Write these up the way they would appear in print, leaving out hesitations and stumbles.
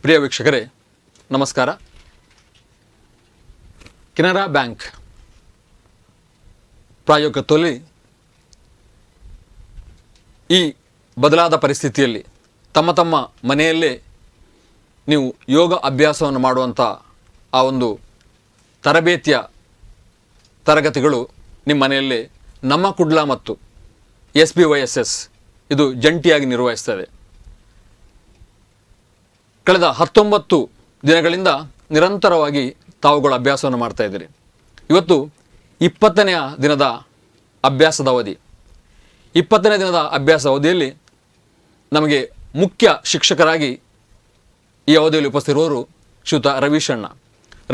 ಪ್ರಿಯ ವೀಕ್ಷಕರೇ ನಮಸ್ಕಾರ. ಕೆನರಾ ಬ್ಯಾಂಕ್ ಪ್ರಾಯೋಗಿಕತ್ವದಲ್ಲಿ ಈ ಬದಲಾದ ಪರಿಸ್ಥಿತಿಯಲ್ಲಿ ತಮ್ಮ ಮನೆಯಲ್ಲೇ ನೀವು ಯೋಗ ಅಭ್ಯಾಸವನ್ನು ಮಾಡುವಂಥ ಆ ಒಂದು ತರಬೇತಿಯ ತರಗತಿಗಳು ನಿಮ್ಮ ಮನೆಯಲ್ಲೇ ನಮ್ಮ ಕುಡ್ಲ ಮತ್ತು SBYSS ಇದು ಜಂಟಿಯಾಗಿ ನಿರ್ವಹಿಸ್ತದೆ. ಕಳೆದ 19 ದಿನಗಳಿಂದ ನಿರಂತರವಾಗಿ ತಾವುಗಳು ಅಭ್ಯಾಸವನ್ನು ಮಾಡ್ತಾ ಇದ್ದೀರಿ. ಇವತ್ತು 20ನೇ ದಿನದ ಅಭ್ಯಾಸದ ಅವಧಿ. 20ನೇ ದಿನದ ಅಭ್ಯಾಸ ಅವಧಿಯಲ್ಲಿ ನಮಗೆ ಮುಖ್ಯ ಶಿಕ್ಷಕರಾಗಿ ಈ ಅವಧಿಯಲ್ಲಿ ಉಪಸ್ಥಿತಿರುವವರು ಶ್ರೀಯುತ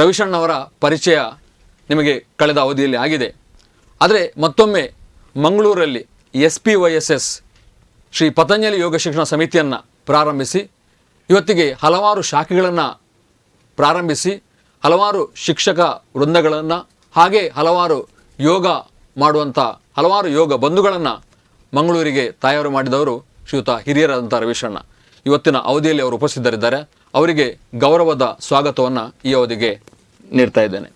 ರವಿಶಣ್ಣವರ ಪರಿಚಯ ನಿಮಗೆ ಕಳೆದ ಅವಧಿಯಲ್ಲಿ ಆಗಿದೆ. ಆದರೆ ಮತ್ತೊಮ್ಮೆ ಮಂಗಳೂರಲ್ಲಿ SPYSS ಶ್ರೀ ಪತಂಜಲಿ ಯೋಗ ಶಿಕ್ಷಣ ಸಮಿತಿಯನ್ನು ಪ್ರಾರಂಭಿಸಿ ಇವತ್ತಿಗೆ ಹಲವಾರು ಶಾಖೆಗಳನ್ನು ಪ್ರಾರಂಭಿಸಿ ಹಲವಾರು ಶಿಕ್ಷಕ ವೃಂದಗಳನ್ನು ಹಾಗೆ ಹಲವಾರು ಯೋಗ ಮಾಡುವಂಥ ಹಲವಾರು ಯೋಗ ಬಂಧುಗಳನ್ನು ಮಂಗಳೂರಿಗೆ ತಯಾರು ಮಾಡಿದವರು ಶ್ರೀಯುತ ಹಿರಿಯರಾದಂಥ ರವಿಶಣ್ಣ. ಇವತ್ತಿನ ಅವಧಿಯಲ್ಲಿ ಅವರು ಉಪಸ್ಥಿತರಿದ್ದಾರೆ. ಅವರಿಗೆ ಗೌರವದ ಸ್ವಾಗತವನ್ನು ಈ ಅವಧಿಗೆ ನೀಡ್ತಾ ಇದ್ದೇನೆ.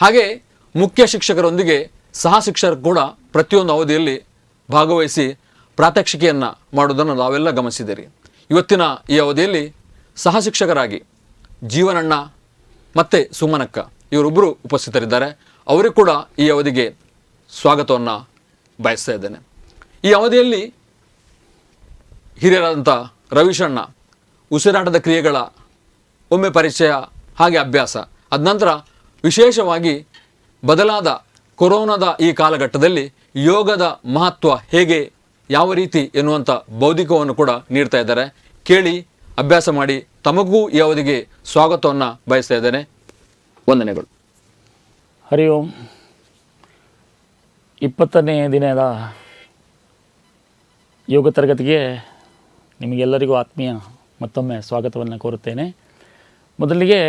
ಹಾಗೆ ಮುಖ್ಯ ಶಿಕ್ಷಕರೊಂದಿಗೆ ಸಹ ಶಿಕ್ಷಕರು ಕೂಡ ಪ್ರತಿಯೊಂದು ಅವಧಿಯಲ್ಲಿ ಭಾಗವಹಿಸಿ ಪ್ರಾತ್ಯಕ್ಷಿಕೆಯನ್ನು ಮಾಡುವುದನ್ನು ನಾವೆಲ್ಲ ಗಮನಿಸಿದ್ದೀರಿ. ಇವತ್ತಿನ ಈ ಅವಧಿಯಲ್ಲಿ ಸಹ ಶಿಕ್ಷಕರಾಗಿ ಜೀವನಣ್ಣ ಮತ್ತು ಸುಮನಕ್ಕ ಇವರೊಬ್ಬರು ಉಪಸ್ಥಿತರಿದ್ದಾರೆ. ಅವರಿಗೂ ಕೂಡ ಈ ಅವಧಿಗೆ ಸ್ವಾಗತವನ್ನು ಬಯಸ್ತಾ ಇದ್ದೇನೆ. ಈ ಅವಧಿಯಲ್ಲಿ ಹಿರಿಯರಾದಂಥ ರವಿಶಣ್ಣ ಉಸಿರಾಟದ ಕ್ರಿಯೆಗಳ ಒಮ್ಮೆ ಪರಿಚಯ ಹಾಗೆ ಅಭ್ಯಾಸ ಅದ ನಂತರ ವಿಶೇಷವಾಗಿ ಬದಲಾದ ಕೊರೋನಾದ ಈ ಕಾಲಘಟ್ಟದಲ್ಲಿ ಯೋಗದ ಮಹತ್ವ ಹೇಗೆ ಯಾವ ರೀತಿ ಎನ್ನುವಂಥ ಬೌದ್ಧಿಕವನ್ನು ಕೂಡ ನೀಡ್ತಾ ಇದ್ದಾರೆ. ಕೇಳಿ ಅಭ್ಯಾಸ ಮಾಡಿ. ತಮಗೂ ಈ ಅವಧಿಗೆ ಸ್ವಾಗತವನ್ನು ಬಯಸ್ತಾ ಇದ್ದೇನೆ. ವಂದನೆಗಳು. ಹರಿ ಓಂ. 20ನೇ ದಿನದ ಯೋಗ ತರಗತಿಗೆ ನಿಮಗೆಲ್ಲರಿಗೂ ಆತ್ಮೀಯ ಮತ್ತೊಮ್ಮೆ ಸ್ವಾಗತವನ್ನು ಕೋರುತ್ತೇನೆ. ಮೊದಲಿಗೆ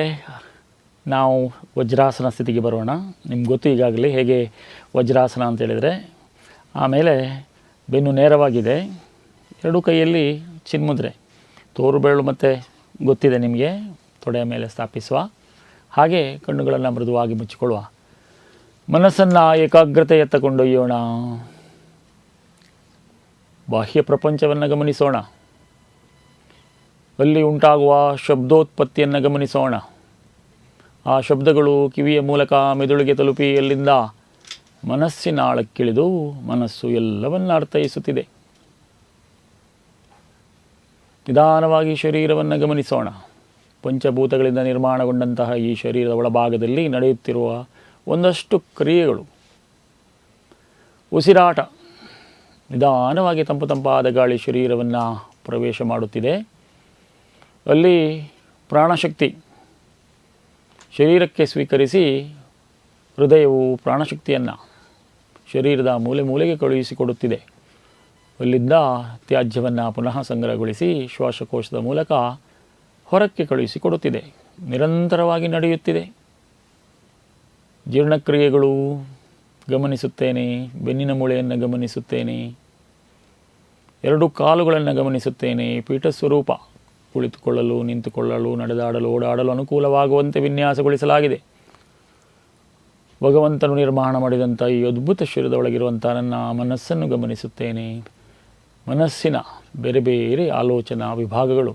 ನಾವು ವಜ್ರಾಸನ ಸ್ಥಿತಿಗೆ ಬರೋಣ. ನಿಮ್ಗೆ ಗೊತ್ತು ಈಗಾಗಲೇ ಹೇಗೆ ವಜ್ರಾಸನ ಅಂತ ಹೇಳಿದರೆ. ಆಮೇಲೆ ಬೆನ್ನು ನೇರವಾಗಿದೆ, ಎರಡೂ ಕೈಯಲ್ಲಿ ಚಿನ್ಮುದ್ರೆ, ತೋರುಬೆರಳು ಮತ್ತು ಗೊತ್ತಿದೆ ನಿಮಗೆ, ತೊಡೆಯ ಮೇಲೆ ಸ್ಥಾಪಿಸುವ, ಹಾಗೆ ಕಣ್ಣುಗಳನ್ನು ಮೃದುವಾಗಿ ಮುಚ್ಚಿಕೊಳ್ಳುವ. ಮನಸ್ಸನ್ನು ಏಕಾಗ್ರತೆಯತ್ತ ಕೊಂಡೊಯ್ಯೋಣ. ಬಾಹ್ಯ ಪ್ರಪಂಚವನ್ನು ಗಮನಿಸೋಣ. ಅಲ್ಲಿ ಉಂಟಾಗುವ ಶಬ್ದೋತ್ಪತ್ತಿಯನ್ನು ಗಮನಿಸೋಣ. ಆ ಶಬ್ದಗಳು ಕಿವಿಯ ಮೂಲಕ ಮೆದುಳಿಗೆ ತಲುಪಿ ಅಲ್ಲಿಂದ ಮನಸ್ಸಿನ ಆಳಕ್ಕಿಳಿದು ಮನಸ್ಸು ಎಲ್ಲವನ್ನ ಅರ್ಥೈಸುತ್ತಿದೆ. ನಿಧಾನವಾಗಿ ಶರೀರವನ್ನು ಗಮನಿಸೋಣ. ಪಂಚಭೂತಗಳಿಂದ ನಿರ್ಮಾಣಗೊಂಡಂತಹ ಈ ಶರೀರದ ಒಳಭಾಗದಲ್ಲಿ ನಡೆಯುತ್ತಿರುವ ಒಂದಷ್ಟು ಕ್ರಿಯೆಗಳು. ಉಸಿರಾಟ. ನಿಧಾನವಾಗಿ ತಂಪಾದ ಗಾಳಿ ಶರೀರವನ್ನು ಪ್ರವೇಶ ಮಾಡುತ್ತಿದೆ. ಅಲ್ಲಿ ಪ್ರಾಣಶಕ್ತಿ ಶರೀರಕ್ಕೆ ಸ್ವೀಕರಿಸಿ ಹೃದಯವು ಪ್ರಾಣಶಕ್ತಿಯನ್ನು ಶರೀರದ ಮೂಲೆಗೆ ಕಳುಹಿಸಿಕೊಡುತ್ತಿದೆ. ಅಲ್ಲಿಂದ ತ್ಯಾಜ್ಯವನ್ನು ಪುನಃ ಸಂಗ್ರಹಗೊಳಿಸಿ ಶ್ವಾಸಕೋಶದ ಮೂಲಕ ಹೊರಕ್ಕೆ ಕಳುಹಿಸಿಕೊಡುತ್ತಿದೆ. ನಿರಂತರವಾಗಿ ನಡೆಯುತ್ತಿದೆ. ಜೀರ್ಣಕ್ರಿಯೆಗಳು ಗಮನಿಸುತ್ತೇನೆ. ಬೆನ್ನಿನ ಮೂಳೆಯನ್ನು ಗಮನಿಸುತ್ತೇನೆ. ಎರಡು ಕಾಲುಗಳನ್ನು ಗಮನಿಸುತ್ತೇನೆ. ಪೀಠ ಸ್ವರೂಪ ಕುಳಿತುಕೊಳ್ಳಲು, ನಿಂತುಕೊಳ್ಳಲು, ನಡೆದಾಡಲು, ಓಡಾಡಲು ಅನುಕೂಲವಾಗುವಂತೆ ವಿನ್ಯಾಸಗೊಳಿಸಲಾಗಿದೆ. ಭಗವಂತನು ನಿರ್ಮಾಣ ಮಾಡಿದಂಥ ಈ ಅದ್ಭುತ ಶರೀರದ ಒಳಗಿರುವಂಥ ನನ್ನ ಮನಸ್ಸನ್ನು ಗಮನಿಸುತ್ತೇನೆ. ಮನಸ್ಸಿನ ಬೇರೆ ಬೇರೆ ಆಲೋಚನಾ ವಿಭಾಗಗಳು.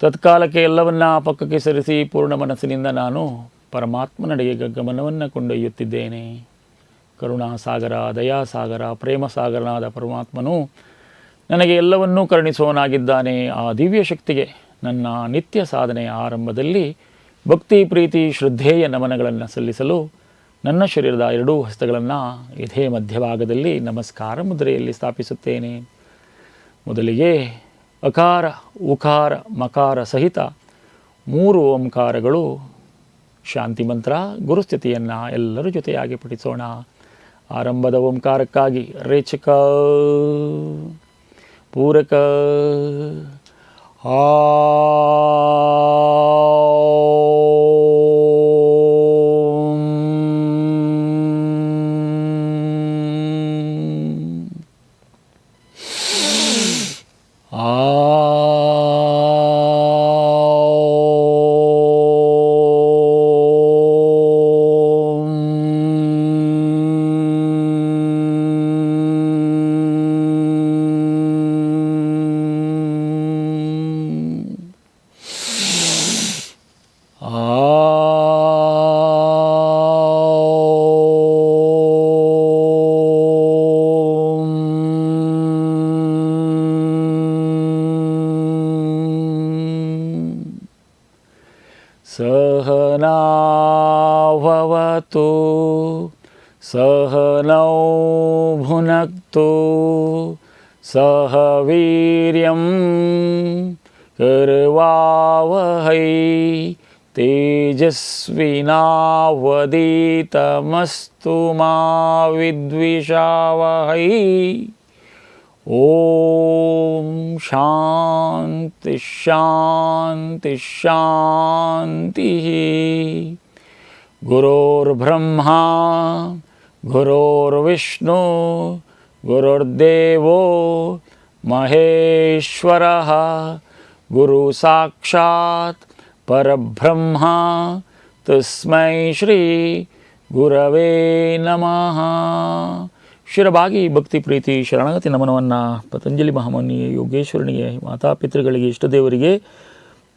ತತ್ಕಾಲಕ್ಕೆ ಎಲ್ಲವನ್ನ ಪಕ್ಕಕ್ಕೆ ಸರಿಸಿ ಪೂರ್ಣ ಮನಸ್ಸಿನಿಂದ ನಾನು ಪರಮಾತ್ಮನಡೆಗೆ ಗಮನವನ್ನು ಕೊಂಡೊಯ್ಯುತ್ತಿದ್ದೇನೆ. ಕರುಣಾಸಾಗರ, ದಯಾಸಾಗರ, ಪ್ರೇಮಸಾಗರನಾದ ಪರಮಾತ್ಮನು ನನಗೆ ಎಲ್ಲವನ್ನೂ ಕರುಣಿಸುವವನಾಗಿದ್ದಾನೆ. ಆ ದಿವ್ಯ ಶಕ್ತಿಗೆ ನನ್ನ ನಿತ್ಯ ಸಾಧನೆಯ ಆರಂಭದಲ್ಲಿ ಭಕ್ತಿ, ಪ್ರೀತಿ, ಶ್ರದ್ಧೆಯ ನಮನಗಳನ್ನು ಸಲ್ಲಿಸಲು ನನ್ನ ಶರೀರದ ಎರಡೂ ಹಸ್ತಗಳನ್ನು ಎದೆ ಮಧ್ಯಭಾಗದಲ್ಲಿ ನಮಸ್ಕಾರ ಮುದ್ರೆಯಲ್ಲಿ ಸ್ಥಾಪಿಸುತ್ತೇನೆ. ಮೊದಲಿಗೆ ಅಕಾರ, ಉಕಾರ, ಮಕಾರ ಸಹಿತ 3 ಓಂಕಾರಗಳು ಶಾಂತಿ ಮಂತ್ರ ಗುರುಸ್ಥಿತಿಯನ್ನು ಎಲ್ಲರ ಜೊತೆಯಾಗಿ ಪಠಿಸೋಣ. ಆರಂಭದ ಓಂಕಾರಕ್ಕಾಗಿ ರೇಚಕ, ಪೂರಕ, ಆ ಆ सहना भवतु सहनौ भुनक्तु सह वीर्यं कर्वावहै तेजस्विनावधीतमस्तु मा विद्विषावहै। ओम शांति शांति शांति। गुरुर्ब्रह्मा गुरुर्विष्णु गुरुर्देवो महेश्वरः गुरु साक्षात् परब्रह्मा तस्मै श्री गुरवे नमः। ಶಿರಬಾಗಿ ಭಕ್ತಿ ಪ್ರೀತಿ ಶರಣಗತಿ ನಮನವನ್ನು ಪತಂಜಲಿ ಮಹಾಮುನಿಗೆ ಯೋಗೇಶ್ವರನಿಗೆ ಮಾತಾಪಿತೃಗಳಿಗೆ ಇಷ್ಟದೇವರಿಗೆ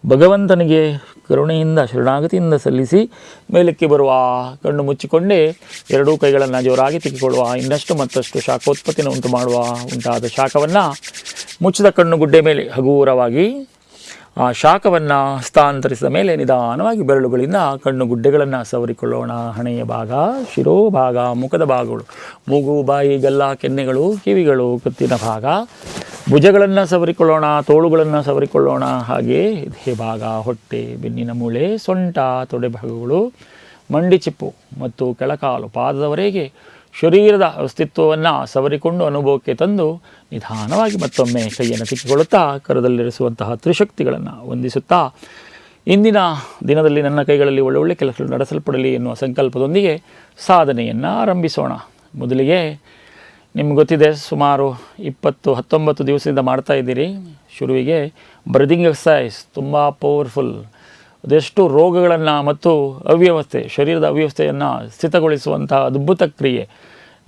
ಭಗವಂತನಿಗೆ ಕರುಣೆಯಿಂದ ಶರಣಾಗತಿಯಿಂದ ಸಲ್ಲಿಸಿ ಮೇಲಕ್ಕೆ ಬರುವ ಕಣ್ಣು ಮುಚ್ಚಿಕೊಂಡೇ ಎರಡೂ ಕೈಗಳನ್ನು ಜೋರಾಗಿ ತಿಕ್ಕಿಕೊಳ್ಳುವ ಇನ್ನಷ್ಟು ಮತ್ತಷ್ಟು ಶಾಖೋತ್ಪತ್ತಿನ ಉಂಟು ಮಾಡುವ ಉಂಟಾದ ಶಾಖವನ್ನು ಮುಚ್ಚಿದ ಕಣ್ಣು ಗುಡ್ಡೆ ಮೇಲೆ ಹಗೂರವಾಗಿ ಆ ಶಾಖವನ್ನು ಹಸ್ತಾಂತರಿಸಿದ ಮೇಲೆ ನಿಧಾನವಾಗಿ ಬೆರಳುಗಳಿಂದ ಕಣ್ಣು ಗುಡ್ಡೆಗಳನ್ನು ಸವರಿಕೊಳ್ಳೋಣ. ಹಣೆಯ ಭಾಗ, ಶಿರೋಭಾಗ, ಮುಖದ ಭಾಗಗಳು, ಮೂಗು, ಬಾಯಿ, ಗಲ್ಲ, ಕೆನ್ನೆಗಳು, ಕಿವಿಗಳು, ಕತ್ತಿನ ಭಾಗ, ಭುಜಗಳನ್ನು ಸವರಿಕೊಳ್ಳೋಣ, ತೋಳುಗಳನ್ನು ಸವರಿಕೊಳ್ಳೋಣ. ಹಾಗೆ ದೇಹ ಭಾಗ, ಹೊಟ್ಟೆ, ಬೆನ್ನಿನ ಮೂಳೆ, ಸೊಂಟ, ತೊಡೆ ಭಾಗಗಳು, ಮಂಡಿ ಚಿಪ್ಪು ಮತ್ತು ಕೆಳಕಾಲು ಪಾದದವರೆಗೆ ಶರೀರದ ಅಸ್ತಿತ್ವವನ್ನು ಸವರಿಕೊಂಡು ಅನುಭವಕ್ಕೆ ತಂದು ನಿಧಾನವಾಗಿ ಮತ್ತೊಮ್ಮೆ ಕೈಯನ್ನು ತಿಕ್ಕಿಕೊಳ್ಳುತ್ತಾ ಕರದಲ್ಲಿರಿಸುವಂತಹ ತ್ರಿಶಕ್ತಿಗಳನ್ನು ವಂದಿಸುತ್ತಾ ಇಂದಿನ ದಿನದಲ್ಲಿ ನನ್ನ ಕೈಗಳಲ್ಲಿ ಒಳ್ಳೊಳ್ಳೆ ಕೆಲಸಗಳು ನಡೆಸಲ್ಪಡಲಿ ಎನ್ನುವ ಸಂಕಲ್ಪದೊಂದಿಗೆ ಸಾಧನೆಯನ್ನು ಆರಂಭಿಸೋಣ. ಮೊದಲಿಗೆ ನಿಮ್ಗೆ ಗೊತ್ತಿದೆ, ಸುಮಾರು 19 ದಿವಸದಿಂದ ಮಾಡ್ತಾ ಇದ್ದೀರಿ. ಶುರುವಿಗೆ ಬ್ರೀದಿಂಗ್ ಎಕ್ಸಸೈಸ್ ತುಂಬ ಪವರ್ಫುಲ್. ಅದೆಷ್ಟು ರೋಗಗಳನ್ನು ಮತ್ತು ಅವ್ಯವಸ್ಥೆ, ಶರೀರದ ಅವ್ಯವಸ್ಥೆಯನ್ನು ಸ್ಥಿತಗೊಳಿಸುವಂಥ ಅದ್ಭುತ ಕ್ರಿಯೆ.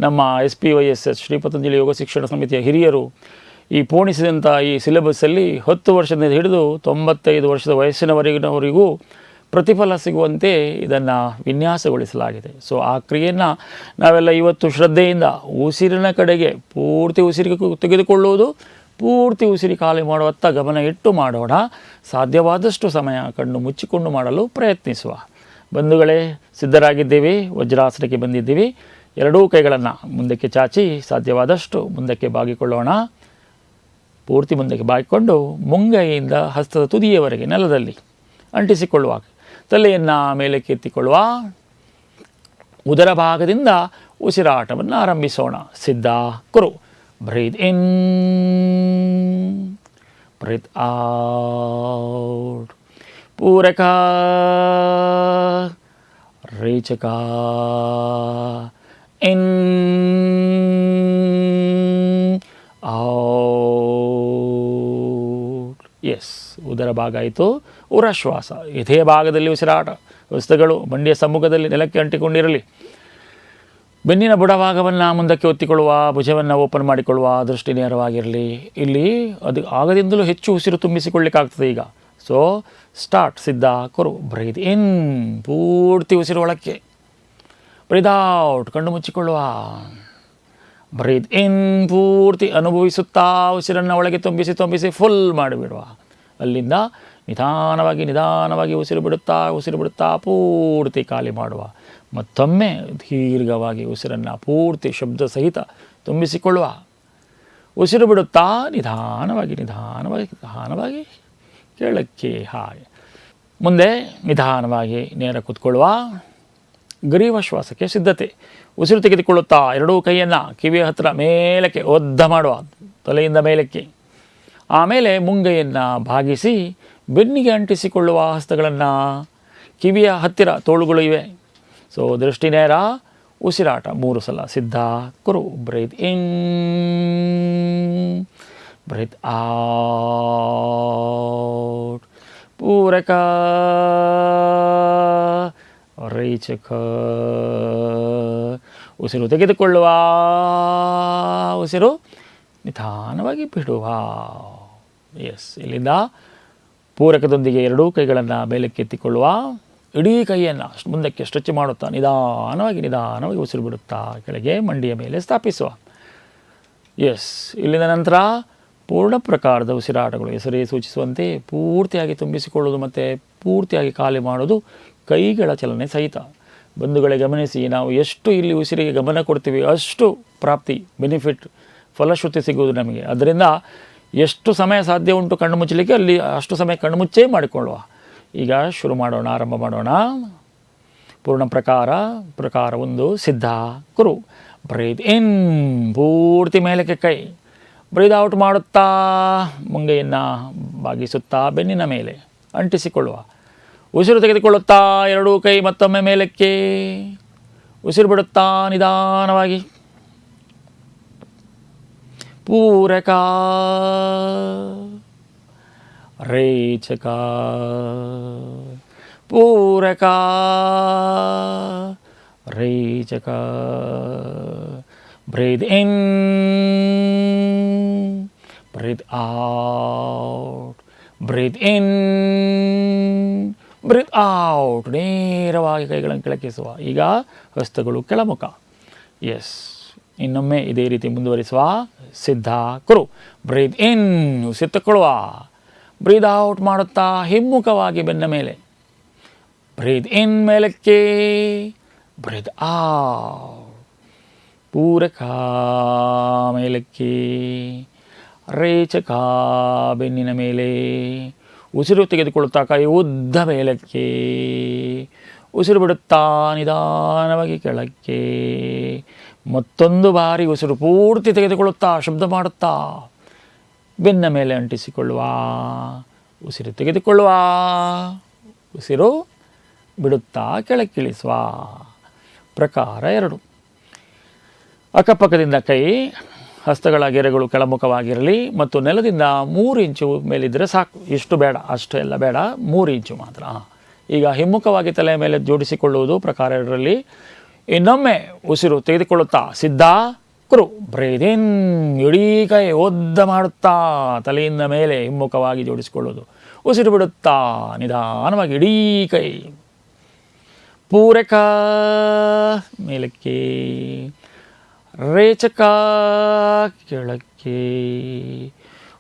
ನಮ್ಮ SPYSS ಶ್ರೀ ಪತಂಜಲಿ ಯೋಗ ಶಿಕ್ಷಣ ಸಮಿತಿಯ ಹಿರಿಯರು ಈ ಪೋಣಿಸಿದಂಥ ಈ ಸಿಲೆಬಸ್ಸಲ್ಲಿ 10 ವರ್ಷದಿಂದ ಹಿಡಿದು 95 ವರ್ಷದ ವಯಸ್ಸಿನವರೆಗಿನವರಿಗೂ ಪ್ರತಿಫಲ ಸಿಗುವಂತೆ ಇದನ್ನು ವಿನ್ಯಾಸಗೊಳಿಸಲಾಗಿದೆ. ಸೊ ಆ ಕ್ರಿಯೆಯನ್ನು ನಾವೆಲ್ಲ ಇವತ್ತು ಶ್ರದ್ಧೆಯಿಂದ ಉಸಿರಿನ ಕಡೆಗೆ ಪೂರ್ತಿ ಉಸಿರಿಗೆ ತೆಗೆದುಕೊಳ್ಳುವುದು, ಪೂರ್ತಿ ಉಸಿರಿ ಖಾಲಿ ಮಾಡುವತ್ತ ಗಮನ ಇಟ್ಟು ಮಾಡೋಣ. ಸಾಧ್ಯವಾದಷ್ಟು ಸಮಯ ಕಣ್ಣು ಮುಚ್ಚಿಕೊಂಡು ಮಾಡಲು ಪ್ರಯತ್ನಿಸುವ. ಬಂಧುಗಳೇ, ಸಿದ್ಧರಾಗಿದ್ದೀವಿ, ವಜ್ರಾಸನಕ್ಕೆ ಬಂದಿದ್ದೀವಿ. ಎರಡೂ ಕೈಗಳನ್ನು ಮುಂದಕ್ಕೆ ಚಾಚಿ ಸಾಧ್ಯವಾದಷ್ಟು ಮುಂದಕ್ಕೆ ಬಾಗಿಕೊಳ್ಳೋಣ. ಪೂರ್ತಿ ಮುಂದಕ್ಕೆ ಬಾಗಿಕೊಂಡು ಮುಂಗೈಯಿಂದ ಹಸ್ತದ ತುದಿಯವರೆಗೆ ನೆಲದಲ್ಲಿ ಅಂಟಿಸಿಕೊಳ್ಳುವ. ತಲೆಯನ್ನು ಮೇಲಕ್ಕೆ ಎತ್ತಿಕೊಳ್ಳುವ. ಉದರ ಭಾಗದಿಂದ ಉಸಿರಾಟವನ್ನು ಆರಂಭಿಸೋಣ. ಸಿದ್ಧ ಕುರು. Breathe in, breathe out. ಪೂರಕ, ರೇಚಕ. ಇನ್, ಔಟ್. ಎಸ್, ಉದರ ಭಾಗ ಆಯಿತು. ಉರಶ್ವಾಸ. ಎದೆಯ ಭಾಗದಲ್ಲಿ ಉಸಿರಾಟ. ವಸ್ತುಗಳು ಮಂಡಿಯ ಸಮ್ಮುಖದಲ್ಲಿ ನೆಲಕ್ಕೆ ಅಂಟಿಕೊಂಡಿರಲಿ. ಬೆನ್ನಿನ ಬುಡಭಾಗವನ್ನು ಮುಂದಕ್ಕೆ ಒತ್ತಿಕೊಳ್ಳುವ, ಭುಜವನ್ನು ಓಪನ್ ಮಾಡಿಕೊಳ್ಳುವ, ದೃಷ್ಟಿ ನೇರವಾಗಿರಲಿ. ಇಲ್ಲಿ ಅದು ಆಗದಿಂದಲೂ ಹೆಚ್ಚು ಉಸಿರು ತುಂಬಿಸಿಕೊಳ್ಳಿಕ್ಕಾಗ್ತದೆ ಈಗ. So start. ಸಿದ್ಧ ಕುರು. ಬ್ರೀತ್ ಇನ್, ಪೂರ್ತಿ ಉಸಿರು ಒಳಕ್ಕೆ. ಬ್ರೀತ್ ಔಟ್, ಕಣ್ಣು ಮುಚ್ಚಿಕೊಳ್ಳುವ. ಬ್ರೀತ್ ಇನ್, ಪೂರ್ತಿ ಅನುಭವಿಸುತ್ತಾ ಉಸಿರನ್ನು ಒಳಗೆ ತುಂಬಿಸಿ ಫುಲ್ ಮಾಡಿಬಿಡುವ. ಅಲ್ಲಿಂದ ನಿಧಾನವಾಗಿ ನಿಧಾನವಾಗಿ ಉಸಿರು ಬಿಡುತ್ತಾ ಪೂರ್ತಿ ಖಾಲಿ ಮಾಡುವ. ಮತ್ತೊಮ್ಮೆ ದೀರ್ಘವಾಗಿ ಉಸಿರನ್ನು ಪೂರ್ತಿ ಶಬ್ದ ಸಹಿತ ತುಂಬಿಸಿಕೊಳ್ಳುವ. ಉಸಿರು ಬಿಡುತ್ತಾ ನಿಧಾನವಾಗಿ ಕೆಳಕ್ಕೆ. ಹಾಗೆ ಮುಂದೆ ನಿಧಾನವಾಗಿ ನೇರ ಕೂತ್ಕೊಳ್ಳುವ. ಗ್ರೀವ ಶ್ವಾಸಕ್ಕೆ ಸಿದ್ಧತೆ. ಉಸಿರು ತೆಗೆದುಕೊಳ್ಳುತ್ತಾ ಎರಡೂ ಕೈಯನ್ನು ಕಿವಿಯ ಹತ್ತಿರ ಮೇಲಕ್ಕೆ ಒದ್ದ ಮಾಡುವ, ತಲೆಯಿಂದ ಮೇಲಕ್ಕೆ. ಆಮೇಲೆ ಮುಂಗೈಯನ್ನು ಭಾಗಿಸಿ ಬೆನ್ನಿಗೆ ಅಂಟಿಸಿಕೊಳ್ಳುವ ಹಸ್ತಗಳನ್ನು. ಕಿವಿಯ ಹತ್ತಿರ ತೋಳುಗಳು ಇವೆ. ಸೊ ದೃಷ್ಟಿ ನೇರ, ಉಸಿರಾಟ 3 ಸಲ. ಸಿದ್ಧ ಕುರು. Breathe in, breathe out. ಪೂರಕ, ರೇಚಕ. ಉಸಿರು ತೆಗೆದುಕೊಳ್ಳುವ, ಉಸಿರು ನಿಧಾನವಾಗಿ ಬಿಡುವ. ಎಸ್, ಇಲ್ಲಿಂದ ಪೂರಕದೊಂದಿಗೆ ಎರಡೂ ಕೈಗಳನ್ನು ಮೇಲಕ್ಕೆತ್ತಿಕೊಳ್ಳುವ. ಇಡೀ ಕೈಯನ್ನು ಮುಂದಕ್ಕೆ ಸ್ಟ್ರೆಚ್ ಮಾಡುತ್ತಾ ನಿಧಾನವಾಗಿ ಉಸಿರು ಬಿಡುತ್ತಾ ಕೆಳಗೆ ಮಂಡಿಯ ಮೇಲೆ ಸ್ಥಾಪಿಸುವ. ಎಸ್, ಇಲ್ಲಿಂದ ನಂತರ ಪೂರ್ಣ ಪ್ರಕಾರದ ಉಸಿರಾಟಗಳು ಹೆಸರೇ ಸೂಚಿಸುವಂತೆ ಪೂರ್ತಿಯಾಗಿ ತುಂಬಿಸಿಕೊಳ್ಳೋದು ಮತ್ತು ಪೂರ್ತಿಯಾಗಿ ಖಾಲಿ ಮಾಡೋದು ಕೈಗಳ ಚಲನೆ ಸಹಿತ. ಬಂಧುಗಳೇ ಗಮನಿಸಿ, ನಾವು ಎಷ್ಟು ಇಲ್ಲಿ ಉಸಿರಿಗೆ ಗಮನ ಕೊಡ್ತೀವಿ ಅಷ್ಟು ಪ್ರಾಪ್ತಿ, ಬೆನಿಫಿಟ್, ಫಲಶ್ರುತಿ ಸಿಗುವುದು ನಮಗೆ. ಅದರಿಂದ ಎಷ್ಟು ಸಮಯ ಸಾಧ್ಯ ಉಂಟು ಕಣ್ಣು ಮುಚ್ಚಲಿಕ್ಕೆ ಅಲ್ಲಿ ಅಷ್ಟು ಸಮಯ ಕಣ್ಣು ಮುಚ್ಚೇ ಮಾಡಿಕೊಳ್ಳುವ. ಈಗ ಶುರು ಮಾಡೋಣ, ಆರಂಭ ಮಾಡೋಣ. ಪೂರ್ಣ ಪ್ರಕಾರ 1 ಸಿದ್ಧ ಕುರು. ಬ್ರೀತ್ ಇನ್, ಪೂರ್ತಿ ಮೇಲಕ್ಕೆ ಕೈ. ಬ್ರೀದ್ ಔಟ್ ಮಾಡುತ್ತಾ ಮುಂಗೆಯನ್ನು ಬಾಗಿಸುತ್ತಾ ಬೆನ್ನಿನ ಮೇಲೆ ಅಂಟಿಸಿಕೊಳ್ಳುವ. ಉಸಿರು ತೆಗೆದುಕೊಳ್ಳುತ್ತಾ ಎರಡೂ ಕೈ ಮತ್ತೊಮ್ಮೆ ಮೇಲಕ್ಕೆ. ಉಸಿರು ಬಿಡುತ್ತಾ ನಿಧಾನವಾಗಿ. ಪೂರಕ, ರೇಚಕ, ಪೂರಕ, ರೇಚಕ. ಬ್ರೀದ್ ಇನ್, ಬ್ರೀದ್ ಔಟ್, ಬ್ರೀದ್ ಇನ್, ಬ್ರೀತ್ ಔಟ್. ನೇರವಾಗಿ ಕೈಗಳನ್ನು ಕೆಳಕಿಸುವ. ಈಗ ಹಸ್ತಗಳು ಕೆಳಮುಖ. ಎಸ್, ಇನ್ನೊಮ್ಮೆ ಇದೇ ರೀತಿ ಮುಂದುವರಿಸುವ. ಸಿದ್ಧ ಕುರು. ಬ್ರೀತ್ ಇನ್, ಉಸಿರು ತಗೊಳ್ಳುವ. ಬ್ರೀದ್ ಔಟ್ ಮಾಡುತ್ತಾ ಹಿಮ್ಮುಖವಾಗಿ ಬೆನ್ನ ಮೇಲೆ. ಬ್ರೀತ್ ಇನ್ ಮೇಲಕ್ಕೆ, ಬ್ರೀತ್ ಔಟ್. ಪೂರಕ ಮೇಲಕ್ಕೆ, ರೇಚಕ ಬೆನ್ನಿನ ಮೇಲೆ. ಉಸಿರು ತೆಗೆದುಕೊಳ್ಳುತ್ತಾ ಕೈ ಉದ್ದ ಮೇಲಕ್ಕೆ. ಉಸಿರು ಬಿಡುತ್ತಾ ನಿಧಾನವಾಗಿ ಕೆಳಕ್ಕೆ. ಮತ್ತೊಂದು ಬಾರಿ ಉಸಿರು ಪೂರ್ತಿ ತೆಗೆದುಕೊಳ್ಳುತ್ತಾ ಶಬ್ದ ಮಾಡುತ್ತಾ ಬೆನ್ನ ಮೇಲೆ ಅಂಟಿಸಿಕೊಳ್ಳುವ. ಉಸಿರು ತೆಗೆದುಕೊಳ್ಳುವ, ಉಸಿರು ಬಿಡುತ್ತಾ ಕೆಳಕ್ಕಿಳಿಸುವ. ಪ್ರಕಾರ 2. ಅಕ್ಕಪಕ್ಕದಿಂದ ಕೈ, ಹಸ್ತಗಳ ಗೆರೆಗಳು ಕೆಳಮುಖವಾಗಿರಲಿ ಮತ್ತು ನೆಲದಿಂದ 3 ಇಂಚು ಮೇಲಿದ್ದರೆ ಸಾಕು. ಇಷ್ಟು ಬೇಡ, ಅಷ್ಟು ಎಲ್ಲ ಬೇಡ, 3 ಇಂಚು ಮಾತ್ರ. ಈಗ ಹಿಮ್ಮುಖವಾಗಿ ತಲೆಯ ಮೇಲೆ ಜೋಡಿಸಿಕೊಳ್ಳುವುದು ಪ್ರಕಾರ 2ರಲ್ಲಿ. ಇನ್ನೊಮ್ಮೆ ಉಸಿರು ತೆಗೆದುಕೊಳ್ಳುತ್ತಾ ಸಿದ್ಧ ಕುರು. ಬ್ರೀದ್ ಇನ್, ಇಡೀ ಕೈ ಒದ್ದ ಮಾಡುತ್ತಾ ತಲೆಯಿಂದ ಮೇಲೆ ಹಿಮ್ಮುಖವಾಗಿ ಜೋಡಿಸಿಕೊಳ್ಳುವುದು. ಉಸಿರು ಬಿಡುತ್ತಾ ನಿಧಾನವಾಗಿ ಇಡೀ ಕೈ. ಪೂರಕ ಮೇಲಕ್ಕೆ, ರೇಚಕ ಕೆಳಕ್ಕೆ.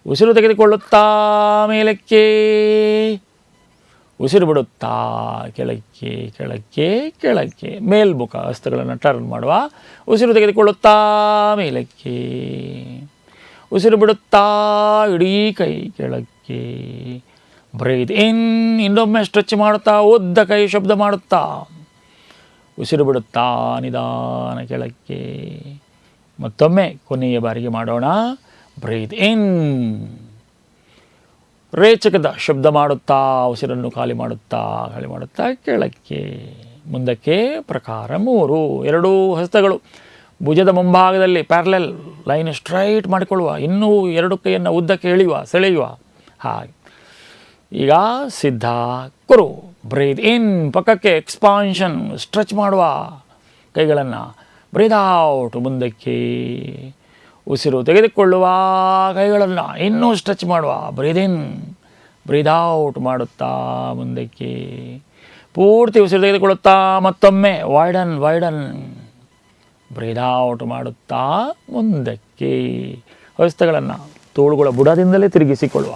ಉಸಿರು ತೆಗೆದುಕೊಳ್ಳುತ್ತಾ ಮೇಲಕ್ಕೆ. ಉಸಿರು ಬಿಡುತ್ತಾ ಕೆಳಕ್ಕೆ ಕೆಳಕ್ಕೆ ಕೆಳಕ್ಕೆ. ಮೇಲ್ಮುಖ ಹಸ್ತಗಳನ್ನು ಟರ್ನ್ ಮಾಡುವ. ಉಸಿರು ತೆಗೆದುಕೊಳ್ಳುತ್ತಾ ಮೇಲಕ್ಕೆ. ಉಸಿರು ಬಿಡುತ್ತಾ ಇಡೀ ಕೈ ಕೆಳಕ್ಕೆ. ಬ್ರೀತ್ ಇನ್, ಇನ್ನೊಮ್ಮೆ ಸ್ಟ್ರೆಚ್ ಮಾಡುತ್ತಾ ಉದ್ದ ಕೈ ಶಬ್ದ ಮಾಡುತ್ತಾ. ಉಸಿರು ಬಿಡುತ್ತಾ ನಿಧಾನ ಕೆಳಕ್ಕೆ. ಮತ್ತೊಮ್ಮೆ ಕೊನೆಯ ಬಾರಿಗೆ ಮಾಡೋಣ. ಬ್ರೀತ್ ಇನ್, ರೇಚಕದ ಶಬ್ದ ಮಾಡುತ್ತಾ ಉಸಿರನ್ನು ಖಾಲಿ ಮಾಡುತ್ತಾ ಕೆಳಕ್ಕೆ. ಮುಂದಕ್ಕೆ ಪ್ರಕಾರ 3. 2 ಹಸ್ತಗಳು ಭುಜದ ಮುಂಭಾಗದಲ್ಲಿ ಪ್ಯಾರಲೆಲ್ ಲೈನ್ ಸ್ಟ್ರೈಟ್ ಮಾಡಿಕೊಳ್ಳುವ. ಇನ್ನೂ 2 ಕೈಯನ್ನು ಉದ್ದಕ್ಕೆ ಸೆಳೆಯುವ. ಹಾಗೆ ಈಗ ಸಿದ್ಧ ಕುರು. ಬ್ರೀದ್ ಇನ್, ಪಕ್ಕಕ್ಕೆ ಎಕ್ಸ್ಪಾನ್ಷನ್, ಸ್ಟ್ರೆಚ್ ಮಾಡುವ ಕೈಗಳನ್ನು. ಬ್ರೀದ್ ಔಟ್, ಮುಂದಕ್ಕೆ. ಉಸಿರು ತೆಗೆದುಕೊಳ್ಳುವ ಕೈಗಳನ್ನು ಇನ್ನೂ ಸ್ಟ್ರೆಚ್ ಮಾಡುವ. ಬ್ರೀದ್ ಇನ್, ಬ್ರೀದ್ ಔಟ್ ಮಾಡುತ್ತಾ ಮುಂದಕ್ಕೆ. ಪೂರ್ತಿ ಉಸಿರು ತೆಗೆದುಕೊಳ್ಳುತ್ತಾ ಮತ್ತೊಮ್ಮೆ ವೈಡನ್. ಬ್ರೀದ್ ಔಟ್ ಮಾಡುತ್ತಾ ಮುಂದಕ್ಕೆ. ಹಸ್ತಗಳನ್ನು ತೋಳುಗಳ ಬುಡದಿಂದಲೇ ತಿರುಗಿಸಿಕೊಳ್ಳುವ.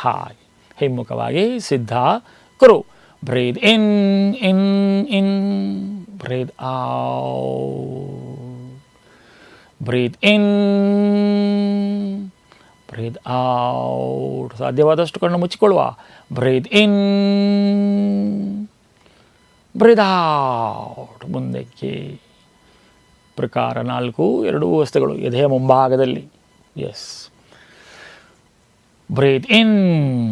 ಹಾಗೆ ಹಿಮ್ಮುಖವಾಗಿ ಸಿದ್ಧ ಕುರು. ಬ್ರೀದ್ ಇನ್, breathe out. Breathe in, breathe out. ಸಾಧ್ಯವಾದಷ್ಟು ಕಣ್ಣು ಮುಚ್ಚಿಕೊಳ್ಳುವ. Breathe in, breathe out. ಮುಂದಕ್ಕೆ. ಪ್ರಕಾರ 4. 2 ಹಸ್ತಗಳು ಎದೆಯ ಮುಂಭಾಗದಲ್ಲಿ. ಎಸ್. ಬ್ರೀತ್ ಇನ್,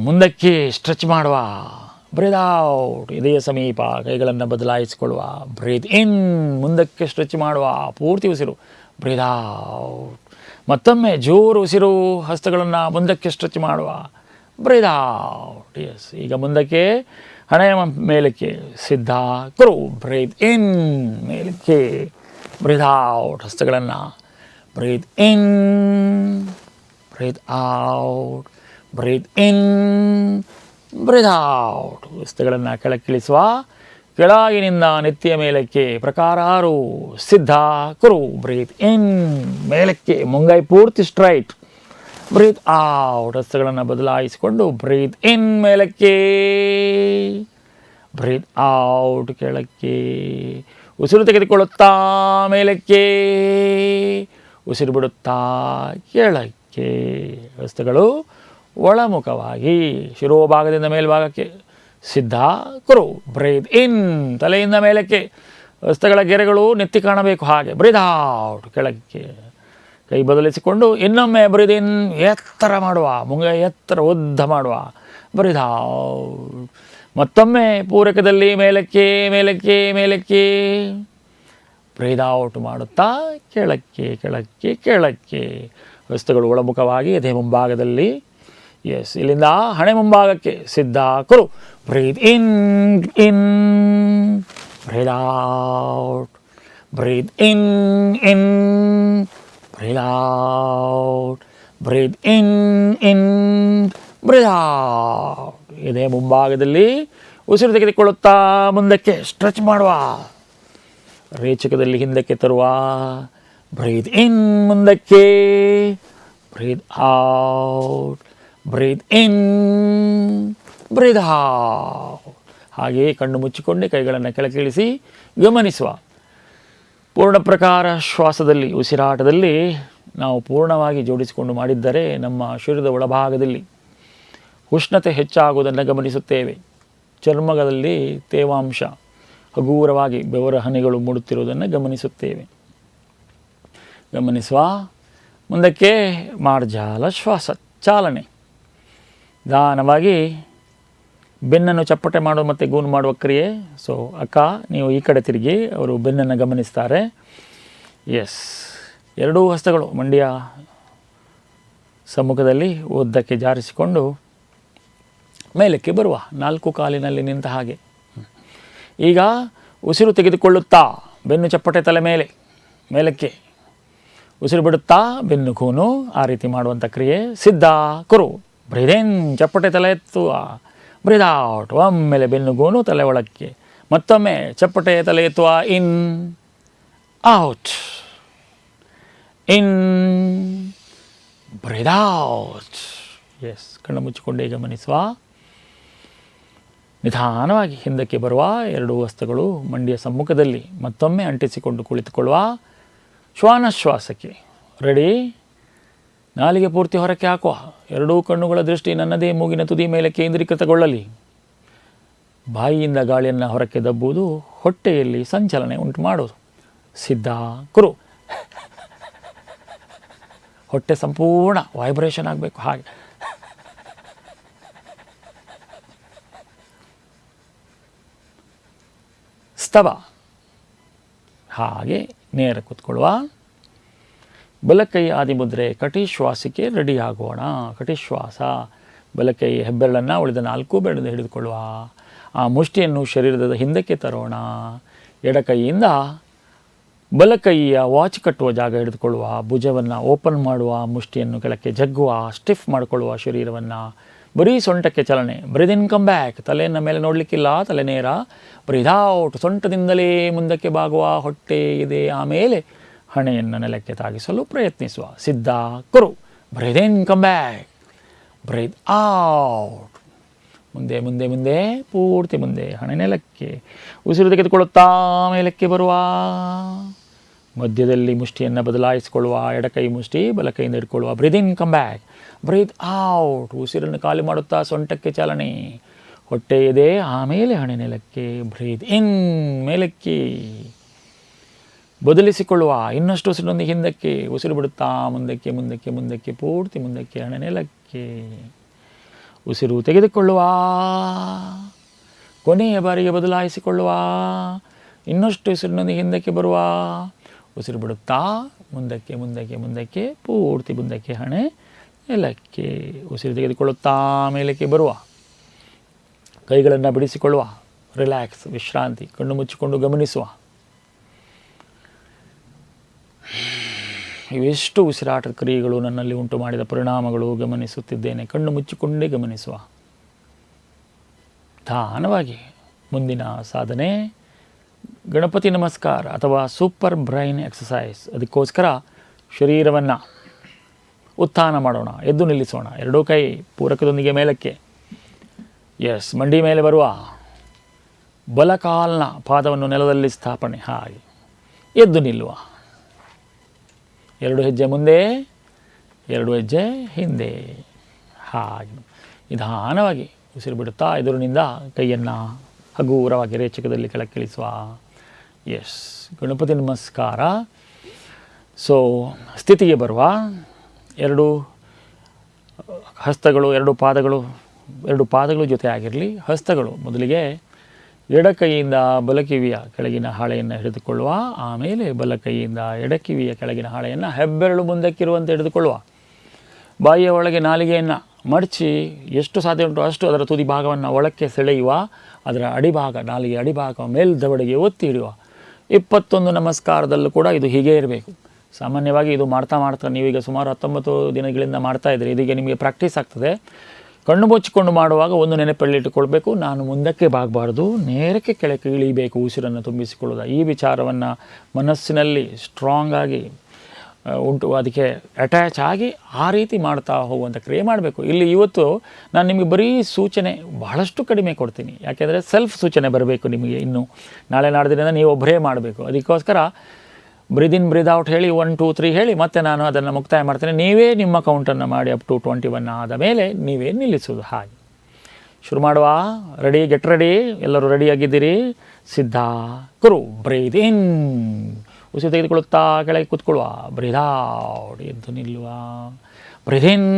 ಮುಂದಕ್ಕೆ ಸ್ಟ್ರೆಚ್ ಮಾಡುವ. ಬ್ರೀತ್ ಔಟ್, ಎದೆಯ ಸಮೀಪ ಕೈಗಳನ್ನು ಬದಲಾಯಿಸಿಕೊಳ್ಳುವ. ಬ್ರೀತ್ ಇನ್, ಮುಂದಕ್ಕೆ ಸ್ಟ್ರೆಚ್ ಮಾಡುವ. ಪೂರ್ತಿ ಉಸಿರು. Breathe out. ಮತ್ತೊಮ್ಮೆ ಜೋರು ಉಸಿರು, ಹಸ್ತಗಳನ್ನು ಮುಂದಕ್ಕೆ ಸ್ಟ್ರೆಚ್ ಮಾಡುವ. Breathe out. ಎಸ್. ಈಗ ಮುಂದಕ್ಕೆ ಹಣೆಯ ಮೇಲಕ್ಕೆ ಸಿದ್ಧ ಕುರು. ಬ್ರೀತ್ ಇನ್, ಮೇಲಕ್ಕೆ. ಬ್ರೀತ್ ಔಟ್, ಹಸ್ತಗಳನ್ನು. Breathe in, breathe out. Breathe in, breathe out. ಹಸ್ತಗಳನ್ನು ಕೆಳಕ್ಕಿಳಿಸುವ. ಕೆಳಗಿನಿಂದ ನೆತ್ತಿಯ ಮೇಲಕ್ಕೆ ಪ್ರಕಾರ 6 ಸಿದ್ಧ ಕುರು. ಬ್ರೀತ್ ಇನ್ ಮೇಲಕ್ಕೆ ಮುಂಗೈ ಪೂರ್ತಿ straight. Breathe out ಹಸ್ತಗಳನ್ನು ಬದಲಾಯಿಸಿಕೊಂಡು breathe in ಮೇಲಕ್ಕೆ, ಬ್ರೀತ್ ಔಟ್ ಕೆಳಕ್ಕೆ. ಉಸಿರು ತೆಗೆದುಕೊಳ್ಳುತ್ತಾ ಮೇಲಕ್ಕೆ, ಉಸಿರು ಬಿಡುತ್ತಾ ಕೆಳಕ್ಕೆ. ಹಸ್ತಗಳು ಒಳಮುಖವಾಗಿ ಶಿರೋಭಾಗದಿಂದ ಮೇಲ್ಭಾಗಕ್ಕೆ. ಸಿದ್ಧ ಕುರು. ಬ್ರೀತ್ ಇನ್ ತಲೆಯಿಂದ ಮೇಲಕ್ಕೆ, ಹಸ್ತಗಳ ಗೆರೆಗಳು ನೆತ್ತಿ ಕಾಣಬೇಕು ಹಾಗೆ. ಬ್ರೀತ್ ಔಟ್ ಕೆಳಕ್ಕೆ. ಕೈ ಬದಲಿಸಿಕೊಂಡು ಇನ್ನೊಮ್ಮೆ ಬ್ರೀತ್ ಇನ್ ಎತ್ತರ ಮಾಡುವ, ಮುಂಗೈ ಎತ್ತರ ಉದ್ದ ಮಾಡುವ. ಬ್ರೀತ್ ಔಟ್ ಮತ್ತೊಮ್ಮೆ ಪೂರಕದಲ್ಲಿ ಮೇಲಕ್ಕೆ ಮೇಲಕ್ಕೆ ಮೇಲಕ್ಕೆ. ಬ್ರೀತ್ ಔಟ್ ಮಾಡುತ್ತಾ ಕೆಳಕ್ಕೆ ಕೆಳಕ್ಕೆ ಕೆಳಕ್ಕೆ. ಹಸ್ತಗಳು ಒಳಮುಖವಾಗಿ ಎದೆ ಮುಂಭಾಗದಲ್ಲಿ. ಎಸ್, ಇಲ್ಲಿಂದ ಹಣೆ ಮುಂಭಾಗಕ್ಕೆ. ಸಿದ್ಧ ಕುರು. ಬ್ರೀತ್ ಇನ್ ಇನ್, ಬ್ರೀತ್ ಔಟ್, ಬ್ರೀತ್ ಇನ್ ಇನ್, ಬ್ರೀತ್ ಔಟ್, ಬ್ರೀತ್ ಇನ್ ಇನ್, ಬ್ರೀತ್ ಔಟ್. ಎದೆ ಮುಂಭಾಗದಲ್ಲಿ ಉಸಿರು ತೆಗೆದುಕೊಳ್ಳುತ್ತಾ ಮುಂದಕ್ಕೆ ಸ್ಟ್ರೆಚ್ ಮಾಡುವ. ರೇಚಕದಲ್ಲಿ ಹಿಂದಕ್ಕೆ ತರುವ. ಬ್ರೀತ್ ಇನ್ ಮುಂದಕ್ಕೆ, breathe out, breathe in, breathe out. ಹಾಗೆಯೇ ಕಣ್ಣು ಮುಚ್ಚಿಕೊಂಡೆ ಕೈಗಳನ್ನು ಕೆಳಗಿಳಿಸಿ ಗಮನಿಸುವ. ಪೂರ್ಣ ಪ್ರಕಾರ ಶ್ವಾಸದಲ್ಲಿ, ಉಸಿರಾಟದಲ್ಲಿ ನಾವು ಪೂರ್ಣವಾಗಿ ಜೋಡಿಸಿಕೊಂಡು ಮಾಡಿದ್ದರೆ ನಮ್ಮ ಶರೀರದ ಒಳಭಾಗದಲ್ಲಿ ಉಷ್ಣತೆ ಹೆಚ್ಚಾಗುವುದನ್ನು ಗಮನಿಸುತ್ತೇವೆ. ಚರ್ಮಗಳಲ್ಲಿ ತೇವಾಂಶ ಹಗೂರವಾಗಿ ಬೆವರ ಹನಿಗಳು ಮೂಡುತ್ತಿರುವುದನ್ನು ಗಮನಿಸುತ್ತೇವೆ. ಗಮನಿಸುವ. ಮುಂದಕ್ಕೆ ಮಾರ್ಜಾಲ ಶ್ವಾಸ ಚಾಲನೆ. ನಿಧಾನವಾಗಿ ಬೆನ್ನನ್ನು ಚಪ್ಪಟೆ ಮಾಡುವ ಮತ್ತು ಗೂನು ಮಾಡುವ ಕ್ರಿಯೆ. ಸೊ ಅಕ್ಕ ನೀವು ಈ ಕಡೆ ತಿರುಗಿ, ಅವರು ಬೆನ್ನನ್ನು ಗಮನಿಸ್ತಾರೆ. ಎಸ್, ಎರಡೂ ಹಸ್ತಗಳು ಮಂಡಿಯ ಸಮ್ಮುಖದಲ್ಲಿ ಉದ್ದಕ್ಕೆ ಜಾರಿಸಿಕೊಂಡು ಮೇಲಕ್ಕೆ ಬರುವ, 4 ಕಾಲಿನಲ್ಲಿ ನಿಂತ ಹಾಗೆ. ಈಗ ಉಸಿರು ತೆಗೆದುಕೊಳ್ಳುತ್ತಾ ಬೆನ್ನು ಚಪ್ಪಟೆ ತಲೆ ಮೇಲೆ ಮೇಲಕ್ಕೆ, ಉಸಿರು ಬಿಡುತ್ತಾ ಬೆನ್ನು ಕೂನು, ಆ ರೀತಿ ಮಾಡುವಂಥ ಕ್ರಿಯೆ. ಸಿದ್ಧ ಕುರು. ಬ್ರೀತ್ ಇನ್ ಚಪ್ಪಟೆ ತಲೆ ಎತ್ತುವ, ಬ್ರೀತ್ ಔಟ್ ಒಮ್ಮೆಲೆ ಬೆನ್ನು ಗೂನು ತಲೆ ಒಳಕ್ಕೆ. ಮತ್ತೊಮ್ಮೆ ಚಪ್ಪಟೆ ತಲೆ ಎತ್ತುವ. In out, in, breathe out. Yes, ಕಣ್ಣು ಮುಚ್ಚಿಕೊಂಡೇ ಗಮನಿಸುವ. ನಿಧಾನವಾಗಿ ಹಿಂದಕ್ಕೆ ಬರುವ. ಎರಡೂ ಹಸ್ತಗಳು ಮಂಡಿಯ ಸಮ್ಮುಖದಲ್ಲಿ ಮತ್ತೊಮ್ಮೆ ಅಂಟಿಸಿಕೊಂಡು ಕುಳಿತುಕೊಳ್ಳುವ. ಶ್ವಾನಶ್ವಾಸಕ್ಕೆ ರೆಡಿ. ನಾಲಿಗೆ ಪೂರ್ತಿ ಹೊರಕ್ಕೆ ಹಾಕುವ. ಎರಡೂ ಕಣ್ಣುಗಳ ದೃಷ್ಟಿ ನನ್ನದೇ ಮೂಗಿನ ತುದಿ ಮೇಲೆ ಕೇಂದ್ರೀಕೃತಗೊಳ್ಳಲಿ. ಬಾಯಿಯಿಂದ ಗಾಳಿಯನ್ನು ಹೊರಕ್ಕೆ ದಬ್ಬುವುದು, ಹೊಟ್ಟೆಯಲ್ಲಿ ಸಂಚಲನೆ ಉಂಟು ಮಾಡೋದು. ಸಿದ್ಧ ಕುರು. ಹೊಟ್ಟೆ ಸಂಪೂರ್ಣ ವೈಬ್ರೇಷನ್ ಆಗಬೇಕು ಹಾಗೆ. ಸ್ತವ. ಹಾಗೆ ನೇರ ಕೂತ್ಕೊಳ್ಳುವ. ಬಲಕೈ ಆದಿಮುದ್ರೆ ಕಟಿಶ್ವಾಸಕ್ಕೆ ರೆಡಿ ಆಗೋಣ. ಕಟಿಶ್ವಾಸ. ಬಲಕೈ ಹೆಬ್ಬೆರಳನ್ನು ಉಳಿದ 4 ಬೆರಳಿಂದ ಹಿಡಿದುಕೊಳ್ಳುವ. ಆ ಮುಷ್ಟಿಯನ್ನು ಶರೀರದ ಹಿಂದಕ್ಕೆ ತರೋಣ. ಎಡಕೈಯಿಂದ ಬಲಕೈಯ ವಾಚ್ ಕಟ್ಟುವ ಜಾಗ ಹಿಡಿದುಕೊಳ್ಳುವ. ಭುಜವನ್ನು ಓಪನ್ ಮಾಡುವ, ಮುಷ್ಟಿಯನ್ನು ಕೆಳಕ್ಕೆ ಜಗ್ಗುವ, ಸ್ಟಿಫ್ ಮಾಡಿಕೊಳ್ಳುವ ಶರೀರವನ್ನು. ಬರೀ ಸೊಂಟಕ್ಕೆ ಚಲನೆ. ಬ್ರೀತ್ ಇನ್ ಕಮ್ ಬ್ಯಾಕ್. ತಲೆಯನ್ನು ಮೇಲೆ ನೋಡಲಿಕ್ಕಿಲ್ಲ, ತಲೆ ನೇರ. ಬ್ರೀತ್ ಔಟ್ ಸೊಂಟದಿಂದಲೇ ಮುಂದಕ್ಕೆ ಬಾಗುವ. ಹೊಟ್ಟೆ ಇದೆ, ಆಮೇಲೆ ಹಣೆಯನ್ನು ನೆಲಕ್ಕೆ ತಾಗಿಸಲು ಪ್ರಯತ್ನಿಸುವ. ಸಿದ್ಧ ಕುರು. ಬ್ರೀತ್ ಇನ್ ಕಮ್ ಬ್ಯಾಕ್, ಬ್ರೀತ್ ಔಟ್. ಮುಂದೆ ಮುಂದೆ ಮುಂದೆ, ಪೂರ್ತಿ ಮುಂದೆ, ಹಣೆ ನೆಲಕ್ಕೆ. ಉಸಿರು ತೆಗೆದುಕೊಳ್ಳುತ್ತಾ ಮೇಲಕ್ಕೆ ಬರುವ. ಮಧ್ಯದಲ್ಲಿ ಮುಷ್ಟಿಯನ್ನು ಬದಲಾಯಿಸಿಕೊಳ್ಳುವ. ಎಡಕೈ ಮುಷ್ಟಿ ಬಲಕೈಯಿಂದ ಹಿಡ್ಕೊಳ್ಳುವ. ಬ್ರೀತ್ ಇನ್ ಕಮ್ ಬ್ಯಾಕ್, ಬ್ರೀತ್ ಔಟ್. ಉಸಿರನ್ನು ಖಾಲಿ ಮಾಡುತ್ತಾ ಸೊಂಟಕ್ಕೆ ಚಾಲನೆ. ಹೊಟ್ಟೆ ಇದೆ, ಆಮೇಲೆ ಹಣೆ ನೆಲಕ್ಕೆ. ಬ್ರೀತ್ ಇನ್ ಮೇಲಕ್ಕೆ ಬದಲಿಸಿಕೊಳ್ಳುವ. ಇನ್ನಷ್ಟು ಉಸಿರಿನೊಂದಿಗೆ ಹಿಂದಕ್ಕೆ. ಉಸಿರು ಬಿಡುತ್ತಾ ಮುಂದಕ್ಕೆ ಮುಂದಕ್ಕೆ ಮುಂದಕ್ಕೆ, ಪೂರ್ತಿ ಮುಂದಕ್ಕೆ, ಹಣೆ ನೆಲಕ್ಕೆ. ಉಸಿರು ತೆಗೆದುಕೊಳ್ಳುವ. ಕೊನೆಯ ಬಾರಿಗೆ ಬದಲಾಯಿಸಿಕೊಳ್ಳುವ. ಇನ್ನಷ್ಟು ಉಸಿರಿನೊಂದಿಗೆ ಹಿಂದಕ್ಕೆ ಬರುವ. ಉಸಿರು ಬಿಡುತ್ತಾ ಮುಂದಕ್ಕೆ ಮುಂದಕ್ಕೆ ಮುಂದಕ್ಕೆ, ಪೂರ್ತಿ ಮುಂದಕ್ಕೆ, ಹಣೆ ನೆಲಕ್ಕೆ. ಉಸಿರು ತೆಗೆದುಕೊಳ್ಳುತ್ತಾ ಮೇಲಕ್ಕೆ ಬರುವ. ಕೈಗಳನ್ನು ಬಿಡಿಸಿಕೊಳ್ಳುವ. ರಿಲ್ಯಾಕ್ಸ್, ವಿಶ್ರಾಂತಿ. ಕಣ್ಣು ಮುಚ್ಚಿಕೊಂಡು ಗಮನಿಸುವ. ಇವೆಷ್ಟು ಉಸಿರಾಟದ ಕ್ರಿಯೆಗಳು ನನ್ನಲ್ಲಿ ಉಂಟು ಮಾಡಿದ ಪರಿಣಾಮಗಳು ಗಮನಿಸುತ್ತಿದ್ದೇನೆ. ಕಣ್ಣು ಮುಚ್ಚಿಕೊಂಡೇ ಗಮನಿಸುವ. ನಿಧಾನವಾಗಿ ಮುಂದಿನ ಸಾಧನೆ ಗಣಪತಿ ನಮಸ್ಕಾರ ಅಥವಾ ಸೂಪರ್ ಬ್ರೈನ್ ಎಕ್ಸಸೈಸ್. ಅದಕ್ಕೋಸ್ಕರ ಶರೀರವನ್ನು ಉತ್ಥಾನ ಮಾಡೋಣ, ಎದ್ದು ನಿಲ್ಲಿಸೋಣ. ಎರಡೂ ಕೈ ಪೂರಕದೊಂದಿಗೆ ಮೇಲಕ್ಕೆ. ಎಸ್, ಮಂಡಿ ಮೇಲೆ ಬರುವ ಬಲಕಾಲ್ನ ಪಾದವನ್ನು ನೆಲದಲ್ಲಿ ಸ್ಥಾಪನೆ. ಹಾಗೆ ಎದ್ದು ನಿಲ್ಲುವ. 2 ಹೆಜ್ಜೆ ಮುಂದೆ, 2 ಹೆಜ್ಜೆ ಹಿಂದೆ. ಹಾಗೆ ನಿಧಾನವಾಗಿ ಉಸಿರು ಬಿಡುತ್ತಾ ಎದುರಿನಿಂದ ಕೈಯನ್ನು ಹಗುರವಾಗಿ ರೇಚಕದಲ್ಲಿ ಕೆಳಕ್ಕಿಳಿಸುವ. ಎಸ್, ಗಣಪತಿ ನಮಸ್ಕಾರ. ಸೊ ಸ್ಥಿತಿಗೆ ಬರುವ. 2 ಹಸ್ತಗಳು, 2 ಪಾದಗಳು ಜೊತೆ ಆಗಿರಲಿ. ಹಸ್ತಗಳು ಮೊದಲಿಗೆ ಎಡಕೈಯಿಂದ ಬಲಕಿವಿಯ ಕೆಳಗಿನ ಹಾಳೆಯನ್ನು ಹಿಡಿದುಕೊಳ್ಳುವ. ಆಮೇಲೆ ಬಲಕೈಯಿಂದ ಎಡಕಿವಿಯ ಕೆಳಗಿನ ಹಾಳೆಯನ್ನು ಹೆಬ್ಬೆರಳು ಮುಂದಕ್ಕಿರುವಂತೆ ಹಿಡಿದುಕೊಳ್ಳುವ. ಬಾಯಿಯ ಒಳಗೆ ನಾಲಿಗೆಯನ್ನು ಮಡಚಿ ಎಷ್ಟು ಸಾಧ್ಯ ಉಂಟು ಅಷ್ಟು ಅದರ ತುದಿ ಭಾಗವನ್ನು ಒಳಕ್ಕೆ ಸೆಳೆಯುವ. ಅದರ ಅಡಿಭಾಗ, ನಾಲಿಗೆ ಅಡಿಭಾಗ ಮೇಲ್ದವಡೆಗೆ ಒತ್ತಿ ಹಿಡಿಯುವ. 21 ನಮಸ್ಕಾರದಲ್ಲೂ ಕೂಡ ಇದು ಹೀಗೇ ಇರಬೇಕು. ಸಾಮಾನ್ಯವಾಗಿ ಇದು ಮಾಡ್ತಾ ನೀವೀಗ ಸುಮಾರು 19 ದಿನಗಳಿಂದ ಮಾಡ್ತಾ ಇದ್ದೀರಿ. ಇದೀಗ ನಿಮಗೆ ಪ್ರಾಕ್ಟೀಸ್ ಆಗ್ತದೆ. ಕಣ್ಣು ಮುಚ್ಚಿಕೊಂಡು ಮಾಡುವಾಗ ಒಂದು ನೆನಪಲ್ಲಿಟ್ಟುಕೊಳ್ಬೇಕು, ನಾನು ಮುಂದಕ್ಕೆ ಬಾಗಬಾರ್ದು, ನೇರಕ್ಕೆ ಕೆಳಕ್ಕೆ ಇಳಿಬೇಕು, ಉಸಿರನ್ನು ತುಂಬಿಸಿಕೊಳ್ಳೋದು. ಈ ವಿಚಾರವನ್ನು ಮನಸ್ಸಿನಲ್ಲಿ ಸ್ಟ್ರಾಂಗ್ ಆಗಿ ಅದಕ್ಕೆ ಅಟ್ಯಾಚ್ ಆಗಿ ಆ ರೀತಿ ಮಾಡ್ತಾ ಹೋಗುವಂಥ ಕ್ರಿಯೆ ಮಾಡಬೇಕು. ಇಲ್ಲಿ ಇವತ್ತು ನಾನು ನಿಮಗೆ ಬರೀ ಸೂಚನೆ ಬಹಳಷ್ಟು ಕಡಿಮೆ ಕೊಡ್ತೀನಿ. ಯಾಕೆಂದರೆ ಸೆಲ್ಫ್ ಸೂಚನೆ ಬರಬೇಕು ನಿಮಗೆ. ಇನ್ನು ನಾಳೆ ನಾಡ್ದಿನಿಂದ ನೀವು ಒಬ್ಬರೇ ಮಾಡಬೇಕು. ಅದಕ್ಕೋಸ್ಕರ ಬ್ರೀದ್ ಇನ್ ಬ್ರೀದ್ ಔಟ್ ಹೇಳಿ 1 2 3 ಹೇಳಿ ಮತ್ತೆ ನಾನು ಅದನ್ನು ಮುಕ್ತಾಯ ಮಾಡ್ತೇನೆ. ನೀವೇ ನಿಮ್ಮ ಕೌಂಟನ್ನು ಮಾಡಿ ಅಪ್ ಟು 21 ಆದ ಮೇಲೆ ನೀವೇ ನಿಲ್ಲಿಸೋದು. ಹಾಗೆ ಶುರು ಮಾಡುವ. Ready, get ready. ಎಲ್ಲರೂ ರೆಡಿಯಾಗಿದ್ದೀರಿ? ಸಿದ್ಧ, ಕುರು. ಬ್ರೀದ್ ಇನ್, ಉಸಿರು ತೆಗೆದುಕೊಳ್ಳುತ್ತಾ ಕೆಳಗೆ ಕೂತ್ಕೊಳ್ಳುವ. ಬ್ರೀದ್ ಔಟ್, ಎದ್ದು ನಿಲ್ಲುವ. ಬ್ರೀದ್ ಇನ್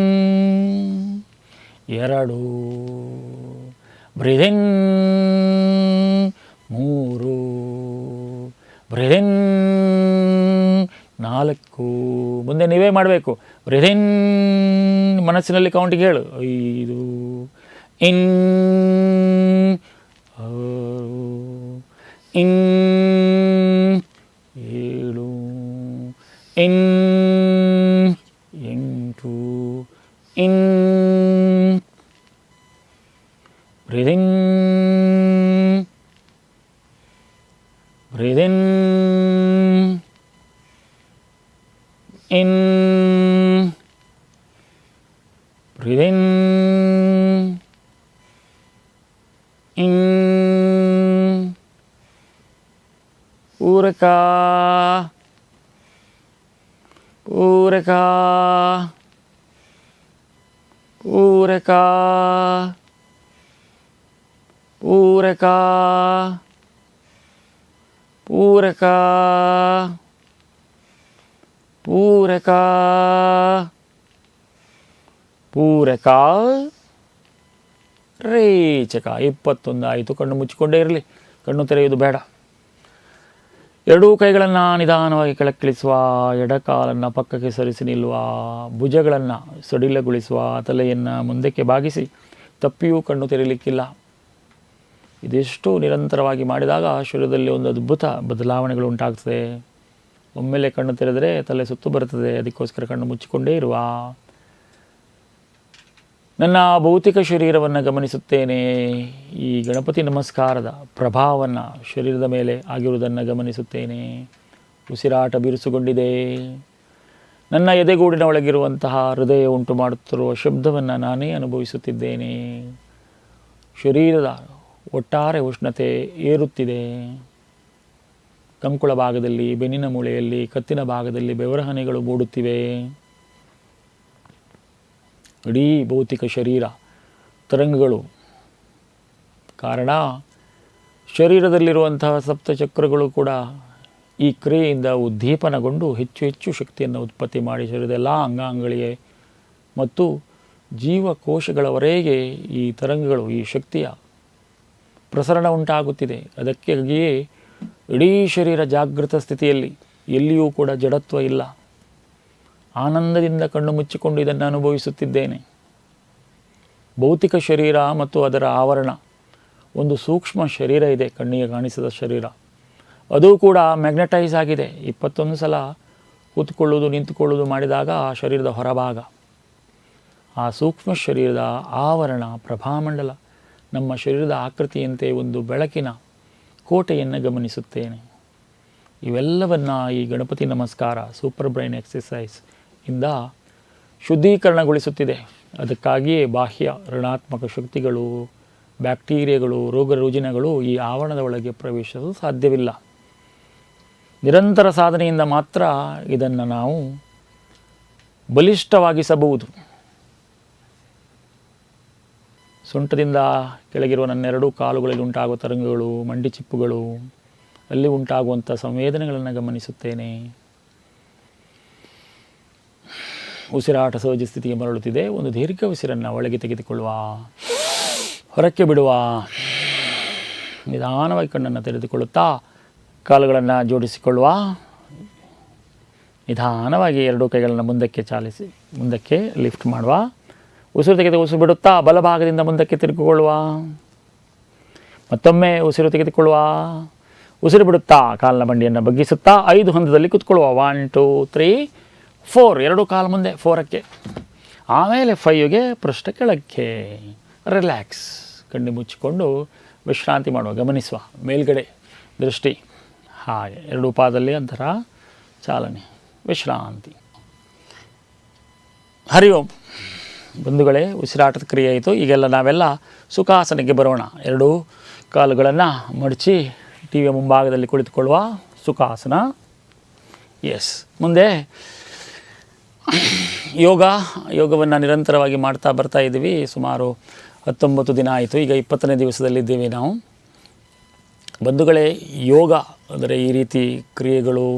2, ಬ್ರೀದ್ ಇನ್ 3, ಬ್ರೀದ್ ಇನ್ 4. ಮುಂದೆ ನೀವೇ ಮಾಡಬೇಕು. ಬ್ರೀದ್ ಇನ್, ಮನಸ್ಸಿನಲ್ಲಿ ಕೌಂಟಿಗೆ ಹೇಳು. 5 ಇನ್, 6 ಇನ್, 7 ಇನ್, 8 ಇನ್. ಬ್ರೀದ್ ಇನ್, ಬ್ರೀದ್ ಇನ್, ಇನ್, ಬ್ರೀದ್ ಇನ್, ಇನ್. ಪೂರಕ, ಪೂರಕ, ಪೂರಕ, ಪೂರಕ, ಪೂರಕ, ಪೂರಕ, ಪೂರಕ, ರೇಚಕ. 21 ಆಯಿತು. ಕಣ್ಣು ಮುಚ್ಚಿಕೊಂಡೇ ಇರಲಿ, ಕಣ್ಣು ತೆರೆಯುವುದು ಬೇಡ. 2 ಕೈಗಳನ್ನು ನಿಧಾನವಾಗಿ ಕೆಳಕ್ಕಿಳಿಸುವ. ಎಡಕಾಲನ್ನು ಪಕ್ಕಕ್ಕೆ ಸರಿಸಿ ನಿಲ್ಲುವ. ಭುಜಗಳನ್ನು ಸಡಿಲಗೊಳಿಸುವ. ತಲೆಯನ್ನು ಮುಂದಕ್ಕೆ ಬಾಗಿಸಿ ತಪ್ಪಿಯೂ ಕಣ್ಣು ತೆರೆಯಲಿಕ್ಕಿಲ್ಲ. ಇದೆಷ್ಟು ನಿರಂತರವಾಗಿ ಮಾಡಿದಾಗ ಶರೀರದಲ್ಲಿ ಒಂದು ಅದ್ಭುತ ಬದಲಾವಣೆಗಳು ಉಂಟಾಗ್ತದೆ. ಒಮ್ಮೆಲೆ ಕಣ್ಣು ತೆರೆದರೆ ತಲೆ ಸುತ್ತು ಬರ್ತದೆ. ಅದಕ್ಕೋಸ್ಕರ ಕಣ್ಣು ಮುಚ್ಚಿಕೊಂಡೇ ಇರುವ. ನನ್ನ ಭೌತಿಕ ಶರೀರವನ್ನು ಗಮನಿಸುತ್ತೇನೆ. ಈ ಗಣಪತಿ ನಮಸ್ಕಾರದ ಪ್ರಭಾವವನ್ನು ಶರೀರದ ಮೇಲೆ ಆಗಿರುವುದನ್ನು ಗಮನಿಸುತ್ತೇನೆ. ಉಸಿರಾಟ ಬಿರುಸುಗೊಂಡಿದೆ. ನನ್ನ ಎದೆಗೂಡಿನ ಒಳಗಿರುವಂತಹ ಹೃದಯ ಉಂಟು ಮಾಡುತ್ತಿರುವ ಶಬ್ದವನ್ನು ನಾನೇ ಅನುಭವಿಸುತ್ತಿದ್ದೇನೆ. ಶರೀರದ ಒಟ್ಟಾರೆ ಉಷ್ಣತೆ ಏರುತ್ತಿದೆ. ಕಂಕುಳ ಭಾಗದಲ್ಲಿ, ಬೆನ್ನಿನ ಮೂಳೆಯಲ್ಲಿ, ಕತ್ತಿನ ಭಾಗದಲ್ಲಿ ಬೆವರ ಹನಿಗಳು ಮೂಡುತ್ತಿವೆ. ಇಡೀ ಭೌತಿಕ ಶರೀರ ತರಂಗಗಳು. ಕಾರಣ ಶರೀರದಲ್ಲಿರುವಂತಹ ಸಪ್ತಚಕ್ರಗಳು ಕೂಡ ಈ ಕ್ರಿಯೆಯಿಂದ ಉದ್ದೀಪನಗೊಂಡು ಹೆಚ್ಚು ಹೆಚ್ಚು ಶಕ್ತಿಯನ್ನು ಉತ್ಪತ್ತಿ ಮಾಡಿ ಶರೀರದ ಎಲ್ಲ ಅಂಗಾಂಗಗಳಿಗೆ ಮತ್ತು ಜೀವಕೋಶಗಳವರೆಗೆ ಈ ತರಂಗಗಳು, ಈ ಶಕ್ತಿಯ ಪ್ರಸರಣ ಉಂಟಾಗುತ್ತಿದೆ. ಅದಕ್ಕಾಗಿಯೇ ಇಡೀ ಶರೀರ ಜಾಗೃತ ಸ್ಥಿತಿಯಲ್ಲಿ, ಎಲ್ಲಿಯೂ ಕೂಡ ಜಡತ್ವ ಇಲ್ಲ. ಆನಂದದಿಂದ ಕಣ್ಣು ಮುಚ್ಚಿಕೊಂಡು ಇದನ್ನು ಅನುಭವಿಸುತ್ತಿದ್ದೇನೆ. ಭೌತಿಕ ಶರೀರ ಮತ್ತು ಅದರ ಆವರಣ, ಒಂದು ಸೂಕ್ಷ್ಮ ಶರೀರ ಇದೆ, ಕಣ್ಣಿಗೆ ಕಾಣಿಸದ ಶರೀರ. ಅದು ಕೂಡ ಮ್ಯಾಗ್ನೆಟೈಸ್ ಆಗಿದೆ. 21 ಸಲ ಕೂತ್ಕೊಳ್ಳುವುದು ನಿಂತುಕೊಳ್ಳುವುದು ಮಾಡಿದಾಗ ಆ ಶರೀರದ ಹೊರಭಾಗ, ಆ ಸೂಕ್ಷ್ಮ ಶರೀರದ ಆವರಣ, ಪ್ರಭಾಮಂಡಲ ನಮ್ಮ ಶರೀರದ ಆಕೃತಿಯಂತೆ ಒಂದು ಬೆಳಕಿನ ಕೋಟೆಯನ್ನು ಗಮನಿಸುತ್ತೇನೆ. ಇವೆಲ್ಲವನ್ನು ಈ ಗಣಪತಿ ನಮಸ್ಕಾರ ಸೂಪರ್ ಬ್ರೈನ್ ಎಕ್ಸಸೈಸ್ ಇಂದ ಶುದ್ಧೀಕರಣಗೊಳಿಸುತ್ತಿದೆ. ಅದಕ್ಕಾಗಿಯೇ ಬಾಹ್ಯ ಋಣಾತ್ಮಕ ಶಕ್ತಿಗಳು, ಬ್ಯಾಕ್ಟೀರಿಯಾಗಳು, ರೋಗ ರುಜಿನಗಳು ಈ ಆವರಣದ ಒಳಗೆ ಪ್ರವೇಶಿಸಲು ಸಾಧ್ಯವಿಲ್ಲ. ನಿರಂತರ ಸಾಧನೆಯಿಂದ ಮಾತ್ರ ಇದನ್ನು ನಾವು ಬಲಿಷ್ಠವಾಗಿಸಬಹುದು. ಸೊಂಟದಿಂದ ಕೆಳಗಿರುವ ನನ್ನೆರಡೂ ಕಾಲುಗಳಲ್ಲಿ ಉಂಟಾಗುವ ತರಂಗಗಳು, ಮಂಡಿ ಚಿಪ್ಪುಗಳು, ಅಲ್ಲಿ ಉಂಟಾಗುವಂಥ ಸಂವೇದನೆಗಳನ್ನು ಗಮನಿಸುತ್ತೇನೆ. ಉಸಿರಾಟ ಸಹಜ ಸ್ಥಿತಿಗೆ ಮರಳುತ್ತಿದೆ. ಒಂದು ದೀರ್ಘ ಉಸಿರನ್ನು ಒಳಗೆ ತೆಗೆದುಕೊಳ್ಳುವ, ಹೊರಕ್ಕೆ ಬಿಡುವ. ನಿಧಾನವಾಗಿ ಕಣ್ಣನ್ನು ತೆರೆದುಕೊಳ್ಳುತ್ತಾ ಕಾಲುಗಳನ್ನು ಜೋಡಿಸಿಕೊಳ್ಳುವ. ನಿಧಾನವಾಗಿ ಎರಡೂ ಕೈಗಳನ್ನು ಮುಂದಕ್ಕೆ ಚಾಲಿಸಿ ಮುಂದಕ್ಕೆ ಲಿಫ್ಟ್ ಮಾಡುವ. ಉಸಿರು ತೆಗೆದು ಉಸಿರು ಬಿಡುತ್ತಾ ಬಲಭಾಗದಿಂದ ಮುಂದಕ್ಕೆ ತಿರುಗಿಕೊಳ್ಳುವ. ಮತ್ತೊಮ್ಮೆ ಉಸಿರು ತೆಗೆದುಕೊಳ್ಳುವ. ಉಸಿರು ಬಿಡುತ್ತಾ ಕಾಲಿನ ಬಂಡಿಯನ್ನು ಬಗ್ಗಿಸುತ್ತಾ 5 ಹಂತದಲ್ಲಿ ಕೂತ್ಕೊಳ್ಳುವ. 1 2 3 4. 2 ಕಾಲು ಮುಂದೆ 4ಕ್ಕೆ, ಆಮೇಲೆ 5ಗೆ ಪೃಷ್ಠ ಕೆಳಕ್ಕೆ. ರಿಲ್ಯಾಕ್ಸ್. ಕಣ್ಣು ಮುಚ್ಚಿಕೊಂಡು ವಿಶ್ರಾಂತಿ ಮಾಡುವ. ಗಮನಿಸುವ ಮೇಲ್ಗಡೆ ದೃಷ್ಟಿ. ಹಾಗೆ 2 ಪಾದದಲ್ಲಿ ಅಂತರ ಚಾಲನೆ, ವಿಶ್ರಾಂತಿ. ಹರಿ ಓಂ. ಬಂಧುಗಳೇ, ಉಸಿರಾಟದ ಕ್ರಿಯೆ ಆಯಿತು. ಈಗೆಲ್ಲ ನಾವೆಲ್ಲ ಸುಖಾಸನಕ್ಕೆ ಬರೋಣ. 2 ಕಾಲುಗಳನ್ನು ಮಡಚಿ ಟಿವಿಯ ಮುಂಭಾಗದಲ್ಲಿ ಕುಳಿತುಕೊಳ್ಳುವ ಸುಖಾಸನ. ಎಸ್. ಮುಂದೆ ಯೋಗವನ್ನು ನಿರಂತರವಾಗಿ ಮಾಡ್ತಾ ಬರ್ತಾ ಇದ್ದೀವಿ. ಸುಮಾರು 19 ದಿನ ಆಯಿತು. ಈಗ 20ನೇ ದಿವಸದಲ್ಲಿದ್ದೀವಿ ನಾವು. ಬಂಧುಗಳೇ, ಯೋಗ ಅಂದರೆ ಈ ರೀತಿ ಕ್ರಿಯೆಗಳು,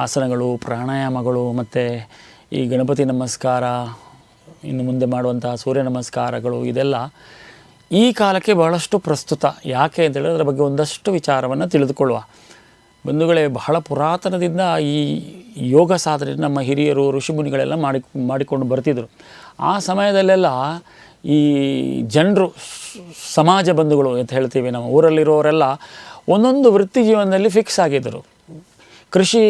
ಆಸನಗಳು, ಪ್ರಾಣಾಯಾಮಗಳು ಮತ್ತು ಈ ಗಣಪತಿ ನಮಸ್ಕಾರ, ಇನ್ನು ಮುಂದೆ ಮಾಡುವಂತಹ ಸೂರ್ಯ ನಮಸ್ಕಾರಗಳು, ಇದೆಲ್ಲ ಈ ಕಾಲಕ್ಕೆ ಬಹಳಷ್ಟು ಪ್ರಸ್ತುತ. ಯಾಕೆ ಅಂತೇಳಿದ್ರೆ ಅದರ ಬಗ್ಗೆ ಒಂದಷ್ಟು ವಿಚಾರವನ್ನು ತಿಳಿದುಕೊಳ್ಳುವ. ಬಂಧುಗಳೇ, ಬಹಳ ಪುರಾತನದಿಂದ ಈ ಯೋಗ ಸಾಧನೆ ನಮ್ಮ ಹಿರಿಯರು ಋಷಿಮುನಿಗಳೆಲ್ಲ ಮಾಡಿಕೊಂಡು ಬರ್ತಿದ್ರು. ಆ ಸಮಯದಲ್ಲೆಲ್ಲ ಈ ಜನರು, ಸಮಾಜ ಬಂಧುಗಳು ಅಂತ ಹೇಳ್ತೀವಿ, ನಮ್ಮ ಊರಲ್ಲಿರೋರೆಲ್ಲ ಒಂದೊಂದು ವೃತ್ತಿ ಜೀವನದಲ್ಲಿ ಫಿಕ್ಸ್ ಆಗಿದ್ದರು. ಕೃಷಿ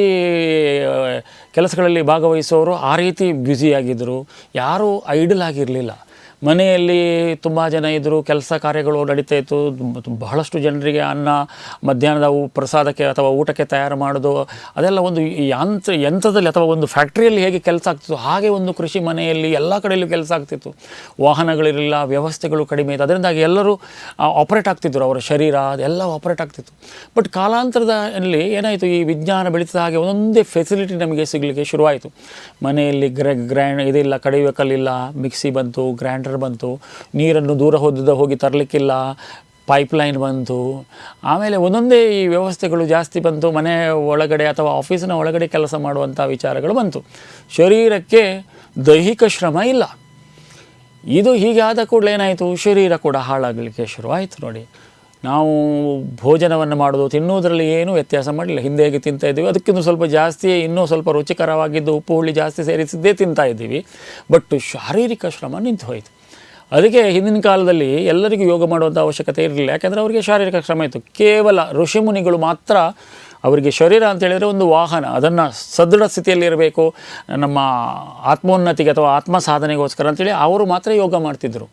ಕೆಲಸಗಳಲ್ಲಿ ಭಾಗವಹಿಸೋರು ಆ ರೀತಿ ಬ್ಯುಸಿಯಾಗಿದ್ದರು. ಯಾರೂ ಐಡಲ್ ಆಗಿರಲಿಲ್ಲ. ಮನೆಯಲ್ಲಿ ತುಂಬ ಜನ ಇದ್ದರು, ಕೆಲಸ ಕಾರ್ಯಗಳು ನಡೀತಾ ಇತ್ತು. ಬಹಳಷ್ಟು ಜನರಿಗೆ ಅನ್ನ, ಮಧ್ಯಾಹ್ನದ ಪ್ರಸಾದಕ್ಕೆ ಅಥವಾ ಊಟಕ್ಕೆ ತಯಾರು ಮಾಡೋದು, ಅದೆಲ್ಲ ಒಂದು ಯಂತ್ರದಲ್ಲಿ ಅಥವಾ ಒಂದು ಫ್ಯಾಕ್ಟ್ರಿಯಲ್ಲಿ ಹೇಗೆ ಕೆಲಸ ಆಗ್ತಿತ್ತು ಹಾಗೆ ಒಂದು ಕೃಷಿ ಮನೆಯಲ್ಲಿ ಎಲ್ಲ ಕಡೆಯಲ್ಲೂ ಕೆಲಸ ಆಗ್ತಿತ್ತು. ವಾಹನಗಳಿರಲಿಲ್ಲ, ವ್ಯವಸ್ಥೆಗಳು ಕಡಿಮೆ ಇತ್ತು. ಅದರಿಂದಾಗಿ ಎಲ್ಲರೂ ಆಪರೇಟ್ ಆಗ್ತಿದ್ರು, ಅವರ ಶರೀರ ಅದೆಲ್ಲ ಆಪರೇಟ್ ಆಗ್ತಿತ್ತು. ಬಟ್ ಕಾಲಾಂತರದಲ್ಲಿ ಏನಾಯಿತು, ಈ ವಿಜ್ಞಾನ ಬೆಳೀತಿದ ಹಾಗೆ ಒಂದೊಂದೇ ಫೆಸಿಲಿಟಿ ನಮಗೆ ಸಿಗಲಿಕ್ಕೆ ಶುರುವಾಯಿತು. ಮನೆಯಲ್ಲಿ ಇದಿಲ್ಲ, ಕಡಿಯುವ ಕಲ್ಲಿಲ್ಲ, ಮಿಕ್ಸಿ ಬಂತು, ಗ್ರೈಂಡರ್ ಬಂತು, ನೀರನ್ನು ದೂರ ಹೋಗಿ ತರಲಿಕ್ಕಿಲ್ಲ, ಪೈಪ್ಲೈನ್ ಬಂತು. ಆಮೇಲೆ ಒಂದೊಂದೇ ಈ ವ್ಯವಸ್ಥೆಗಳು ಜಾಸ್ತಿ ಬಂತು. ಮನೆ ಒಳಗಡೆ ಅಥವಾ ಆಫೀಸಿನ ಒಳಗಡೆ ಕೆಲಸ ಮಾಡುವಂಥ ವಿಚಾರಗಳು ಬಂತು. ಶರೀರಕ್ಕೆ ದೈಹಿಕ ಶ್ರಮ ಇಲ್ಲ. ಇದು ಹೀಗೆ ಆದ ಕೂಡಲೇ ಏನಾಯಿತು, ಶರೀರ ಕೂಡ ಹಾಳಾಗಲಿಕ್ಕೆ ಶುರುವಾಯಿತು. ನೋಡಿ, ನಾವು ಭೋಜನವನ್ನು ಮಾಡೋದು, ತಿನ್ನುವುದರಲ್ಲಿ ಏನೂ ವ್ಯತ್ಯಾಸ ಮಾಡಲಿಲ್ಲ. ಹಿಂದೆ ಹೇಗೆ ತಿಂತಾ ಇದ್ದೀವಿ ಅದಕ್ಕಿಂತ ಸ್ವಲ್ಪ ಜಾಸ್ತಿ, ಇನ್ನೂ ಸ್ವಲ್ಪ ರುಚಿಕರವಾಗಿದ್ದು ಉಪ್ಪು ಹುಳಿ ಜಾಸ್ತಿ ಸೇರಿಸಿದ್ದೇ ತಿಂತಾ ಇದ್ದೀವಿ. ಬಟ್ ಶಾರೀರಿಕ ಶ್ರಮ ನಿಂತು ಹೋಯಿತು. ಅದಕ್ಕೆ ಹಿಂದಿನ ಕಾಲದಲ್ಲಿ ಎಲ್ಲರಿಗೂ ಯೋಗ ಮಾಡುವಂಥ ಅವಶ್ಯಕತೆ ಇರಲಿಲ್ಲ. ಯಾಕೆಂದರೆ ಅವರಿಗೆ ಶಾರೀರಿಕ ಶ್ರಮ ಇತ್ತು. ಕೇವಲ ಋಷಿಮುನಿಗಳು ಮಾತ್ರ, ಅವರಿಗೆ ಶರೀರ ಅಂತ ಹೇಳಿದರೆ ಒಂದು ವಾಹನ, ಅದನ್ನು ಸದೃಢ ಸ್ಥಿತಿಯಲ್ಲಿರಬೇಕು ನಮ್ಮ ಆತ್ಮೋನ್ನತಿಗೆ ಅಥವಾ ಆತ್ಮ ಸಾಧನೆಗೋಸ್ಕರ ಅಂತೇಳಿ ಅವರು ಮಾತ್ರ ಯೋಗ ಮಾಡ್ತಿದ್ದರು.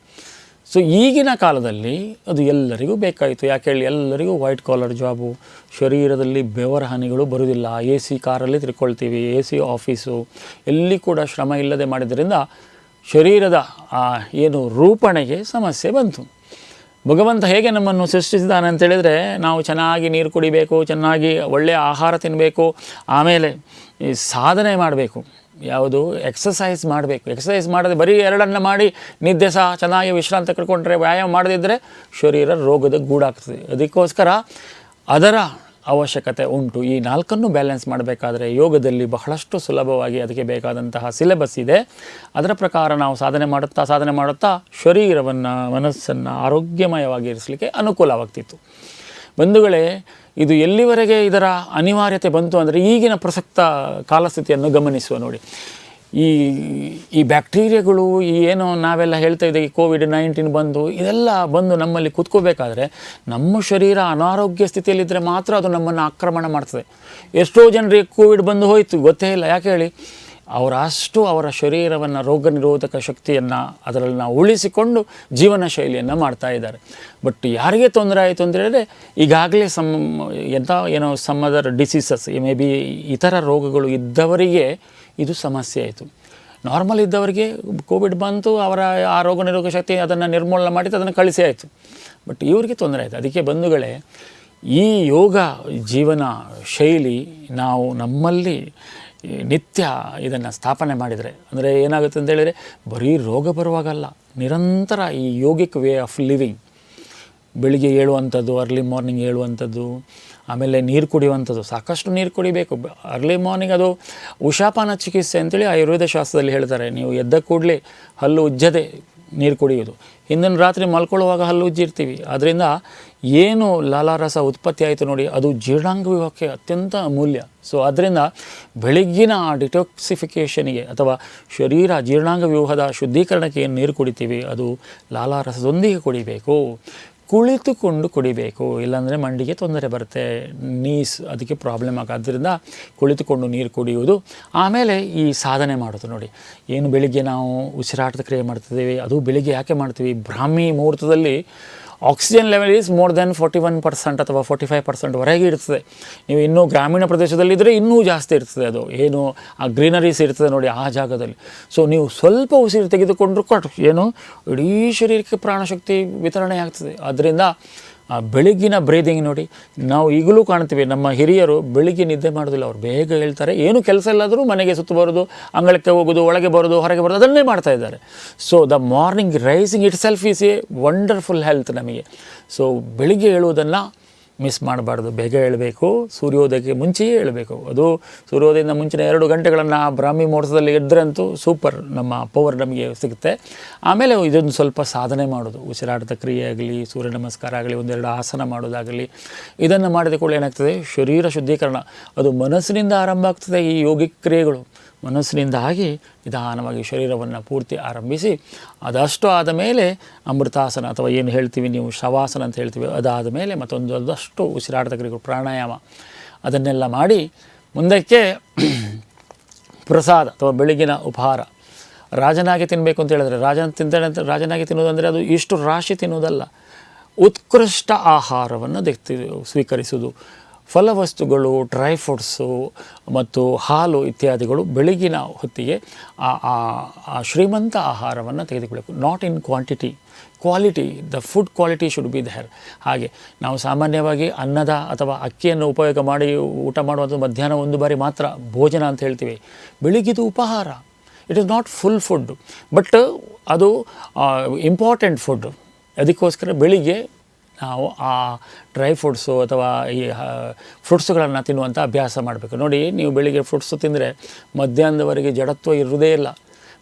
ಸೊ ಈಗಿನ ಕಾಲದಲ್ಲಿ ಅದು ಎಲ್ಲರಿಗೂ ಬೇಕಾಯಿತು. ಯಾಕೆ ಹೇಳಿ, ಎಲ್ಲರಿಗೂ ವೈಟ್ ಕಾಲರ್ ಜಾಬು, ಶರೀರದಲ್ಲಿ ಬೆವರ ಹನಿಗಳು ಬರುವುದಿಲ್ಲ, AC ಕಾರಲ್ಲಿ ತಿರ್ಕೊಳ್ತೀವಿ, AC ಆಫೀಸು, ಎಲ್ಲಿ ಕೂಡ ಶ್ರಮ ಇಲ್ಲದೆ ಮಾಡಿದ್ದರಿಂದ ಶರೀರದ ಏನು ರೂಪಣೆಗೆ ಸಮಸ್ಯೆ ಬಂತು. ಭಗವಂತ ಹೇಗೆ ನಮ್ಮನ್ನು ಸೃಷ್ಟಿಸಿದ್ದಾನೆ ಅಂತೇಳಿದರೆ, ನಾವು ಚೆನ್ನಾಗಿ ನೀರು ಕುಡಿಬೇಕು, ಚೆನ್ನಾಗಿ ಒಳ್ಳೆಯ ಆಹಾರ ತಿನ್ನಬೇಕು, ಆಮೇಲೆ ಈ ಸಾಧನೆ ಮಾಡಬೇಕು. ಯಾವುದು, ಎಕ್ಸಸೈಸ್ ಮಾಡಬೇಕು. ಎಕ್ಸಸೈಸ್ ಮಾಡದೆ ಬರೀ 2 ಮಾಡಿ ನಿದ್ದೆ ಸಹ ಚೆನ್ನಾಗಿ ವಿಶ್ರಾಂತಿ ಕರ್ಕೊಂಡ್ರೆ, ವ್ಯಾಯಾಮ ಮಾಡದಿದ್ದರೆ ಶರೀರ ರೋಗದ ಗೂಡಾಗ್ತದೆ. ಅದಕ್ಕೋಸ್ಕರ ಅದರ ಅವಶ್ಯಕತೆ ಉಂಟು. ಈ 4ನ್ನು ಬ್ಯಾಲೆನ್ಸ್ ಮಾಡಬೇಕಾದ್ರೆ ಯೋಗದಲ್ಲಿ ಬಹಳಷ್ಟು ಸುಲಭವಾಗಿ ಅದಕ್ಕೆ ಬೇಕಾದಂತಹ ಸಿಲೆಬಸ್ ಇದೆ. ಅದರ ಪ್ರಕಾರ ನಾವು ಸಾಧನೆ ಮಾಡುತ್ತಾ ಶರೀರವನ್ನು, ಮನಸ್ಸನ್ನು ಆರೋಗ್ಯಮಯವಾಗಿ ಇರಿಸಲಿಕ್ಕೆ ಅನುಕೂಲವಾಗ್ತಿತ್ತು. ಬಂಧುಗಳೇ, ಇದು ಎಲ್ಲಿವರೆಗೆ ಇದರ ಅನಿವಾರ್ಯತೆ ಬಂತು ಅಂದರೆ ಈಗಿನ ಪ್ರಸಕ್ತ ಕಾಲಸ್ಥಿತಿಯನ್ನು ಗಮನಿಸುವ. ನೋಡಿ, ಈ ಬ್ಯಾಕ್ಟೀರಿಯಾಗಳು, ಈ ಏನೋ ನಾವೆಲ್ಲ ಹೇಳ್ತಾ ಇದ್ದೀವಿ, COVID-19 ಇದೆಲ್ಲ ಬಂದು ನಮ್ಮಲ್ಲಿ ಕೂತ್ಕೋಬೇಕಾದ್ರೆ ನಮ್ಮ ಶರೀರ ಅನಾರೋಗ್ಯ ಸ್ಥಿತಿಯಲ್ಲಿದ್ದರೆ ಮಾತ್ರ ಅದು ನಮ್ಮನ್ನು ಆಕ್ರಮಣ ಮಾಡ್ತದೆ. ಎಷ್ಟೋ ಜನರಿಗೆ ಕೋವಿಡ್ ಬಂದು ಹೋಯಿತು, ಗೊತ್ತೇ ಇಲ್ಲ. ಯಾಕೆ ಹೇಳಿ, ಅವರಷ್ಟು ಅವರ ಶರೀರವನ್ನು ರೋಗ ನಿರೋಧಕ ಶಕ್ತಿಯನ್ನು ಅದರಲ್ಲಿ ನಾವು ಉಳಿಸಿಕೊಂಡು ಜೀವನ ಶೈಲಿಯನ್ನು ಮಾಡ್ತಾ ಇದ್ದಾರೆ. ಬಟ್ ಯಾರಿಗೆ ತೊಂದರೆ ಆಯಿತು ಅಂತ ಹೇಳಿದ್ರೆ ಈಗಾಗಲೇ ಏನೋ some other diseases may be ಇತರ ರೋಗಗಳು ಇದ್ದವರಿಗೆ ಇದು ಸಮಸ್ಯೆ ಆಯಿತು. ನಾರ್ಮಲ್ ಇದ್ದವರಿಗೆ ಕೋವಿಡ್ ಬಂತು, ಅವರ ಆ ರೋಗ ನಿರೋಧಕ ಶಕ್ತಿ ಅದನ್ನು ನಿರ್ಮೂಲನೆ ಮಾಡಿದ್ದು, ಅದನ್ನು ಕಳಿಸಿ ಆಯಿತು. ಬಟ್ ಇವರಿಗೆ ತೊಂದರೆ ಆಯಿತು. ಅದಕ್ಕೆ ಬಂಧುಗಳೇ, ಈ ಯೋಗ ಜೀವನ ಶೈಲಿ ನಾವು ನಮ್ಮಲ್ಲಿ ನಿತ್ಯ ಇದನ್ನು ಸ್ಥಾಪನೆ ಮಾಡಿದರೆ ಅಂದರೆ ಏನಾಗುತ್ತೆ ಅಂತ ಹೇಳಿದರೆ ಬರೀ ರೋಗ ಬರುವಾಗಲ್ಲ, ನಿರಂತರ ಈ ಯೋಗಿಕ್ ವೇ ಆಫ್ ಲಿವಿಂಗ್, ಬೆಳಿಗ್ಗೆ ಏಳುವಂಥದ್ದು, ಅರ್ಲಿ ಮಾರ್ನಿಂಗ್ ಏಳುವಂಥದ್ದು, ಆಮೇಲೆ ನೀರು ಕುಡಿಯುವಂಥದ್ದು, ಸಾಕಷ್ಟು ನೀರು ಕುಡಿಬೇಕು. ಅರ್ಲಿ ಮಾರ್ನಿಂಗ್ ಅದು ಉಷಾಪಾನ ಚಿಕಿತ್ಸೆ ಅಂತೇಳಿ ಆಯುರ್ವೇದ ಶಾಸ್ತ್ರದಲ್ಲಿ ಹೇಳ್ತಾರೆ. ನೀವು ಎದ್ದ ಕೂಡಲೇ ಹಲ್ಲು ಉಜ್ಜದೆ ನೀರು ಕುಡಿಯೋದು. ಹಿಂದಿನ ರಾತ್ರಿ ಮಲ್ಕೊಳ್ಳುವಾಗ ಹಲ್ಲು ಉಜ್ಜಿರ್ತೀವಿ. ಅದರಿಂದ ಏನು ಲಾಲಾರಸ ಉತ್ಪತ್ತಿ ಆಯಿತು ನೋಡಿ, ಅದು ಜೀರ್ಣಾಂಗ ವ್ಯೂಹಕ್ಕೆ ಅತ್ಯಂತ ಅಮೂಲ್ಯ. ಸೊ ಅದರಿಂದ ಬೆಳಗ್ಗಿನ ಆ ಡಿಟಾಕ್ಸಿಫಿಕೇಷನಿಗೆ ಅಥವಾ ಶರೀರ ಜೀರ್ಣಾಂಗ ವ್ಯೂಹದ ಶುದ್ಧೀಕರಣಕ್ಕೆ ಏನು ನೀರು ಕುಡಿತೀವಿ ಅದು ಲಾಲಾರಸದೊಂದಿಗೆ ಕುಡಿಬೇಕು. ಕುಳಿತುಕೊಂಡು ಕುಡಿಬೇಕು, ಇಲ್ಲಾಂದರೆ ಮಂಡಿಗೆ ತೊಂದರೆ ಬರುತ್ತೆ, ನೀಸ್ ಅದಕ್ಕೆ ಪ್ರಾಬ್ಲಮ್ ಆಗೋದ್ರಿಂದ ಕುಳಿತುಕೊಂಡು ನೀರು ಕುಡಿಯುವುದು. ಆಮೇಲೆ ಈ ಸಾಧನೆ ಮಾಡೋದು ನೋಡಿ, ಏನು ಬೆಳಿಗ್ಗೆ ನಾವು ಉಸಿರಾಟದ ಕ್ರಿಯೆ ಮಾಡ್ತಿದ್ದೀವಿ, ಅದು ಬೆಳಿಗ್ಗೆ ಯಾಕೆ ಮಾಡ್ತೀವಿ? ಬ್ರಾಹ್ಮಿ ಮುಹೂರ್ತದಲ್ಲಿ oxygen level is more than 41% ಅಥವಾ 45% ವರೆಗೆ ಇರ್ತದೆ. ನೀವು ಇನ್ನೂ ಗ್ರಾಮೀಣ ಪ್ರದೇಶದಲ್ಲಿದ್ದರೆ ಇನ್ನೂ ಜಾಸ್ತಿ ಇರ್ತದೆ. ಅದು ಏನು ಆ ಗ್ರೀನರೀಸ್ ಇರ್ತದೆ ನೋಡಿ ಆ ಜಾಗದಲ್ಲಿ. ಸೊ ನೀವು ಸ್ವಲ್ಪ ಉಸಿರು ತೆಗೆದುಕೊಂಡ್ರು ಏನು ಇಡೀ ಶರೀರಕ್ಕೆ ಪ್ರಾಣಶಕ್ತಿ ವಿತರಣೆ ಆಗ್ತದೆ. ಅದರಿಂದ ಬೆಳಗ್ಗಿನ ಬ್ರೀದಿಂಗ್ ನೋಡಿ, ನಾವು ಈಗಲೂ ಕಾಣ್ತೀವಿ ನಮ್ಮ ಹಿರಿಯರು ಬೆಳಿಗ್ಗೆ ನಿದ್ದೆ ಮಾಡೋದಿಲ್ಲ, ಅವ್ರು ಬೇಗ ಹೇಳ್ತಾರೆ. ಏನು ಕೆಲಸ ಇಲ್ಲಾದರೂ ಮನೆಗೆ ಸುತ್ತು ಬರೋದು, ಅಂಗಳಕ್ಕೆ ಹೋಗೋದು, ಒಳಗೆ ಬರೋದು, ಹೊರಗೆ ಬರೋದು, ಅದನ್ನೇ ಮಾಡ್ತಾ ಇದ್ದಾರೆ. So the morning rising itself is a wonderful health ನಮಗೆ. ಸೊ ಬೆಳಿಗ್ಗೆ ಹೇಳುವುದನ್ನು ಮಿಸ್ ಮಾಡಬಾರ್ದು, ಬೇಗ ಹೇಳಬೇಕು, ಸೂರ್ಯೋದಯಕ್ಕೆ ಮುಂಚೆಯೇ ಹೇಳಬೇಕು. ಅದು ಸೂರ್ಯೋದಯದಿಂದ ಮುಂಚಿನ 2 ಗಂಟೆಗಳನ್ನು ಬ್ರಾಹ್ಮಿ ಮುಹೂರ್ತದಲ್ಲಿ ಎದ್ದರಂತೂ ಸೂಪರ್, ನಮ್ಮ ಪವರ್ ನಮಗೆ ಸಿಗುತ್ತೆ. ಆಮೇಲೆ ಇದೊಂದು ಸ್ವಲ್ಪ ಸಾಧನೆ ಮಾಡೋದು, ಉಸಿರಾಟದ ಕ್ರಿಯೆ ಆಗಲಿ, ಸೂರ್ಯ ನಮಸ್ಕಾರ ಆಗಲಿ, 1-2 ಆಸನ ಮಾಡೋದಾಗಲಿ, ಇದನ್ನು ಮಾಡಿದ ಕೂಡ ಏನಾಗ್ತದೆ, ಶರೀರ ಶುದ್ಧೀಕರಣ ಅದು ಮನಸ್ಸಿನಿಂದ ಆರಂಭ ಆಗ್ತದೆ. ಈ ಯೋಗಿಕ ಕ್ರಿಯೆಗಳು ಮನಸ್ಸಿನಿಂದ ಆಗಿ ನಿಧಾನವಾಗಿ ಶರೀರವನ್ನು ಪೂರ್ತಿ ಆರಂಭಿಸಿ, ಅದಷ್ಟು ಆದ ಮೇಲೆ ಅಮೃತಾಸನ ಅಥವಾ ಏನು ಹೇಳ್ತೀವಿ ನೀವು ಶವಾಸನ ಅಂತ ಹೇಳ್ತೀವಿ, ಅದಾದ ಮೇಲೆ ಮತ್ತೊಂದಷ್ಟು ಉಸಿರಾಟದ ಕ್ರಿಯೆಗಳು, ಪ್ರಾಣಾಯಾಮ, ಅದನ್ನೆಲ್ಲ ಮಾಡಿ ಮುಂದಕ್ಕೆ ಪ್ರಸಾದ ಅಥವಾ ಬೆಳಗಿನ ಉಪಹಾರ. ರಾಜನಾಗಿ ತಿನ್ನಬೇಕು ಅಂತ ಹೇಳಿದ್ರೆ ರಾಜನಾಗಿ ತಿನ್ನೋದಂದರೆ ಅದು ಇಷ್ಟು ರಾಶಿ ತಿನ್ನುವುದಲ್ಲ, ಉತ್ಕೃಷ್ಟ ಆಹಾರವನ್ನು ಸ್ವೀಕರಿಸುವುದು. ಫಲವಸ್ತುಗಳು, ಡ್ರೈ ಫ್ರೂಟ್ಸು ಮತ್ತು ಹಾಲು ಇತ್ಯಾದಿಗಳು ಬೆಳಗಿನ ಹೊತ್ತಿಗೆ ಆ ಶ್ರೀಮಂತ ಆಹಾರವನ್ನು ತೆಗೆದುಕೊಳ್ಳಬೇಕು. Not in quantity, quality, the food quality should be there. ಹಾಗೆ ನಾವು ಸಾಮಾನ್ಯವಾಗಿ ಅನ್ನದ ಅಥವಾ ಅಕ್ಕಿಯನ್ನು ಉಪಯೋಗ ಮಾಡಿ ಊಟ ಮಾಡುವಂಥ ಮಧ್ಯಾಹ್ನ 1 ಬಾರಿ ಮಾತ್ರ ಭೋಜನ ಅಂತ ಹೇಳ್ತೀವಿ. ಬೆಳಿಗ್ಗಿದು ಉಪಹಾರ, it is not full food, but ಅದು ಇಂಪಾರ್ಟೆಂಟ್ ಫುಡ್. ಅದಕ್ಕೋಸ್ಕರ ಬೆಳಿಗ್ಗೆ ನಾವು ಆ ಡ್ರೈ ಫ್ರೂಟ್ಸು ಅಥವಾ ಈ ಫ್ರೂಟ್ಸುಗಳನ್ನು ತಿನ್ನುವಂಥ ಅಭ್ಯಾಸ ಮಾಡಬೇಕು. ನೋಡಿ, ನೀವು ಬೆಳಿಗ್ಗೆ ಫ್ರೂಟ್ಸು ತಿಂದರೆ ಮಧ್ಯಾಹ್ನದವರೆಗೆ ಜಡತ್ವ ಇರುವುದೇ ಇಲ್ಲ.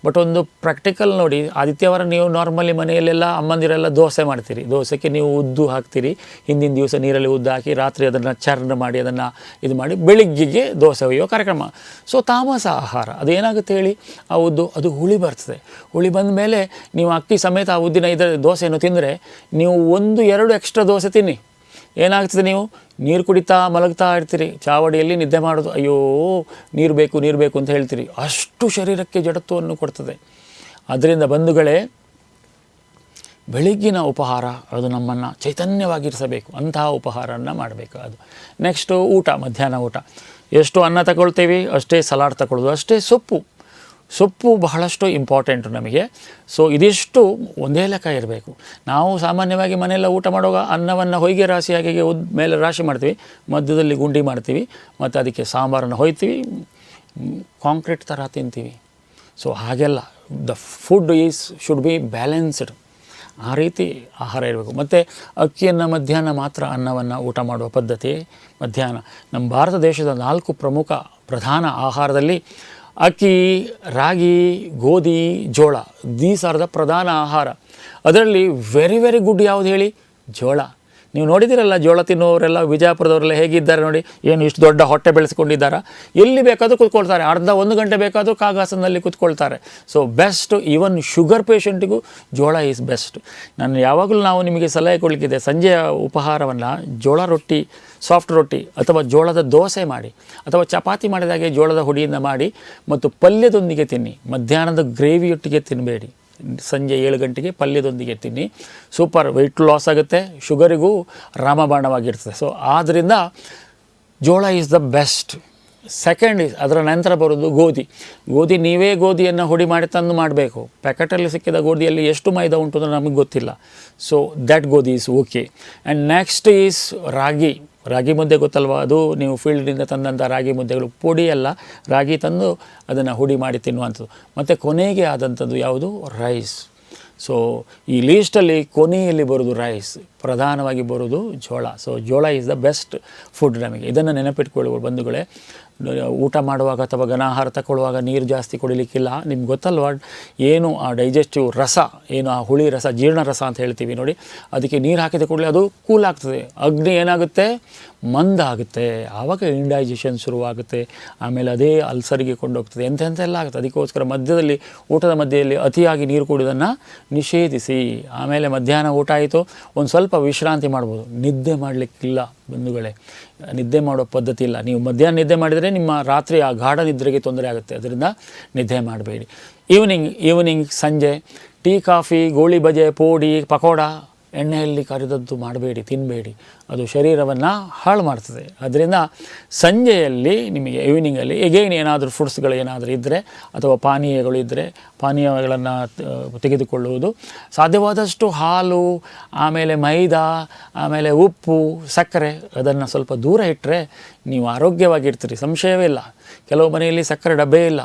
ಬಟ್ ಒಂದು ಪ್ರಾಕ್ಟಿಕಲ್ ನೋಡಿ, ಆದಿತ್ಯವಾರ ನೀವು ನಾರ್ಮಲಿ ಮನೆಯಲ್ಲೆಲ್ಲ ಅಮ್ಮಂದಿರೆಲ್ಲ ದೋಸೆ ಮಾಡ್ತೀರಿ. ದೋಸೆಗೆ ನೀವು ಉದ್ದು ಹಾಕ್ತೀರಿ, ಹಿಂದಿನ ದಿವಸ ನೀರಲ್ಲಿ ಉದ್ದು ಹಾಕಿ ರಾತ್ರಿ ಅದನ್ನು ಚರ್ನ್ ಮಾಡಿ ಅದನ್ನು ಇದು ಮಾಡಿ ಬೆಳಿಗ್ಗೆಗೆ ದೋಸೆ ಒಯ್ಯೋ ಕಾರ್ಯಕ್ರಮ. ಸೊ ತಾಮಸ ಆಹಾರ ಅದೇನಾಗುತ್ತೆ ಹೇಳಿ, ಆ ಉದ್ದು ಅದು ಹುಳಿ ಬರ್ತದೆ. ಹುಳಿ ಬಂದ ಮೇಲೆ ನೀವು ಅಕ್ಕಿ ಸಮೇತ ಆ ಉದ್ದಿನ ದೋಸೆಯನ್ನು ತಿಂದರೆ ನೀವು 1-2 ಎಕ್ಸ್ಟ್ರಾ ದೋಸೆ ತಿನ್ನಿ, ಏನಾಗ್ತದೆ, ನೀವು ನೀರು ಕುಡಿತಾ ಮಲಗ್ತಾ ಇರ್ತೀರಿ, ಚಾವಡಿಯಲ್ಲಿ ನಿದ್ದೆ ಮಾಡೋದು, ಅಯ್ಯೋ ನೀರು ಬೇಕು ಅಂತ ಹೇಳ್ತೀರಿ. ಅಷ್ಟು ಶರೀರಕ್ಕೆ ಜಡತ್ವವನ್ನು ಕೊಡ್ತದೆ. ಅದರಿಂದ ಬಂಧುಗಳೇ, ಬೆಳಗ್ಗಿನ ಉಪಹಾರ ಅದು ನಮ್ಮನ್ನು ಚೈತನ್ಯವಾಗಿರಿಸಬೇಕು, ಅಂತಹ ಉಪಹಾರವನ್ನು ಮಾಡಬೇಕು. ಅದು ನೆಕ್ಸ್ಟು ಊಟ, ಮಧ್ಯಾಹ್ನ ಊಟ. ಎಷ್ಟು ಅನ್ನ ತಗೊಳ್ತೀವಿ ಅಷ್ಟೇ ಸಲಾಡ್ ತಗೊಳ್ಳೋದು, ಅಷ್ಟೇ ಸೊಪ್ಪು ಬಹಳಷ್ಟು ಇಂಪಾರ್ಟೆಂಟು ನಮಗೆ. ಸೊ ಇದಿಷ್ಟು ಒಂದೇ ಲೆಕ್ಕ ಇರಬೇಕು. ನಾವು ಸಾಮಾನ್ಯವಾಗಿ ಮನೆಯೆಲ್ಲ ಊಟ ಮಾಡುವಾಗ ಅನ್ನವನ್ನು ಹೊಯ್ಗೆ ರಾಶಿಯಾಗಿ ಮೇಲೆ ರಾಶಿ ಮಾಡ್ತೀವಿ, ಮಧ್ಯದಲ್ಲಿ ಗುಂಡಿ ಮಾಡ್ತೀವಿ, ಮತ್ತು ಅದಕ್ಕೆ ಸಾಂಬಾರನ್ನು ಹೊಯ್ತೀವಿ, ಕಾಂಕ್ರೀಟ್ ಥರ ತಿಂತೀವಿ. ಸೊ ಹಾಗೆಲ್ಲ the food should be balanced, ಆ ರೀತಿ ಆಹಾರ ಇರಬೇಕು. ಮತ್ತು ಅಕ್ಕಿಯನ್ನು ಮಧ್ಯಾಹ್ನ ಮಾತ್ರ ಅನ್ನವನ್ನು ಊಟ ಮಾಡುವ ಪದ್ಧತಿ ಮಧ್ಯಾಹ್ನ. ನಮ್ಮ ಭಾರತ ದೇಶದ 4 ಪ್ರಮುಖ ಪ್ರಧಾನ ಆಹಾರದಲ್ಲಿ ಅಕ್ಕಿ, ರಾಗಿ, ಗೋಧಿ, ಜೋಳ, ದೀಸ್ ಆರ್ ದ ಪ್ರಧಾನ ಆಹಾರ. ಅದರಲ್ಲಿ ವೆರಿ ಗುಡ್ ಯಾವುದು ಹೇಳಿ? ಜೋಳ. ನೀವು ನೋಡಿದಿರಲ್ಲ ಜೋಳ ತಿನ್ನುವವರೆಲ್ಲ ವಿಜಯಪುರದವರೆಲ್ಲ ಹೇಗಿದ್ದಾರೆ ನೋಡಿ, ಏನು ಇಷ್ಟು ದೊಡ್ಡ ಹೊಟ್ಟೆ ಬೆಳೆಸ್ಕೊಂಡಿದ್ದಾರೆ, ಎಲ್ಲಿ ಬೇಕಾದರೂ ಕೂತ್ಕೊಳ್ತಾರೆ, ಅರ್ಧ 1 ಗಂಟೆ ಬೇಕಾದರೂ ಕಾಗಾಸನಲ್ಲಿ ಕೂತ್ಕೊಳ್ತಾರೆ. ಸೊ ಬೆಸ್ಟ್, ಈವನ್ ಶುಗರ್ ಪೇಷಂಟಿಗೂ ಜೋಳ ಈಸ್ ಬೆಸ್ಟ್. ನಾನು ಯಾವಾಗಲೂ ನಾವು ನಿಮಗೆ ಸಲಹೆ ಕೊಡಲಿಕ್ಕಿದೆ, ಸಂಜೆಯ ಉಪಹಾರವನ್ನು ಜೋಳ ರೊಟ್ಟಿ, ಸಾಫ್ಟ್ ರೊಟ್ಟಿ ಅಥವಾ ಜೋಳದ ದೋಸೆ ಮಾಡಿ, ಅಥವಾ ಚಪಾತಿ ಮಾಡಿದಾಗೆ ಜೋಳದ ಹುಡಿಯಿಂದ ಮಾಡಿ ಮತ್ತು ಪಲ್ಯದೊಂದಿಗೆ ತಿನ್ನಿ. ಮಧ್ಯಾಹ್ನದ ಗ್ರೇವಿಯೊಟ್ಟಿಗೆ ತಿನ್ನಬೇಡಿ. ಸಂಜೆ 7 ಗಂಟೆಗೆ ಪಲ್ಯದೊಂದಿಗೆ ತಿನ್ನಿ. ಸೂಪರ್ ವೆಯ್ಟ್ ಲಾಸ್ ಆಗುತ್ತೆ, ಶುಗರಿಗೂ ರಾಮಬಾಣವಾಗಿರ್ತದೆ. ಸೊ ಆದ್ದರಿಂದ ಜೋಳ is the best. Second is, ಅದರ ನಂತರ ಬರೋದು ಗೋಧಿ. ನೀವೇ ಗೋಧಿಯನ್ನು ಹುಡಿ ಮಾಡಿ ತಂದು ಮಾಡಬೇಕು. ಪ್ಯಾಕೆಟಲ್ಲಿ ಸಿಕ್ಕಿದ ಗೋಧಿಯಲ್ಲಿ ಎಷ್ಟು ಮೈದಾ ಉಂಟು ಅಂದರೆ ನಮಗೆ ಗೊತ್ತಿಲ್ಲ. ಸೊ ದ್ಯಾಟ್ ಗೋಧಿ is okay. And next is ragi mudde ಗೊತ್ತಲ್ವ, ಅದು ನೀವು ಫೀಲ್ಡಿಂದ ತಂದಂಥ ರಾಗಿ ಮುದ್ದೆಗಳು, ಪುಡಿ ಅಲ್ಲ, ರಾಗಿ ತಂದು ಅದನ್ನು ಹುಡಿ ಮಾಡಿ ತಿನ್ನುವಂಥದ್ದು. ಮತ್ತು ಕೊನೆಗೆ ಆದಂಥದ್ದು ಯಾವುದು, ರೈಸ್. ಸೊ ಈ ಲೀಸ್ಟಲ್ಲಿ ಕೊನೆಯಲ್ಲಿ ಬರೋದು ರೈಸ್, ಪ್ರಧಾನವಾಗಿ ಬರೋದು ಜೋಳ. ಸೊ ಜೋಳ ಈಸ್ ದ ಬೆಸ್ಟ್ ಫುಡ್ ನಮಗೆ. ಇದನ್ನು ನೆನಪಿಟ್ಕೊಳ್ಳುವ ಬಂಧುಗಳೇ. ಊಟ ಮಾಡುವಾಗ ಅಥವಾ ಘನಾಹಾರ ತಗೊಳ್ಳುವಾಗ ನೀರು ಜಾಸ್ತಿ ಕುಡಿಲಿಕ್ಕಿಲ್ಲ. ನಿಮ್ಗೆ ಗೊತ್ತಲ್ವ ಏನು ಆ ಡೈಜೆಸ್ಟಿವ್ ರಸ, ಏನು ಆ ಹುಳಿ ರಸ, ಜೀರ್ಣ ರಸ ಅಂತ ಹೇಳ್ತೀವಿ ನೋಡಿ, ಅದಕ್ಕೆ ನೀರು ಹಾಕಿದ ಕೂಡಲೇ ಅದು ಕೂಲ್ ಆಗ್ತದೆ. ಅಗ್ನಿ ಏನಾಗುತ್ತೆ, ಮಂದ ಆಗುತ್ತೆ. ಆವಾಗ ಇಂಡೈಜೆಷನ್ ಶುರುವಾಗುತ್ತೆ. ಆಮೇಲೆ ಅದೇ ಅಲ್ಸರಿಗೆ ಕೊಂಡೋಗ್ತದೆ, ಎಂತೆಲ್ಲ ಆಗುತ್ತೆ. ಅದಕ್ಕೋಸ್ಕರ ಊಟದ ಮಧ್ಯೆಯಲ್ಲಿ ಅತಿಯಾಗಿ ನೀರು ಕುಡಿಯೋದನ್ನು ನಿಷೇಧಿಸಿ. ಆಮೇಲೆ ಮಧ್ಯಾಹ್ನ ಊಟ ಆಯಿತು, ಒಂದು ಸ್ವಲ್ಪ ವಿಶ್ರಾಂತಿ ಮಾಡ್ಬೋದು. ನಿದ್ದೆ ಮಾಡಲಿಕ್ಕಿಲ್ಲ ಬಂಧುಗಳೇ, ನಿದ್ದೆ ಮಾಡೋ ಪದ್ಧತಿ ಇಲ್ಲ. ನೀವು ಮಧ್ಯಾಹ್ನ ನಿದ್ದೆ ಮಾಡಿದರೆ ನಿಮ್ಮ ರಾತ್ರಿ ಆ ಗಾಢ ನಿದ್ರೆಗೆ ತೊಂದರೆ ಆಗುತ್ತೆ. ಅದರಿಂದ ನಿದ್ದೆ ಮಾಡಬೇಡಿ. ಈವ್ನಿಂಗ್ ಸಂಜೆ ಟೀ, ಕಾಫಿ, ಗೋಳಿ ಬಜೆ, ಪೋಡಿ, ಪಕೋಡ, ಎಣ್ಣೆಯಲ್ಲಿ ಕರಿದದ್ದು ಮಾಡಬೇಡಿ, ತಿನ್ನಬೇಡಿ. ಅದು ಶರೀರವನ್ನು ಹಾಳು ಮಾಡ್ತದೆ. ಅದರಿಂದ ಸಂಜೆಯಲ್ಲಿ ನಿಮಗೆ ಈವ್ನಿಂಗಲ್ಲಿ ಎಗೈನ್ ಏನಾದರೂ ಫ್ರೂಟ್ಸ್ಗಳು ಏನಾದರೂ ಇದ್ದರೆ ಅಥವಾ ಪಾನೀಯಗಳು ಇದ್ದರೆ ಪಾನೀಯಗಳನ್ನು ತೆಗೆದುಕೊಳ್ಳುವುದು. ಸಾಧ್ಯವಾದಷ್ಟು ಹಾಲು, ಆಮೇಲೆ ಮೈದಾ, ಆಮೇಲೆ ಉಪ್ಪು, ಸಕ್ಕರೆ ಅದನ್ನು ಸ್ವಲ್ಪ ದೂರ ಇಟ್ಟರೆ ನೀವು ಆರೋಗ್ಯವಾಗಿರ್ತೀರಿ, ಸಂಶಯವೇ ಇಲ್ಲ. ಕೆಲವು ಮನೆಯಲ್ಲಿ ಸಕ್ಕರೆ ಡಬ್ಬೆ ಇಲ್ಲ.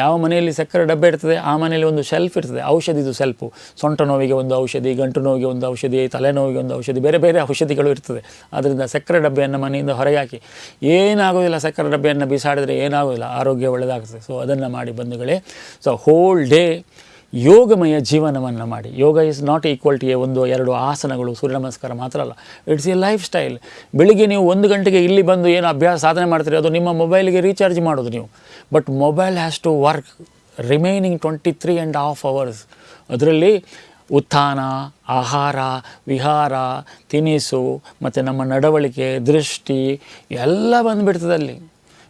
ಯಾವ ಮನೆಯಲ್ಲಿ ಸಕ್ಕರೆ ಡಬ್ಬೆ ಇರ್ತದೆ ಆ ಮನೆಯಲ್ಲಿ ಒಂದು ಶೆಲ್ಫ್ ಇರ್ತದೆ, ಔಷಧಿದು ಸೆಲ್ಫು. ಸೊಂಟ ನೋವಿಗೆ ಒಂದು ಔಷಧಿ, ಗಂಟು ನೋವಿಗೆ ಒಂದು ಔಷಧಿ, ತಲೆನೋವಿಗೆ ಒಂದು ಔಷಧಿ, ಬೇರೆ ಬೇರೆ ಔಷಧಿಗಳು ಇರ್ತದೆ. ಆದ್ದರಿಂದ ಸಕ್ಕರೆ ಡಬ್ಬೆಯನ್ನು ಮನೆಯಿಂದ ಹೊರಗೆ ಹಾಕಿ. ಏನಾಗೋದಿಲ್ಲ, ಸಕ್ಕರೆ ಡಬ್ಬೆಯನ್ನು ಬಿಸಾಡಿದರೆ ಏನಾಗೋದಿಲ್ಲ, ಆರೋಗ್ಯ ಒಳ್ಳೆಯದಾಗ್ತದೆ. ಸೊ ಅದನ್ನು ಮಾಡಿ ಬಂಧುಗಳೇ. ಸೊ ಹೋಲ್ ಡೇ ಯೋಗಮಯ ಜೀವನವನ್ನು ಮಾಡಿ. ಯೋಗ ಈಸ್ ನಾಟ್ ಈಕ್ವಲ್ ಟು 1-2 ಆಸನಗಳು, ಸೂರ್ಯ ನಮಸ್ಕಾರ ಮಾತ್ರ ಅಲ್ಲ, ಇಟ್ಸ್ ಎ ಲೈಫ್ ಸ್ಟೈಲ್. ಬೆಳಿಗ್ಗೆ ನೀವು 1 ಗಂಟೆಗೆ ಇಲ್ಲಿ ಬಂದು ಏನು ಸಾಧನೆ ಮಾಡ್ತೀರಿ, ಅದು ನಿಮ್ಮ ಮೊಬೈಲಿಗೆ ರೀಚಾರ್ಜ್ ಮಾಡೋದು ನೀವು. But mobile has to work remaining 23.5 hours. ಅದರಲ್ಲಿ ಉತ್ಥಾನ, ಆಹಾರ, ವಿಹಾರ, ತಿನಿಸು ಮತ್ತು ನಮ್ಮ ನಡವಳಿಕೆ, ದೃಷ್ಟಿ ಎಲ್ಲ ಬಂದುಬಿಡ್ತದಲ್ಲಿ.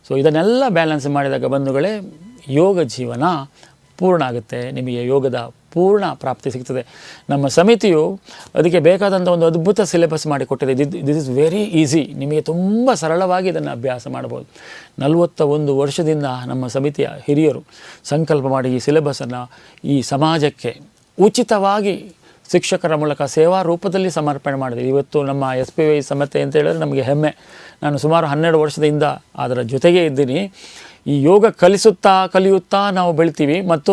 ಸೊ ಇದನ್ನೆಲ್ಲ ಬ್ಯಾಲೆನ್ಸ್ ಮಾಡಿದಾಗ ಬಂಧುಗಳೇ ಯೋಗ ಜೀವನ ಪೂರ್ಣ ಆಗುತ್ತೆ. ನಿಮಗೆ ಯೋಗದ ಪೂರ್ಣ ಪ್ರಾಪ್ತಿ ಸಿಗ್ತದೆ. ನಮ್ಮ ಸಮಿತಿಯು ಅದಕ್ಕೆ ಬೇಕಾದಂಥ ಒಂದು ಅದ್ಭುತ ಸಿಲೆಬಸ್ ಮಾಡಿಕೊಟ್ಟಿದೆ. This is very easy. ನಿಮಗೆ ತುಂಬ ಸರಳವಾಗಿ ಇದನ್ನು ಅಭ್ಯಾಸ ಮಾಡ್ಬೋದು. 41 ವರ್ಷದಿಂದ ನಮ್ಮ ಸಮಿತಿಯ ಹಿರಿಯರು ಸಂಕಲ್ಪ ಮಾಡಿ ಈ ಸಿಲೆಬಸನ್ನು ಈ ಸಮಾಜಕ್ಕೆ ಉಚಿತವಾಗಿ ಶಿಕ್ಷಕರ ಮೂಲಕ ಸೇವಾ ರೂಪದಲ್ಲಿ ಸಮರ್ಪಣೆ ಮಾಡಿದೆ. ಇವತ್ತು ನಮ್ಮ SPY ಸಮತೆ ಅಂತ ಹೇಳಿದ್ರೆ ನಮಗೆ ಹೆಮ್ಮೆ. ನಾನು ಸುಮಾರು 12 ವರ್ಷದಿಂದ ಅದರ ಜೊತೆಗೇ ಇದ್ದೀನಿ. ಈ ಯೋಗ ಕಲಿಯುತ್ತಾ ನಾವು ಬೆಳಿತೀವಿ ಮತ್ತು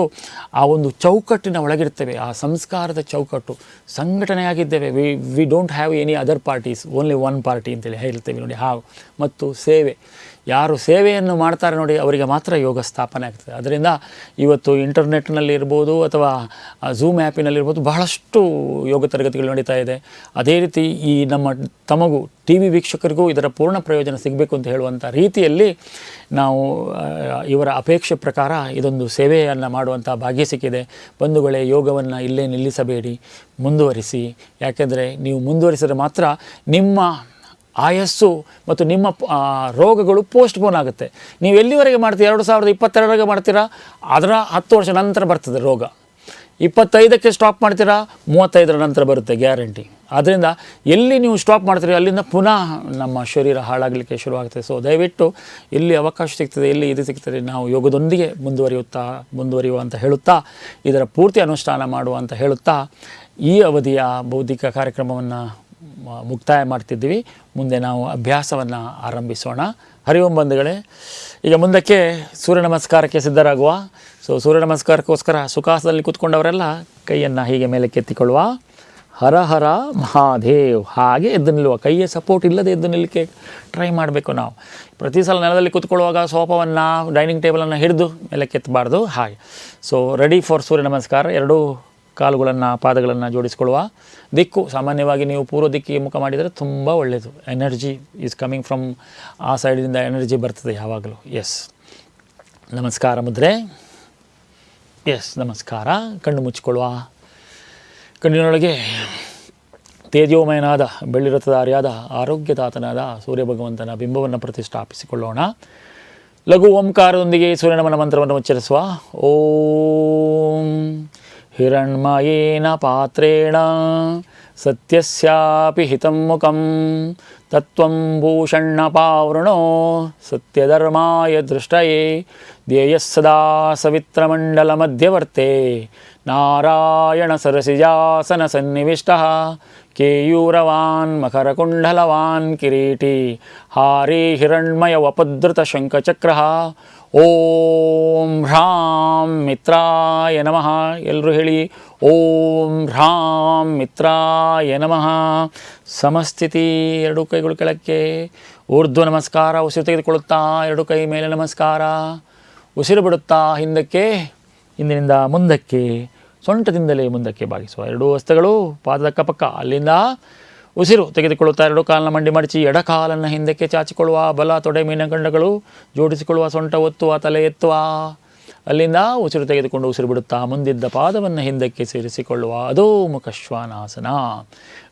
ಆ ಒಂದು ಚೌಕಟ್ಟಿನ ಒಳಗಿರ್ತೇವೆ. ಆ ಸಂಸ್ಕಾರದ ಚೌಕಟ್ಟು, ಸಂಘಟನೆಯಾಗಿದ್ದೇವೆ. We don't have any other parties, only one party ಅಂತೇಳಿ ಹೇಳ್ತೇವೆ ನೋಡಿ. ಮತ್ತು ಸೇವೆ, ಯಾರು ಸೇವೆಯನ್ನು ಮಾಡ್ತಾರೆ ನೋಡಿ ಅವರಿಗೆ ಮಾತ್ರ ಯೋಗ ಸ್ಥಾಪನೆ ಆಗ್ತದೆ. ಅದರಿಂದ ಇವತ್ತು ಇಂಟರ್ನೆಟ್ನಲ್ಲಿ ಇರ್ಬೋದು ಅಥವಾ ಝೂಮ್ ಆ್ಯಪಿನಲ್ಲಿರ್ಬೋದು ಬಹಳಷ್ಟು ಯೋಗ ತರಗತಿಗಳು ನಡೀತಾ ಇದೆ. ಅದೇ ರೀತಿ ಈ ನಮ್ಮ ತಮಗೂ TV ವೀಕ್ಷಕರಿಗೂ ಇದರ ಪೂರ್ಣ ಪ್ರಯೋಜನ ಸಿಗಬೇಕು ಅಂತ ಹೇಳುವಂಥ ರೀತಿಯಲ್ಲಿ ನಾವು ಇವರ ಅಪೇಕ್ಷೆ ಪ್ರಕಾರ ಇದೊಂದು ಸೇವೆಯನ್ನು ಮಾಡುವಂಥ ಭಾಗ್ಯ ಸಿಕ್ಕಿದೆ. ಬಂಧುಗಳೇ, ಯೋಗವನ್ನು ಇಲ್ಲೇ ನಿಲ್ಲಿಸಬೇಡಿ, ಮುಂದುವರಿಸಿ. ಯಾಕೆಂದರೆ ನೀವು ಮುಂದುವರಿಸಿದರೆ ಮಾತ್ರ ನಿಮ್ಮ ಆಯಸ್ಸು ಮತ್ತು ನಿಮ್ಮ ರೋಗಗಳು ಪೋಸ್ಟ್ಪೋನ್ ಆಗುತ್ತೆ. ನೀವು ಎಲ್ಲಿವರೆಗೆ ಮಾಡ್ತೀರಾ, 2022ಗೆ ಮಾಡ್ತೀರಾ, ಅದರ 10 ವರ್ಷ ನಂತರ ಬರ್ತದೆ ರೋಗ. 25ಕ್ಕೆ ಸ್ಟಾಪ್ ಮಾಡ್ತೀರಾ, 35ರ ನಂತರ ಬರುತ್ತೆ ಗ್ಯಾರಂಟಿ. ಆದ್ದರಿಂದ ಎಲ್ಲಿ ನೀವು ಸ್ಟಾಪ್ ಮಾಡ್ತೀರಿ ಅಲ್ಲಿಂದ ಪುನಃ ನಮ್ಮ ಶರೀರ ಹಾಳಾಗಲಿಕ್ಕೆ ಶುರುವಾಗ್ತದೆ. ಸೊ ದಯವಿಟ್ಟು ಎಲ್ಲಿ ಅವಕಾಶ ಸಿಗ್ತದೆ, ಎಲ್ಲಿ ಇದು ಸಿಗ್ತದೆ, ನಾವು ಯೋಗದೊಂದಿಗೆ ಮುಂದುವರಿಯುವ ಅಂತ ಹೇಳುತ್ತಾ, ಇದರ ಪೂರ್ತಿ ಅನುಷ್ಠಾನ ಮಾಡುವ ಅಂತ ಹೇಳುತ್ತಾ ಈ ಅವಧಿಯ ಬೌದ್ಧಿಕ ಕಾರ್ಯಕ್ರಮವನ್ನು ಮುಕ್ತಾಯ ಮಾಡ್ತಿದ್ದೀವಿ. ಮುಂದೆ ನಾವು ಅಭ್ಯಾಸವನ್ನು ಆರಂಭಿಸೋಣ. ಹರಿ ಓಂ ಬಂಧುಗಳೇ, ಈಗ ಮುಂದಕ್ಕೆ ಸೂರ್ಯ ನಮಸ್ಕಾರಕ್ಕೆ ಸಿದ್ಧರಾಗುವ. ಸೊ ಸೂರ್ಯ ನಮಸ್ಕಾರಕ್ಕೋಸ್ಕರ ಸುಖಾಸನದಲ್ಲಿ ಕೂತ್ಕೊಂಡವರೆಲ್ಲ ಕೈಯನ್ನು ಹೀಗೆ ಮೇಲೆ ಕೆತ್ತಿಕೊಳ್ಳುವ. ಹರ ಹರ ಮಹಾದೇವ್. ಹಾಗೆ ಎದ್ದು ನಿಲ್ಲುವ. ಕೈಯ ಸಪೋರ್ಟ್ ಇಲ್ಲದೆ ಎದ್ದು ನಿಲ್ಲಕ್ಕೆ ಟ್ರೈ ಮಾಡಬೇಕು ನಾವು. ಪ್ರತಿ ಸಲ ನೆಲದಲ್ಲಿ ಕೂತ್ಕೊಳ್ಳುವಾಗ ಸೋಫಾವನ್ನು, ಡೈನಿಂಗ್ ಟೇಬಲನ್ನು ಹಿಡಿದು ಮೇಲೆ ಕೆತ್ತಬಾರ್ದು. ಹಾಗೆ ಸೊ ರೆಡಿ ಫಾರ್ ಸೂರ್ಯ ನಮಸ್ಕಾರ. ಎರಡೂ ಕಾಲುಗಳನ್ನು ಪಾದಗಳನ್ನು ಜೋಡಿಸಿಕೊಳ್ಳುವ ದಿಕ್ಕು ಸಾಮಾನ್ಯವಾಗಿ ನೀವು ಪೂರ್ವ ದಿಕ್ಕಿಗೆ ಮುಖ ಮಾಡಿದರೆ ತುಂಬ ಒಳ್ಳೆಯದು. ಎನರ್ಜಿ ಈಸ್ ಕಮಿಂಗ್ ಫ್ರಮ್ ಆ ಸೈಡಿಂದ ಎನರ್ಜಿ ಬರ್ತದೆ ಯಾವಾಗಲೂ. ಎಸ್, ನಮಸ್ಕಾರ ಮುದ್ರೆ. ಎಸ್, ನಮಸ್ಕಾರ. ಕಣ್ಣು ಮುಚ್ಚಿಕೊಳ್ಳುವ. ಕಣ್ಣಿನೊಳಗೆ ತೇಜೋಮಯನಾದ ಬೆಳ್ಳಿರಥಧಾರಿಯಾದ ಆರೋಗ್ಯದಾತನಾದ ಸೂರ್ಯ ಭಗವಂತನ ಬಿಂಬವನ್ನು ಪ್ರತಿಷ್ಠಾಪಿಸಿಕೊಳ್ಳೋಣ. ಲಘು ಓಂಕಾರದೊಂದಿಗೆ ಸೂರ್ಯನಮನ ಮಂತ್ರವನ್ನು ಉಚ್ಚರಿಸುವ. ಓಂ ಹಿರಣ್ಮಯೇನ ಪಾತ್ರೇಣ ಸತ್ಯಸ್ಯಾಪಿ ಹಿತಂ ಮುಖಂ ತತ್ವಂ ಭೂಷಣ್ಣ ಪಾವೃಣೋ ಸತ್ಯಧರ್ಮಾಯ ದೃಷ್ಟಯೇ ಧ್ಯೇಯಃ ಸದಾ ಸವಿತ್ರಮಂಡಲ ಮಧ್ಯವರ್ತೆ ನಾರಾಯಣ ಸರಸಿಜಾಸನ ಸನ್ನಿವಿಷ್ಟಃ ಕೇಯೂರವಾನ್ ಮಕರಕುಂಡಲವಾನ್ ಕಿರೀಟಿ ಹಾರಿ ಹಿರಣ್ಮಯ ವಪದ್ರುತ ಶಂಖಚಕ್ರಃ. ಓಂ ಹ್ರಾಂ ಮಿತ್ರಾಯ ನಮಃ. ಎಲ್ಲರೂ ಹೇಳಿ ಓಂ ಹ್ರಾಂ ಮಿತ್ರಾಯ ನಮಃ. ಸಮಸ್ಥಿತಿ. ಎರಡು ಕೈಗಳು ಕೆಳಕ್ಕೆ. ಊರ್ಧ್ವ ನಮಸ್ಕಾರ. ಉಸಿರು ತೆಗೆದುಕೊಳ್ಳುತ್ತಾ ಎರಡು ಕೈ ಮೇಲೆ ನಮಸ್ಕಾರ. ಉಸಿರು ಬಿಡುತ್ತಾ ಹಿಂದಕ್ಕೆ, ಹಿಂದಿನಿಂದ ಮುಂದಕ್ಕೆ, ಸೊಂಟದಿಂದಲೇ ಮುಂದಕ್ಕೆ ಬಾಗಿಸುವ. ಎರಡೂ ಹಸ್ತಗಳು ಪಾದದ ಅಕ್ಕಪಕ್ಕ. ಅಲ್ಲಿಂದ ಉಸಿರು ತೆಗೆದುಕೊಳ್ಳುತ್ತಾ ಎರಡು ಕಾಲನ್ನ ಮಂಡಿ ಮಡಚಿ ಎಡ ಕಾಲನ್ನು ಹಿಂದಕ್ಕೆ ಚಾಚಿಕೊಳ್ಳುವ. ಬಲ ತೊಡೆ ಮೀನಗಂಡಗಳು ಜೋಡಿಸಿಕೊಳ್ಳುವ. ಸೊಂಟ ಒತ್ತುವ, ತಲೆ ಎತ್ತುವ. ಅಲ್ಲಿಂದ ಉಸಿರು ತೆಗೆದುಕೊಂಡು ಉಸಿರು ಬಿಡುತ್ತಾ ಮುಂದಿದ್ದ ಪಾದವನ್ನು ಹಿಂದಕ್ಕೆ ಸೇರಿಸಿಕೊಳ್ಳುವ. ಅದೋ ಮುಖಶ್ವಾನಾಸನ.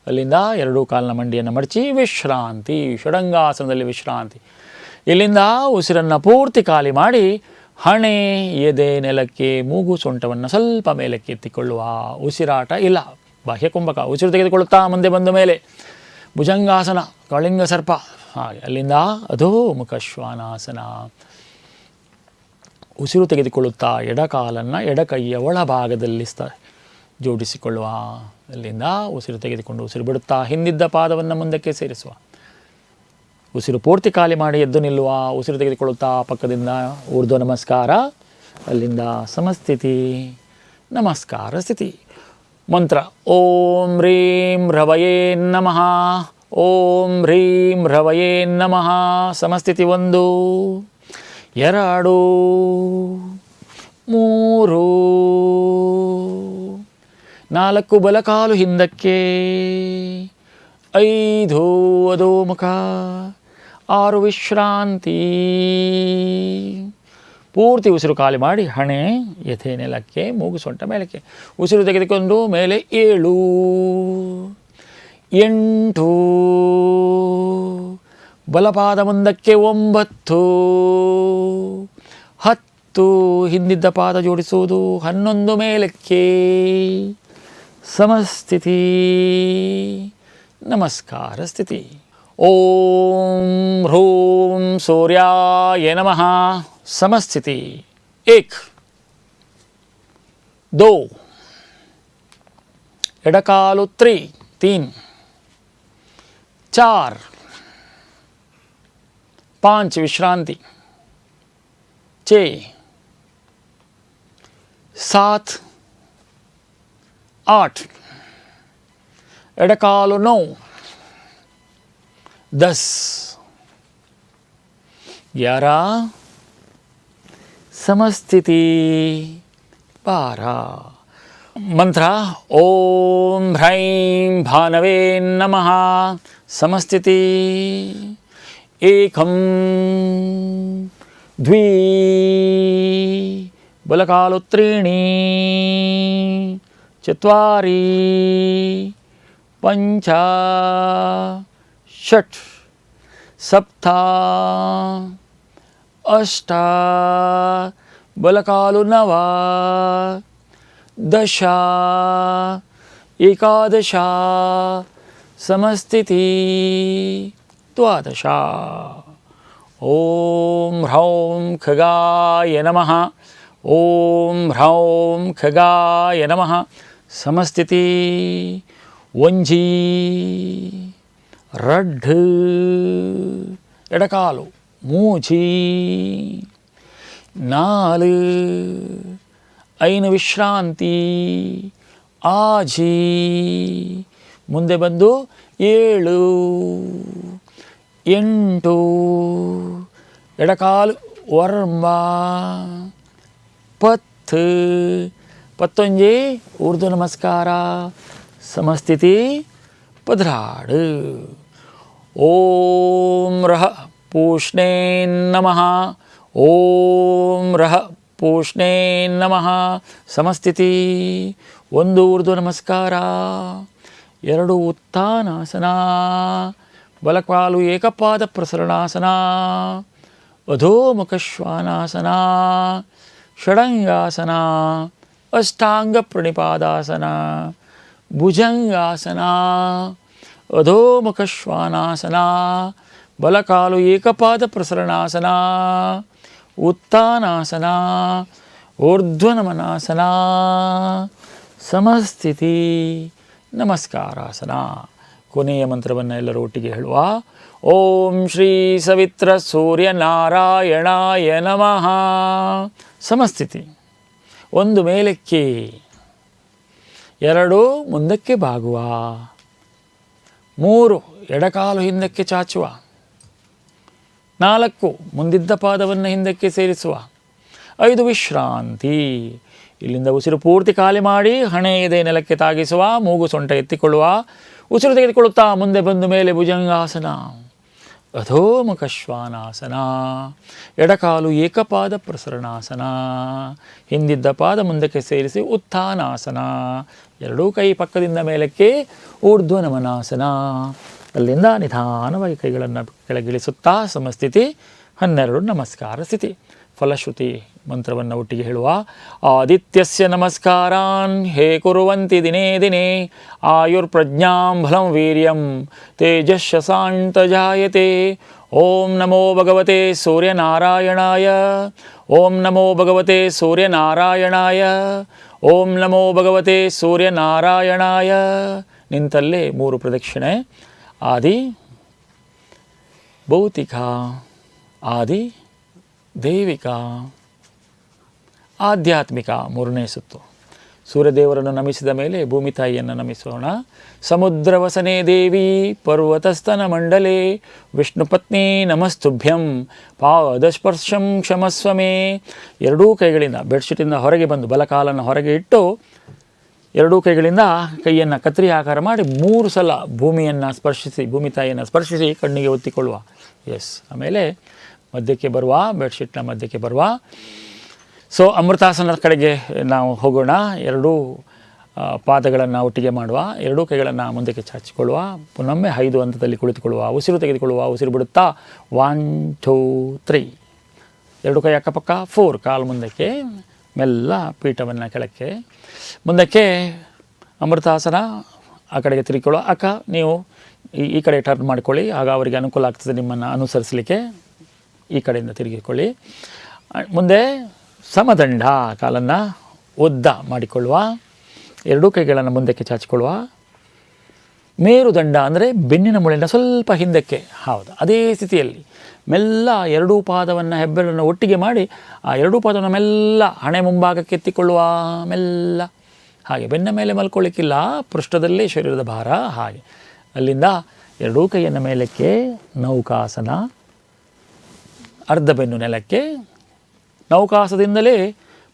ಅಲ್ಲಿಂದ ಎರಡೂ ಕಾಲಿನ ಮಂಡಿಯನ್ನು ಮಡಚಿ ವಿಶ್ರಾಂತಿ. ಷಡಂಗಾಸನದಲ್ಲಿ ವಿಶ್ರಾಂತಿ. ಇಲ್ಲಿಂದ ಉಸಿರನ್ನು ಪೂರ್ತಿ ಖಾಲಿ ಮಾಡಿ ಹಣೆ, ಎದೆ ನೆಲಕ್ಕೆ, ಮೂಗು ಸೊಂಟವನ್ನು ಸ್ವಲ್ಪ ಮೇಲಕ್ಕೆ ಎತ್ತಿಕೊಳ್ಳುವ. ಉಸಿರಾಟ ಇಲ್ಲ. ಬಾಹ್ಯ ಕುಂಭಕ. ಉಸಿರು ತೆಗೆದುಕೊಳ್ಳುತ್ತಾ ಮುಂದೆ ಬಂದ ಮೇಲೆ ಭುಜಂಗಾಸನ, ಕಳಿಂಗ ಸರ್ಪ. ಹಾಗೆ ಅಲ್ಲಿಂದ ಅದೋ ಮುಖಶ್ವಾನಾಸನ. ಉಸಿರು ತೆಗೆದುಕೊಳ್ಳುತ್ತಾ ಎಡ ಕಾಲನ್ನು ಎಡ ಕೈಯ ಒಳಭಾಗದಲ್ಲಿ ಜೋಡಿಸಿಕೊಳ್ಳುವ. ಅಲ್ಲಿಂದ ಉಸಿರು ತೆಗೆದುಕೊಂಡು ಉಸಿರು ಬಿಡುತ್ತಾ ಹಿಂದಿದ್ದ ಪಾದವನ್ನು ಮುಂದಕ್ಕೆ ಸೇರಿಸುವ. ಉಸಿರು ಪೂರ್ತಿ ಖಾಲಿ ಮಾಡಿ ಎದ್ದು ನಿಲ್ಲುವ. ಉಸಿರು ತೆಗೆದುಕೊಳ್ಳುತ್ತಾ ಪಕ್ಕದಿಂದ ಊರ್ಧ್ವ ನಮಸ್ಕಾರ. ಅಲ್ಲಿಂದ ಸಮಸ್ಥಿತಿ, ನಮಸ್ಕಾರ ಸ್ಥಿತಿ. ಮಂತ್ರ. ಓಂ ಹ್ರೀಂ ರವಯೇ ನಮಃ. ಓಂ ಹ್ರೀಂ ರವಯೇ ನಮಃ. ಸಮಸ್ಥಿತಿ 1 2 3 4. ಬಲಕಾಲು ಹಿಂದಕ್ಕೆ. 5 ಅಧೋಮುಖ. 6 ವಿಶ್ರಾಂತಿ. ಪೂರ್ತಿ ಉಸಿರು ಖಾಲಿ ಮಾಡಿ ಹಣೆ, ಎದೆ ನೆಲಕ್ಕೆ, ಮೂಗು ಸೊಂಟ ಮೇಲಕ್ಕೆ. ಉಸಿರು ತೆಗೆದುಕೊಂಡು ಮೇಲೆ 7 8. ಬಲಪಾದ ಮುಂದಕ್ಕೆ 9 10. ಹಿಂದಿದ್ದ ಪಾದ ಜೋಡಿಸುವುದು. 11 ಮೇಲಕ್ಕೆ. ಸಮಸ್ಥಿತಿ, ನಮಸ್ಕಾರ ಸ್ಥಿತಿ. ಓಂ ಹ್ರೂಂ ಸೂರ್ಯಾಯ ನಮಃ. ಸಮಸ್ಥಿತಿ. 1 2 ಎಡಕಾಲು 3 4 5 ವಿಶ್ರಾಂತಿ. 6 7 8 ಎಡಕಾಲು 9 10 11 ಸಮಸ್ಥಿತಿ 12. ಮಂತ್ರ. ಓಂ ಹ್ರೈಂ ಭಾನವೇ ನಮಃ. ಸಮಸ್ಥಿತಿ. 1 2 ಬಲಕಾಲು 3 4 5 6 7 8 ಬಲಕಾಲು 9 10 11 ಸಮಸ್ಥಿತಿ 12. ಓಂ ಹ್ರೌಂ ಖಗಾಯ ನಮಃ. ಓಂ ಹ್ರೌಂ ಖಗಾಯ ನಮಃ. ಸಮಸ್ಥಿತಿ. 1 ರಡ್ಢ. ಎಡಕಾಲು 3 4 5 ವಿಶ್ರಾಂತಿ. ಆಜಿ. ಮುಂದೆ ಬಂದು 7 8 ಎಡಕಾಲು ವರ್ಮ 10 ಪತ್ತೊಂಜಿ ಊರ್ಧ್ವ ನಮಸ್ಕಾರ ಸಮಸ್ಥಿತಿ ಪದ್ರಾಡು. ಓಂ ರಹ ಪೂಷ್ಣೇ ನಮಃ. ಓಂ ರಹ ಪೂಷ್ಣೇ ನಮಃ. ಸಮಸ್ಥಿತಿ. ಒಂದು ಊರ್ಧ್ವ ನಮಸ್ಕಾರ, ಎರಡು ಉತ್ಥಾನಾಸನ, ಬಲಕಾಲು ಏಕಪಾದ ಪ್ರಸರಣಾಸನ, ಅಧೋಮುಖ ಶ್ವಾನಾಸನ, ಷಡಂಗಾಸನ, ಅಷ್ಟಾಂಗ ಪ್ರಣಿಪಾದಾಸನ, ಭುಜಂಗಾಸನ, ಅಧೋಮುಖ ಶ್ವಾನಾಸನ, ಬಲಕಾಲು ಏಕಪಾದ ಪ್ರಸರಣಾಸನ, ಉತ್ಥಾನಾಸನ, ಊರ್ಧ್ವನಮನಾಸನ, ಸಮಸ್ಥಿತಿ, ನಮಸ್ಕಾರಾಸನ. ಕೊನೆಯ ಮಂತ್ರವನ್ನು ಎಲ್ಲರೂ ಒಟ್ಟಿಗೆ ಹೇಳುವ. ಓಂ ಶ್ರೀ ಸವಿತ್ರ ಸೂರ್ಯ ನಾರಾಯಣಾಯ ನಮಃ. ಸಮಸ್ಥಿತಿ. ಒಂದು ಮೇಲಕ್ಕೆ, ಎರಡು ಮುಂದಕ್ಕೆ ಬಾಗುವ, ಮೂರು ಎಡಕಾಲು ಹಿಂದಕ್ಕೆ ಚಾಚುವ, ನಾಲ್ಕು ಮುಂದಿದ್ದ ಪಾದವನ್ನು ಹಿಂದಕ್ಕೆ ಸೇರಿಸುವ, ಐದು ವಿಶ್ರಾಂತಿ. ಇಲ್ಲಿಂದ ಉಸಿರು ಪೂರ್ತಿ ಖಾಲಿ ಮಾಡಿ ಹಣೆ ಎದೆ ನೆಲಕ್ಕೆ ತಾಗಿಸುವ, ಮೂಗು ಸೊಂಟ ಎತ್ತಿಕೊಳ್ಳುವ, ಉಸಿರು ತೆಗೆದುಕೊಳ್ಳುತ್ತಾ ಮುಂದೆ ಬಂದು ಮೇಲೆ ಭುಜಂಗಾಸನ, ಅಧೋಮುಖ ಶ್ವಾನಾಸನ, ಎಡಕಾಲು ಏಕಪಾದ ಪ್ರಸರಣಾಸನ, ಹಿಂದಿದ್ದ ಪಾದ ಮುಂದಕ್ಕೆ ಸೇರಿಸಿ ಉತ್ಥಾನಾಸನ, ಎರಡೂ ಕೈ ಪಕ್ಕದಿಂದ ಮೇಲಕ್ಕೆ ಊರ್ಧ್ವ ನಮನಾಸನ. ಅಲ್ಲಿಂದ ನಿಧಾನವಾಗಿ ಕೈಗಳನ್ನು ಕೆಳಗಿಳಿಸುತ್ತಾ ಸಮಸ್ಥಿತಿ, 12 ನಮಸ್ಕಾರ ಸ್ಥಿತಿ. ಫಲಶ್ರುತಿ ಮಂತ್ರವನ್ನು ಒಟ್ಟಿಗೆ ಹೇಳುವ. ಆದಿತ್ಯಸ್ಯ ನಮಸ್ಕಾರಾನ್ ಹೇ ಕುರುವಂತಿ ದಿನೇ ದಿನೇ ಆಯುರ್ಪ್ರಜ್ಞಾಂ ಬಲಂ ವೀರ್ಯಂ ತೇಜಶಾಂತ ಜಾಯತೆ. ಓಂ ನಮೋ ಭಗವತೆ ಸೂರ್ಯನಾರಾಯಣಾಯ. ಓಂ ನಮೋ ಭಗವತೆ ಸೂರ್ಯನಾರಾಯಣಾಯ. ಓಂ ನಮೋ ಭಗವತೆ ಸೂರ್ಯನಾರಾಯಣಾಯ. ನಿಂತಲ್ಲೇ 3 ಪ್ರದಕ್ಷಿಣೆ. ಆದಿ ಭೌತಿಕ, ಆದಿ ದೈವಿಕ, ಆಧ್ಯಾತ್ಮಿಕ 3ನೇ ಸುತ್ತು. ಸೂರ್ಯದೇವರನ್ನು ನಮಿಸಿದ ಮೇಲೆ ಭೂಮಿ ತಾಯಿಯನ್ನು ನಮಿಸೋಣ. ಸಮುದ್ರವಸನೆ ದೇವಿ ಪರ್ವತಸ್ತನ ಮಂಡಲೆ ವಿಷ್ಣುಪತ್ನಿ ನಮಸ್ತುಭ್ಯಂ ಪಾದಸ್ಪರ್ಶಂ ಕ್ಷಮಸ್ವಮೇ. ಎರಡೂ ಕೈಗಳಿಂದ ಬೆಡ್ಶೀಟಿಂದ ಹೊರಗೆ ಬಂದು ಬಲಕಾಲನ್ನು ಹೊರಗೆ ಇಟ್ಟು ಎರಡೂ ಕೈಗಳಿಂದ ಕೈಯನ್ನು ಕತ್ರಿ ಆಕಾರ ಮಾಡಿ 3 ಸಲ ಭೂಮಿಯನ್ನು ಸ್ಪರ್ಶಿಸಿ, ಭೂಮಿ ತಾಯಿಯನ್ನು ಸ್ಪರ್ಶಿಸಿ ಕಣ್ಣಿಗೆ ಒತ್ತಿಕೊಳ್ಳುವ. ಆಮೇಲೆ ಮಧ್ಯಕ್ಕೆ ಬರುವ, ಬೆಡ್ಶೀಟ್ನ ಮಧ್ಯಕ್ಕೆ ಬರುವ. ಸೊ ಅಮೃತಾಸನದ ಕಡೆಗೆ ನಾವು ಹೋಗೋಣ. ಎರಡೂ ಪಾದಗಳನ್ನು ಒಟ್ಟಿಗೆ ಮಾಡುವ, ಎರಡೂ ಕೈಗಳನ್ನು ಮುಂದಕ್ಕೆ ಚಾಚಿಕೊಳ್ಳುವ, ಪುನೊಮ್ಮೆ 5 ಹಂತದಲ್ಲಿ ಕುಳಿತುಕೊಳ್ಳುವ, ಉಸಿರು ತೆಗೆದುಕೊಳ್ಳುವ, ಉಸಿರು ಬಿಡುತ್ತಾ 1 2 3, ಎರಡು ಕೈ ಅಕ್ಕಪಕ್ಕ 4, ಕಾಲು ಮುಂದಕ್ಕೆ, ಮೆಲ್ಲ ಪೀಠವನ್ನು ಕೆಳಕ್ಕೆ, ಮುಂದಕ್ಕೆ ಅಮೃತಾಸನ. ಆ ಕಡೆಗೆ ತಿರುಗಿಕೊಳ್ಳುವ. ಅಕ್ಕ ನೀವು ಈ ಕಡೆ ಟರ್ನ್ ಮಾಡಿಕೊಳ್ಳಿ, ಆಗ ಅವರಿಗೆ ಅನುಕೂಲ ಆಗ್ತದೆ ನಿಮ್ಮನ್ನು ಅನುಸರಿಸಲಿಕ್ಕೆ. ಈ ಕಡೆಯಿಂದ ತಿರುಗಿಕೊಳ್ಳಿ. ಮುಂದೆ ಸಮದಂಡ, ಕಾಲನ್ನು ಉದ್ದ ಮಾಡಿಕೊಳ್ಳುವ, ಎರಡೂ ಕೈಗಳನ್ನು ಮುಂದಕ್ಕೆ ಚಾಚಿಕೊಳ್ಳುವ. ಮೇರುದಂಡ ಅಂದರೆ ಬೆನ್ನಿನ ಮೂಳೆಯನ್ನು ಸ್ವಲ್ಪ ಹಿಂದಕ್ಕೆ, ಹೌದು, ಅದೇ ಸ್ಥಿತಿಯಲ್ಲಿ ಮೆಲ್ಲ ಎರಡೂ ಪಾದವನ್ನು ಹೆಬ್ಬೆರಳನ್ನು ಒಟ್ಟಿಗೆ ಮಾಡಿ ಆ ಎರಡೂ ಪಾದವನ್ನು ಮೆಲ್ಲ ಹಣೆ ಮುಂಭಾಗಕ್ಕೆ ಎತ್ತಿಕೊಳ್ಳುವ. ಮೆಲ್ಲ ಹಾಗೆ ಬೆನ್ನ ಮೇಲೆ ಮಲ್ಕೊಳ್ಳಿಕ್ಕಿಲ್ಲ, ಪೃಷ್ಠದಲ್ಲೇ ಶರೀರದ ಭಾರ. ಹಾಗೆ ಅಲ್ಲಿಂದ ಎರಡೂ ಕೈಯನ್ನು ಮೇಲಕ್ಕೆ ನೌಕಾಸನ, ಅರ್ಧ ಬೆನ್ನು ನೆಲಕ್ಕೆ. ನೌಕಾಸದಿಂದಲೇ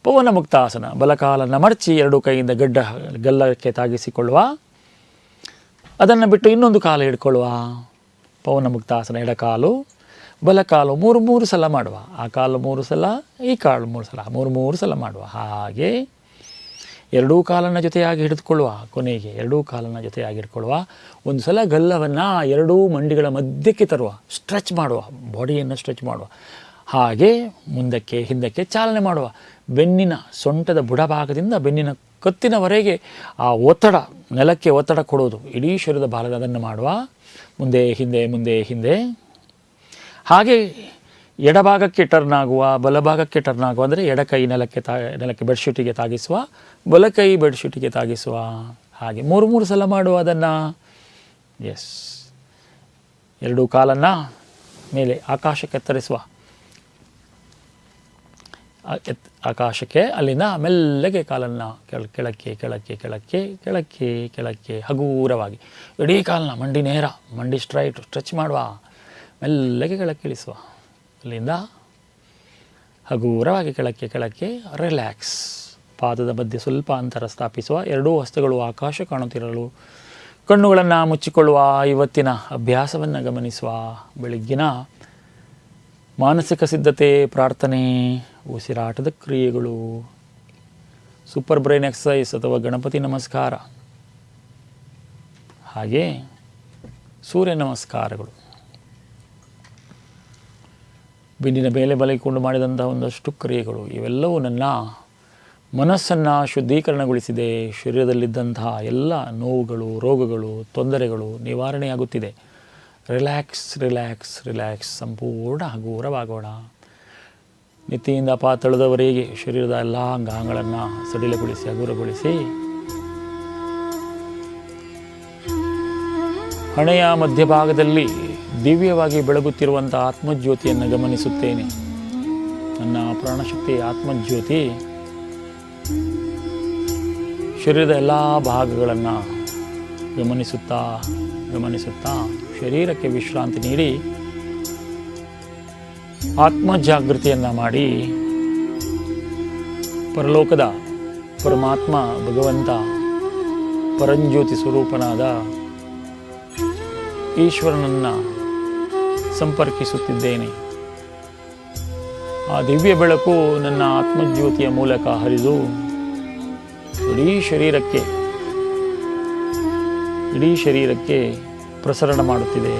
ಪವನ ಮುಕ್ತಾಸನ, ಬಲಕಾಲನ್ನು ಮಡಚಿ ಎರಡೂ ಕೈಯಿಂದ ಗಲ್ಲಕ್ಕೆ ತಾಗಿಸಿಕೊಳ್ಳುವ. ಅದನ್ನು ಬಿಟ್ಟು ಇನ್ನೊಂದು ಕಾಲು ಹಿಡ್ಕೊಳ್ಳುವ. ಪವನ ಮುಕ್ತಾಸನ, ಎಡಕಾಲು ಬಲಕಾಲು 3 ಸಲ ಮಾಡುವ. ಆ ಕಾಲು 3 ಸಲ, ಈ ಕಾಲು 3 ಸಲ, 3 ಸಲ ಮಾಡುವ. ಹಾಗೆ ಎರಡೂ ಕಾಲನ್ನು ಜೊತೆಯಾಗಿ ಹಿಡಿದುಕೊಳ್ಳುವ. ಕೊನೆಗೆ ಎರಡೂ ಕಾಲನ್ನು ಜೊತೆಯಾಗಿ ಹಿಡ್ಕೊಳ್ಳುವ. ಒಂದು ಸಲ ಗಲ್ಲವನ್ನು ಎರಡೂ ಮಂಡಿಗಳ ಮಧ್ಯಕ್ಕೆ ತರುವ, ಸ್ಟ್ರೆಚ್ ಮಾಡುವ, ಬಾಡಿಯನ್ನು ಸ್ಟ್ರೆಚ್ ಮಾಡುವ. ಹಾಗೆ ಮುಂದಕ್ಕೆ ಹಿಂದಕ್ಕೆ ಚಾಲನೆ ಮಾಡುವ. ಬೆನ್ನಿನ ಸೊಂಟದ ಬುಡಭಾಗದಿಂದ ಬೆನ್ನಿನ ಕತ್ತಿನವರೆಗೆ ಆ ಒತ್ತಡ, ನೆಲಕ್ಕೆ ಒತ್ತಡ ಕೊಡೋದು, ಇಡೀ ಶರೀರದ ಭಾಗದ ಅದನ್ನು ಮಾಡುವ. ಮುಂದೆ ಹಿಂದೆ, ಮುಂದೆ ಹಿಂದೆ. ಹಾಗೆ ಎಡಭಾಗಕ್ಕೆ ಟರ್ನ್ ಆಗುವ, ಬಲಭಾಗಕ್ಕೆ ಟರ್ನ್ ಆಗುವ. ಅಂದರೆ ಎಡಕೈ ನೆಲಕ್ಕೆ ಬೆಡ್ಶೀಟಿಗೆ ತಾಗಿಸುವ, ಬಲಕೈ ಬೆಡ್ಶೀಟಿಗೆ ತಾಗಿಸುವ. ಹಾಗೆ 3 ಸಲ ಮಾಡುವ ಅದನ್ನು. ಎರಡೂ ಕಾಲನ್ನು ಮೇಲೆ ಆಕಾಶಕ್ಕೆ ಎತ್ತರಿಸುವ. ಆಕಾಶಕ್ಕೆ, ಅಲ್ಲಿಂದ ಮೆಲ್ಲಗೆ ಕಾಲನ್ನು ಕೆಳಕ್ಕೆ ಕೆಳಕ್ಕೆ ಕೆಳಕ್ಕೆ ಕೆಳಕ್ಕೆ ಕೆಳಕ್ಕೆ ಹಗೂರವಾಗಿ ಇಡೀ ಕಾಲನ್ನ ಮಂಡಿ ನೇರ, ಮಂಡಿ ಸ್ಟ್ರೆಚ್ ಮಾಡುವ. ಮೆಲ್ಲಗೆ ಕೆಳಕ್ಕೆ ಇಳಿಸುವ. ಅಲ್ಲಿಂದ ಹಗೂರವಾಗಿ ಕೆಳಕ್ಕೆ ಕೆಳಕ್ಕೆ ರಿಲ್ಯಾಕ್ಸ್. ಪಾದದ ಮಧ್ಯೆ ಸ್ವಲ್ಪ ಅಂತರ ಸ್ಥಾಪಿಸುವ. ಎರಡೂ ಹಸ್ತಗಳು ಆಕಾಶ ಕಾಣುತ್ತಿರಲು ಕಣ್ಣುಗಳನ್ನು ಮುಚ್ಚಿಕೊಳ್ಳುವ. ಇವತ್ತಿನ ಅಭ್ಯಾಸವನ್ನು ಗಮನಿಸುವ. ಬೆಳಗ್ಗಿನ ಮಾನಸಿಕ ಸಿದ್ಧತೆ, ಪ್ರಾರ್ಥನೆ, ಉಸಿರಾಟದ ಕ್ರಿಯೆಗಳು, ಸೂಪರ್ ಬ್ರೈನ್ ಎಕ್ಸಸೈಸ್ ಅಥವಾ ಗಣಪತಿ ನಮಸ್ಕಾರ, ಹಾಗೆ ಸೂರ್ಯ ನಮಸ್ಕಾರಗಳು, ಬಿಂದಿನ ಮೇಲೆ ಬಲೈಕೊಂಡು ಮಾಡಿದಂಥ ಒಂದಷ್ಟು ಕ್ರಿಯೆಗಳು, ಇವೆಲ್ಲವೂ ನನ್ನ ಮನಸ್ಸನ್ನು ಶುದ್ಧೀಕರಣಗೊಳಿಸಿದೆ. ಶರೀರದಲ್ಲಿದ್ದಂತಹ ಎಲ್ಲ ನೋವುಗಳು, ರೋಗಗಳು, ತೊಂದರೆಗಳು ನಿವಾರಣೆಯಾಗುತ್ತಿದೆ. ರಿಲ್ಯಾಕ್ಸ್ ರಿಲ್ಯಾಕ್ಸ್ ರಿಲ್ಯಾಕ್ಸ್, ಸಂಪೂರ್ಣ ಹಗುರವಾಗೋಣ. ನೆತ್ತಿಯಿಂದ ಪಾತಳದವರೆಗೆ ಶರೀರದ ಎಲ್ಲ ಅಂಗಾಂಗಗಳನ್ನು ಸಡಿಲಗೊಳಿಸಿ ಹಗುರಗೊಳಿಸಿ ಹಣೆಯ ಮಧ್ಯಭಾಗದಲ್ಲಿ ದಿವ್ಯವಾಗಿ ಬೆಳಗುತ್ತಿರುವಂಥ ಆತ್ಮಜ್ಯೋತಿಯನ್ನು ಗಮನಿಸುತ್ತೇನೆ. ನನ್ನ ಪ್ರಾಣಶಕ್ತಿ ಆತ್ಮಜ್ಯೋತಿ ಶರೀರದ ಎಲ್ಲ ಭಾಗಗಳನ್ನು ಗಮನಿಸುತ್ತಾ ಗಮನಿಸುತ್ತಾ ಶರೀರಕ್ಕೆ ವಿಶ್ರಾಂತಿ ನೀಡಿ ಆತ್ಮಜಾಗೃತಿಯನ್ನು ಮಾಡಿ ಪರಲೋಕದ ಪರಮಾತ್ಮ ಭಗವಂತ ಪರಂಜ್ಯೋತಿ ಸ್ವರೂಪನಾದ ಈಶ್ವರನನ್ನು ಸಂಪರ್ಕಿಸುತ್ತಿದ್ದೇನೆ. ಆ ದಿವ್ಯ ಬೆಳಕು ನನ್ನ ಆತ್ಮಜ್ಯೋತಿಯ ಮೂಲಕ ಹರಿದು ಇಡೀ ಶರೀರಕ್ಕೆ ಪ್ರಸರಣ ಮಾಡುತ್ತಿದೆ.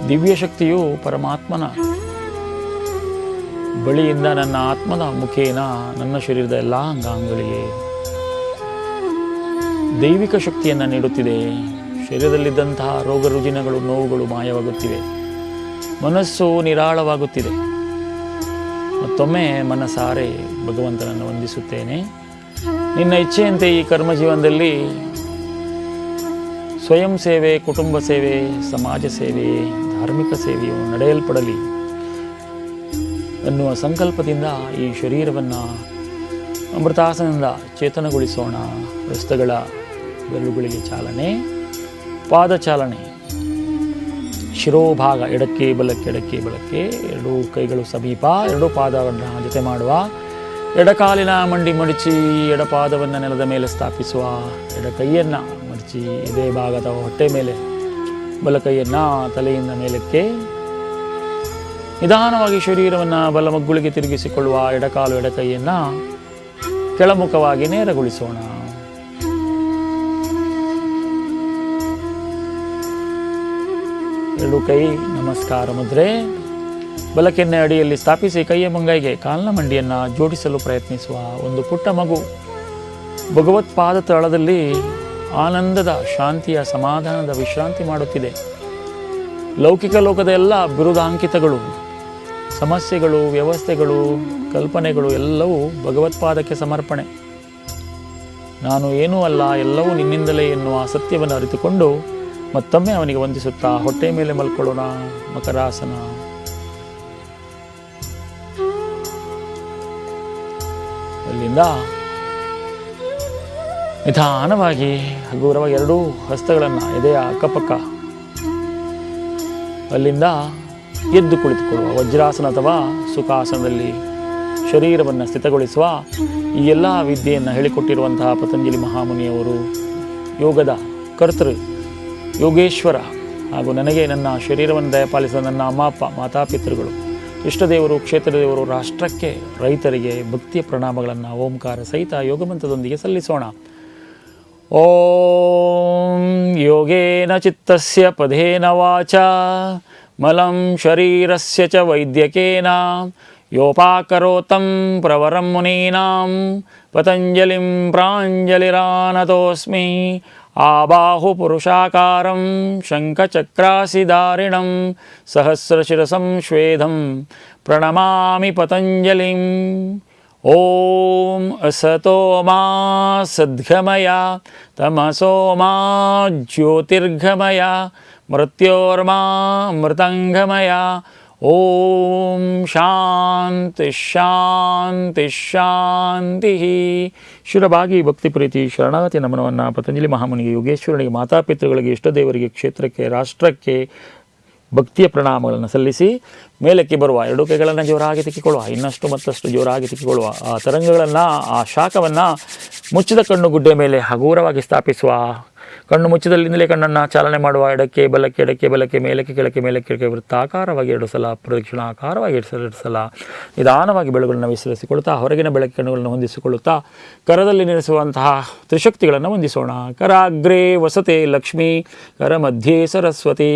ದಿವ್ಯ ಶಕ್ತಿಯು ಪರಮಾತ್ಮನ ಬಳಿಯಿಂದ ನನ್ನ ಆತ್ಮದ ಮುಖೇನ ನನ್ನ ಶರೀರದ ಎಲ್ಲ ಅಂಗಾಂಗಗಳಿಗೆ ದೈವಿಕ ಶಕ್ತಿಯನ್ನು ನೀಡುತ್ತಿದೆ. ಶರೀರದಲ್ಲಿದ್ದಂತಹ ರೋಗ ರುಜಿನಗಳು, ನೋವುಗಳು ಮಾಯವಾಗುತ್ತಿವೆ. ಮನಸ್ಸು ನಿರಾಳವಾಗುತ್ತಿದೆ. ಮತ್ತೊಮ್ಮೆ ಮನಸಾರೆ ಭಗವಂತನನ್ನು ವಂದಿಸುತ್ತೇನೆ. ನಿನ್ನ ಇಚ್ಛೆಯಂತೆ ಈ ಕರ್ಮಜೀವನದಲ್ಲಿ ಸ್ವಯಂ ಸೇವೆ, ಕುಟುಂಬ ಸೇವೆ, ಸಮಾಜ ಸೇವೆ, ಧಾರ್ಮಿಕ ಸೇವೆಯು ನಡೆಯಲ್ಪಡಲಿ ಅನ್ನುವ ಸಂಕಲ್ಪದಿಂದ ಈ ಶರೀರವನ್ನು ಅಮೃತಾಸನದಿಂದ ಚೇತನಗೊಳಿಸೋಣ. ಹಸ್ತಗಳ ಬೆರಳುಗಳಿಗೆ ಚಾಲನೆ, ಪಾದ ಚಾಲನೆ, ಶಿರೋಭಾಗ ಎಡಕ್ಕೆ ಬಲಕ್ಕೆ ಎಡಕ್ಕೆ ಬಲಕ್ಕೆ, ಎರಡೂ ಕೈಗಳು ಸಮೀಪ, ಎರಡೂ ಪಾದವನ್ನು ಜೊತೆ ಮಾಡುವ. ಎಡಕಾಲಿನ ಮಂಡಿ ಮಡಚಿ ಎಡಪಾದವನ್ನು ನೆಲದ ಮೇಲೆ ಸ್ಥಾಪಿಸುವ. ಎಡ ಕೈಯನ್ನು ಮಡಚಿ ಇದೇ ಭಾಗದ ಹೊಟ್ಟೆ ಮೇಲೆ, ಬಲ ಕೈಯನ್ನು ತಲೆಯಿಂದ ಮೇಲಕ್ಕೆ ನಿಧಾನವಾಗಿ ಶರೀರವನ್ನು ಬಲಮಗ್ಗುಳಿಗೆ ತಿರುಗಿಸಿಕೊಳ್ಳುವ. ಎಡಕಾಲು ಎಡಕೈಯನ್ನು ಕೆಳಮುಖವಾಗಿ ನೇರಗೊಳಿಸೋಣ. ಎರಡು ಕೈ ನಮಸ್ಕಾರ ಮುದ್ರೆ. ಬಲಕೆನ್ನೆ ಅಡಿಯಲ್ಲಿ ಸ್ಥಾಪಿಸಿ ಕೈಯ ಮುಂಗೈಗೆ ಕಾಲಿನ ಮಂಡಿಯನ್ನು ಜೋಡಿಸಲು ಪ್ರಯತ್ನಿಸುವ. ಒಂದು ಪುಟ್ಟ ಮಗು ಭಗವತ್ಪಾದ ತಳದಲ್ಲಿ ಆನಂದದ, ಶಾಂತಿಯ, ಸಮಾಧಾನದ ವಿಶ್ರಾಂತಿ ಮಾಡುತ್ತಿದೆ. ಲೌಕಿಕ ಲೋಕದ ಎಲ್ಲ ಬಿರುದಾಂಕಿತಗಳು, ಸಮಸ್ಯೆಗಳು, ವ್ಯವಸ್ಥೆಗಳು, ಕಲ್ಪನೆಗಳು ಎಲ್ಲವೂ ಭಗವತ್ಪಾದಕ್ಕೆ ಸಮರ್ಪಣೆ. ನಾನು ಏನೂ ಅಲ್ಲ, ಎಲ್ಲವೂ ನಿನ್ನಿಂದಲೇ ಎನ್ನುವ ಸತ್ಯವನ್ನು ಅರಿತುಕೊಂಡು ಮತ್ತೊಮ್ಮೆ ಅವನಿಗೆ ವಂದಿಸುತ್ತಾ ಹೊಟ್ಟೆ ಮೇಲೆ ಮಲ್ಕೊಳ್ಳೋಣ. ಮಕರಾಸನ. ಅಲ್ಲಿಂದ ನಿಧಾನವಾಗಿ ಹಗುರವಾಗಿ ಎರಡೂ ಹಸ್ತಗಳನ್ನು ಎದೆಯ ಅಕ್ಕಪಕ್ಕ, ಅಲ್ಲಿಂದ ಎದ್ದು ಕುಳಿತುಕೊಳ್ಳುವ. ವಜ್ರಾಸನ ಅಥವಾ ಸುಖಾಸನದಲ್ಲಿ ಶರೀರವನ್ನು ಸ್ಥಿತಗೊಳಿಸುವ. ಈ ಎಲ್ಲ ವಿದ್ಯೆಯನ್ನು ಹೇಳಿಕೊಟ್ಟಿರುವಂತಹ ಪತಂಜಲಿ ಮಹಾಮುನಿಯವರು, ಯೋಗದ ಕರ್ತೃ ಯೋಗೇಶ್ವರ, ಹಾಗೂ ನನಗೆ ನನ್ನ ಶರೀರವನ್ನು ದಯಪಾಲಿಸಿದ ನನ್ನ ಅಮ್ಮ ಅಪ್ಪ, ಮಾತಾಪಿತೃಗಳು, ಇಷ್ಟದೇವರು, ಕ್ಷೇತ್ರದೇವರು, ರಾಷ್ಟ್ರಕ್ಕೆ, ರೈತರಿಗೆ ಭಕ್ತಿಯ ಪ್ರಣಾಮಗಳನ್ನು ಓಂಕಾರ ಸಹಿತ ಯೋಗಮಂತ್ರದೊಂದಿಗೆ ಸಲ್ಲಿಸೋಣ. ಓಂ ಯೋಗೇನ ಚಿತ್ತಸ್ಯ ಪದೇನ ವಾಚ ಮಲಂ ಶರೀರಸ್ಯ ಚ ವೈದ್ಯಕೇನ ಯೋಪಾಕರೋತಂ ಪ್ರವರಂ ಮುನೀನಾಂ ಪತಂಜಲಿಂ ಪ್ರಾಂಜಲಿರಾನತೋಸ್ಮಿ. ಆಬಾಹು ಪುರುಷಾಕಾರಂ ಶಂಖಚಕ್ರಾಸಿಧಾರಿಣಂ ಸಹಸ್ರಶಿರಸಂ ಶ್ವೇದಂ ಪ್ರಣಮಾಮಿ ಪತಂಜಲಿಂ. ಓಂ ಅಸತೋ ಮಾ ಸದ್ಗಮಯ ತಮಸೋ ಮಾ ಜ್ಯೋತಿರ್ಗಮಯ ಮೃತ್ಯೋರ್ಮಾ ಮೃತಂಗಮಯ. ಓಂ ಶಾಂತಿ ಶಾಂತಿ ಶಾಂತಿ. ಶುರಭಾಗಿ ಭಕ್ತಿ ಪ್ರೀತಿ ಶರಣಾಗತಿ ನಮನವನ್ನು ಪತಂಜಲಿ ಮಹಾಮುನಿಗೆ, ಯೋಗೇಶ್ವರನಿಗೆ, ಮಾತಾಪಿತೃಗಳಿಗೆ, ಇಷ್ಟದೇವರಿಗೆ, ಕ್ಷೇತ್ರಕ್ಕೆ, ರಾಷ್ಟ್ರಕ್ಕೆ, ಭಕ್ತಿಯ ಪ್ರಣಾಮಗಳನ್ನು ಸಲ್ಲಿಸಿ ಮೇಲಕ್ಕೆ ಬರುವ ಎರಡು ಕೈಗಳನ್ನು ಜೋರಾಗಿ ತಿಕ್ಕಿಕೊಳ್ಳುವ, ಇನ್ನಷ್ಟು ಮತ್ತಷ್ಟು ಜೋರಾಗಿ ತಿಕ್ಕಿಕೊಳ್ಳುವ. ಆ ತರಂಗಗಳನ್ನು, ಆ ಶಾಖವನ್ನು ಮುಚ್ಚಿದ ಕಣ್ಣು ಗುಡ್ಡೆ ಮೇಲೆ ಹಗುರವಾಗಿ ಸ್ಥಾಪಿಸುವ. ಕಣ್ಣು ಮುಚ್ಚಿದಲ್ಲಿಂದಲೇ ಕಣ್ಣನ್ನು ಚಾಲನೆ ಮಾಡುವ. ಎಡಕ್ಕೆ ಬಲಕ್ಕೆ, ಎಡಕ್ಕೆ ಬಲಕ್ಕೆ, ಮೇಲಕ್ಕೆ ಕೆಳಕ್ಕೆ, ಮೇಲಕ್ಕೆ ಕೆಳಕ್ಕೆ, ವೃತ್ತಾಕಾರವಾಗಿ 2 ಸಲ, ಪ್ರದಕ್ಷಿಣಾಕಾರವಾಗಿ 2 ಸಲ ನಿಧಾನವಾಗಿ ಬೆಳಗುಗಳನ್ನು ವಿಸರಿಸಿಕೊಳ್ಳುತ್ತಾ ಹೊರಗಿನ ಬೆಳಕಿನ ಕಣ್ಣುಗಳನ್ನು ಹೊಂದಿಸಿಕೊಳ್ಳುತ್ತಾ ಕರದಲ್ಲಿ ನೆಲೆಸುವಂತಹ ತ್ರಿಶಕ್ತಿಗಳನ್ನು ಹೊಂದಿಸೋಣ. ಕರಾಗ್ರೇ ವಸತೆ ಲಕ್ಷ್ಮೀ, ಕರ ಮಧ್ಯೆ ಸರಸ್ವತಿ,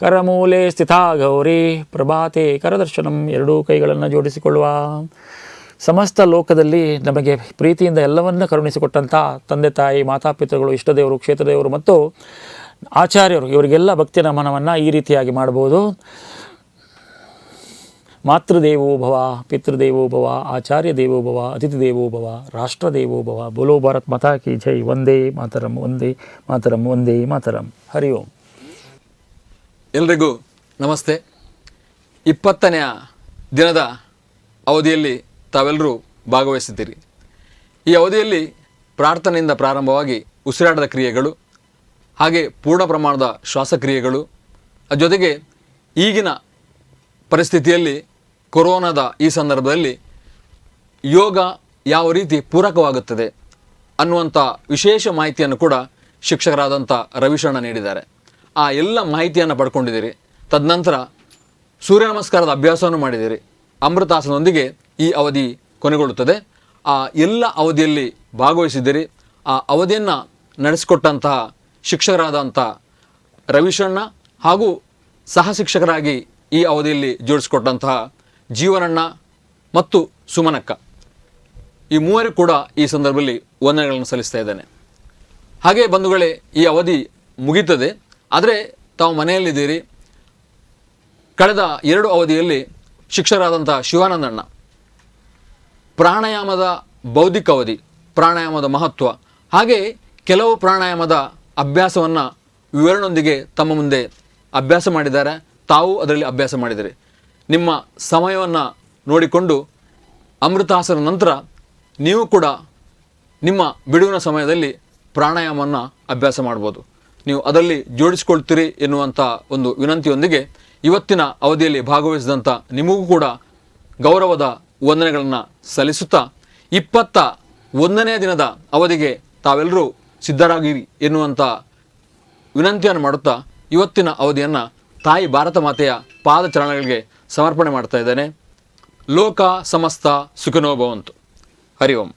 ಕರಮೂಲೆ ಸ್ಥಿತಾ ಗೌರಿ, ಪ್ರಭಾತೆ ಕರದರ್ಶನಂ. 2 ಕೈಗಳನ್ನು ಜೋಡಿಸಿಕೊಳ್ಳುವ. ಸಮಸ್ತ ಲೋಕದಲ್ಲಿ ನಮಗೆ ಪ್ರೀತಿಯಿಂದ ಎಲ್ಲವನ್ನ ಕರುಣಿಸಿಕೊಟ್ಟಂಥ ತಂದೆ ತಾಯಿ, ಮಾತಾಪಿತೃಗಳು, ಇಷ್ಟದೇವರು, ಕ್ಷೇತ್ರದೇವರು ಮತ್ತು ಆಚಾರ್ಯರು, ಇವರಿಗೆಲ್ಲ ಭಕ್ತಿಯ ನಮನವನ್ನು ಈ ರೀತಿಯಾಗಿ ಮಾಡ್ಬೋದು. ಮಾತೃದೇವೋ ಭವ, ಪಿತೃದೇವೋ ಭವ, ಆಚಾರ್ಯ ದೇವೋ ಭವ, ಅತಿಥಿ ದೇವೋ ಭವ, ರಾಷ್ಟ್ರದೇವೋ ಭವ. ಬೋಲೋ ಭಾರತ್ ಮಾತಾ ಕಿ ಜೈ. ವಂದೇ ಮಾತರಂ, ವಂದೇ ಮಾತರಂ, ವಂದೇ ಮಾತರಂ. ಹರಿ ಓಂ. ಎಲ್ರಿಗೂ ನಮಸ್ತೆ. 20ನೇ ದಿನದ ಅವಧಿಯಲ್ಲಿ ತಾವೆಲ್ಲರೂ ಭಾಗವಹಿಸಿದ್ದೀರಿ. ಈ ಅವಧಿಯಲ್ಲಿ ಪ್ರಾರ್ಥನೆಯಿಂದ ಪ್ರಾರಂಭವಾಗಿ ಉಸಿರಾಟದ ಕ್ರಿಯೆಗಳು, ಹಾಗೆ ಪೂರ್ಣ ಪ್ರಮಾಣದ ಶ್ವಾಸಕ್ರಿಯೆಗಳು, ಜೊತೆಗೆ ಈಗಿನ ಪರಿಸ್ಥಿತಿಯಲ್ಲಿ ಕೊರೋನಾದ ಈ ಸಂದರ್ಭದಲ್ಲಿ ಯೋಗ ಯಾವ ರೀತಿ ಪೂರಕವಾಗುತ್ತದೆ ಅನ್ನುವಂಥ ವಿಶೇಷ ಮಾಹಿತಿಯನ್ನು ಕೂಡ ಶಿಕ್ಷಕರಾದಂಥ ರವಿಶಣ್ಣ ನೀಡಿದ್ದಾರೆ. ಆ ಎಲ್ಲ ಮಾಹಿತಿಯನ್ನು ಪಡ್ಕೊಂಡಿದ್ದೀರಿ. ತದನಂತರ ಸೂರ್ಯ ನಮಸ್ಕಾರದ ಅಭ್ಯಾಸವನ್ನು ಮಾಡಿದ್ದೀರಿ. ಅಮೃತಾಸನದೊಂದಿಗೆ ಈ ಅವಧಿ ಕೊನೆಗೊಳ್ಳುತ್ತದೆ. ಆ ಎಲ್ಲ ಅವಧಿಯಲ್ಲಿ ಭಾಗವಹಿಸಿದ್ದೀರಿ. ಆ ಅವಧಿಯನ್ನು ನಡೆಸಿಕೊಟ್ಟಂತಹ ಶಿಕ್ಷಕರಾದಂಥ ರವಿಶಣ್ಣ ಹಾಗೂ ಸಹ ಶಿಕ್ಷಕರಾಗಿ ಈ ಅವಧಿಯಲ್ಲಿ ಜೋಡಿಸಿಕೊಟ್ಟಂತಹ ಜೀವನಣ್ಣ ಮತ್ತು ಸುಮನಕ್ಕ, ಈ ಮೂವರು ಕೂಡ ಈ ಸಂದರ್ಭದಲ್ಲಿ ವಂದನೆಗಳನ್ನು ಸಲ್ಲಿಸ್ತಾ ಇದ್ದೇನೆ. ಹಾಗೆ ಬಂಧುಗಳೇ, ಈ ಅವಧಿ ಮುಗೀತದೆ. ಆದರೆ ತಾವು ಮನೆಯಲ್ಲಿದ್ದೀರಿ. ಕಳೆದ 2 ಅವಧಿಯಲ್ಲಿ ಶಿಕ್ಷಕರಾದಂಥ ಶಿವಾನಂದಣ್ಣ ಪ್ರಾಣಾಯಾಮದ ಬೌದ್ಧಿಕ ಅವಧಿ, ಪ್ರಾಣಾಯಾಮದ ಮಹತ್ವ, ಹಾಗೆ ಕೆಲವು ಪ್ರಾಣಾಯಾಮದ ಅಭ್ಯಾಸವನ್ನು ವಿವರಣೆಯೊಂದಿಗೆ ತಮ್ಮ ಮುಂದೆ ಅಭ್ಯಾಸ ಮಾಡಿದ್ದಾರೆ. ತಾವು ಅದರಲ್ಲಿ ಅಭ್ಯಾಸ ಮಾಡಿದಿರಿ. ನಿಮ್ಮ ಸಮಯವನ್ನು ನೋಡಿಕೊಂಡು ಅಮೃತಾಸನ ನಂತರ ನೀವು ಕೂಡ ನಿಮ್ಮ ಬಿಡುವಿನ ಸಮಯದಲ್ಲಿ ಪ್ರಾಣಾಯಾಮವನ್ನು ಅಭ್ಯಾಸ ಮಾಡ್ಬೋದು. ನೀವು ಅದರಲ್ಲಿ ಜೋಡಿಸಿಕೊಳ್ತೀರಿ ಎನ್ನುವಂಥ ಒಂದು ವಿನಂತಿಯೊಂದಿಗೆ ಇವತ್ತಿನ ಅವಧಿಯಲ್ಲಿ ಭಾಗವಹಿಸಿದಂಥ ನಿಮಗೂ ಕೂಡ ಗೌರವದ ವಂದನೆಗಳನ್ನು ಸಲ್ಲಿಸುತ್ತಾ 21ನೇ ದಿನದ ಅವಧಿಗೆ ತಾವೆಲ್ಲರೂ ಸಿದ್ಧರಾಗಿರಿ ಎನ್ನುವಂಥ ವಿನಂತಿಯನ್ನು ಮಾಡುತ್ತಾ ಇವತ್ತಿನ ಅವಧಿಯನ್ನು ತಾಯಿ ಭಾರತ ಮಾತೆಯ ಪಾದಚರಣಗಳಿಗೆ ಸಮರ್ಪಣೆ ಮಾಡ್ತಾ ಇದ್ದೇನೆ. ಲೋಕ ಸಮಸ್ತ ಸುಖಿನೋ ಭವಂತು. ಹರಿ ಓಂ.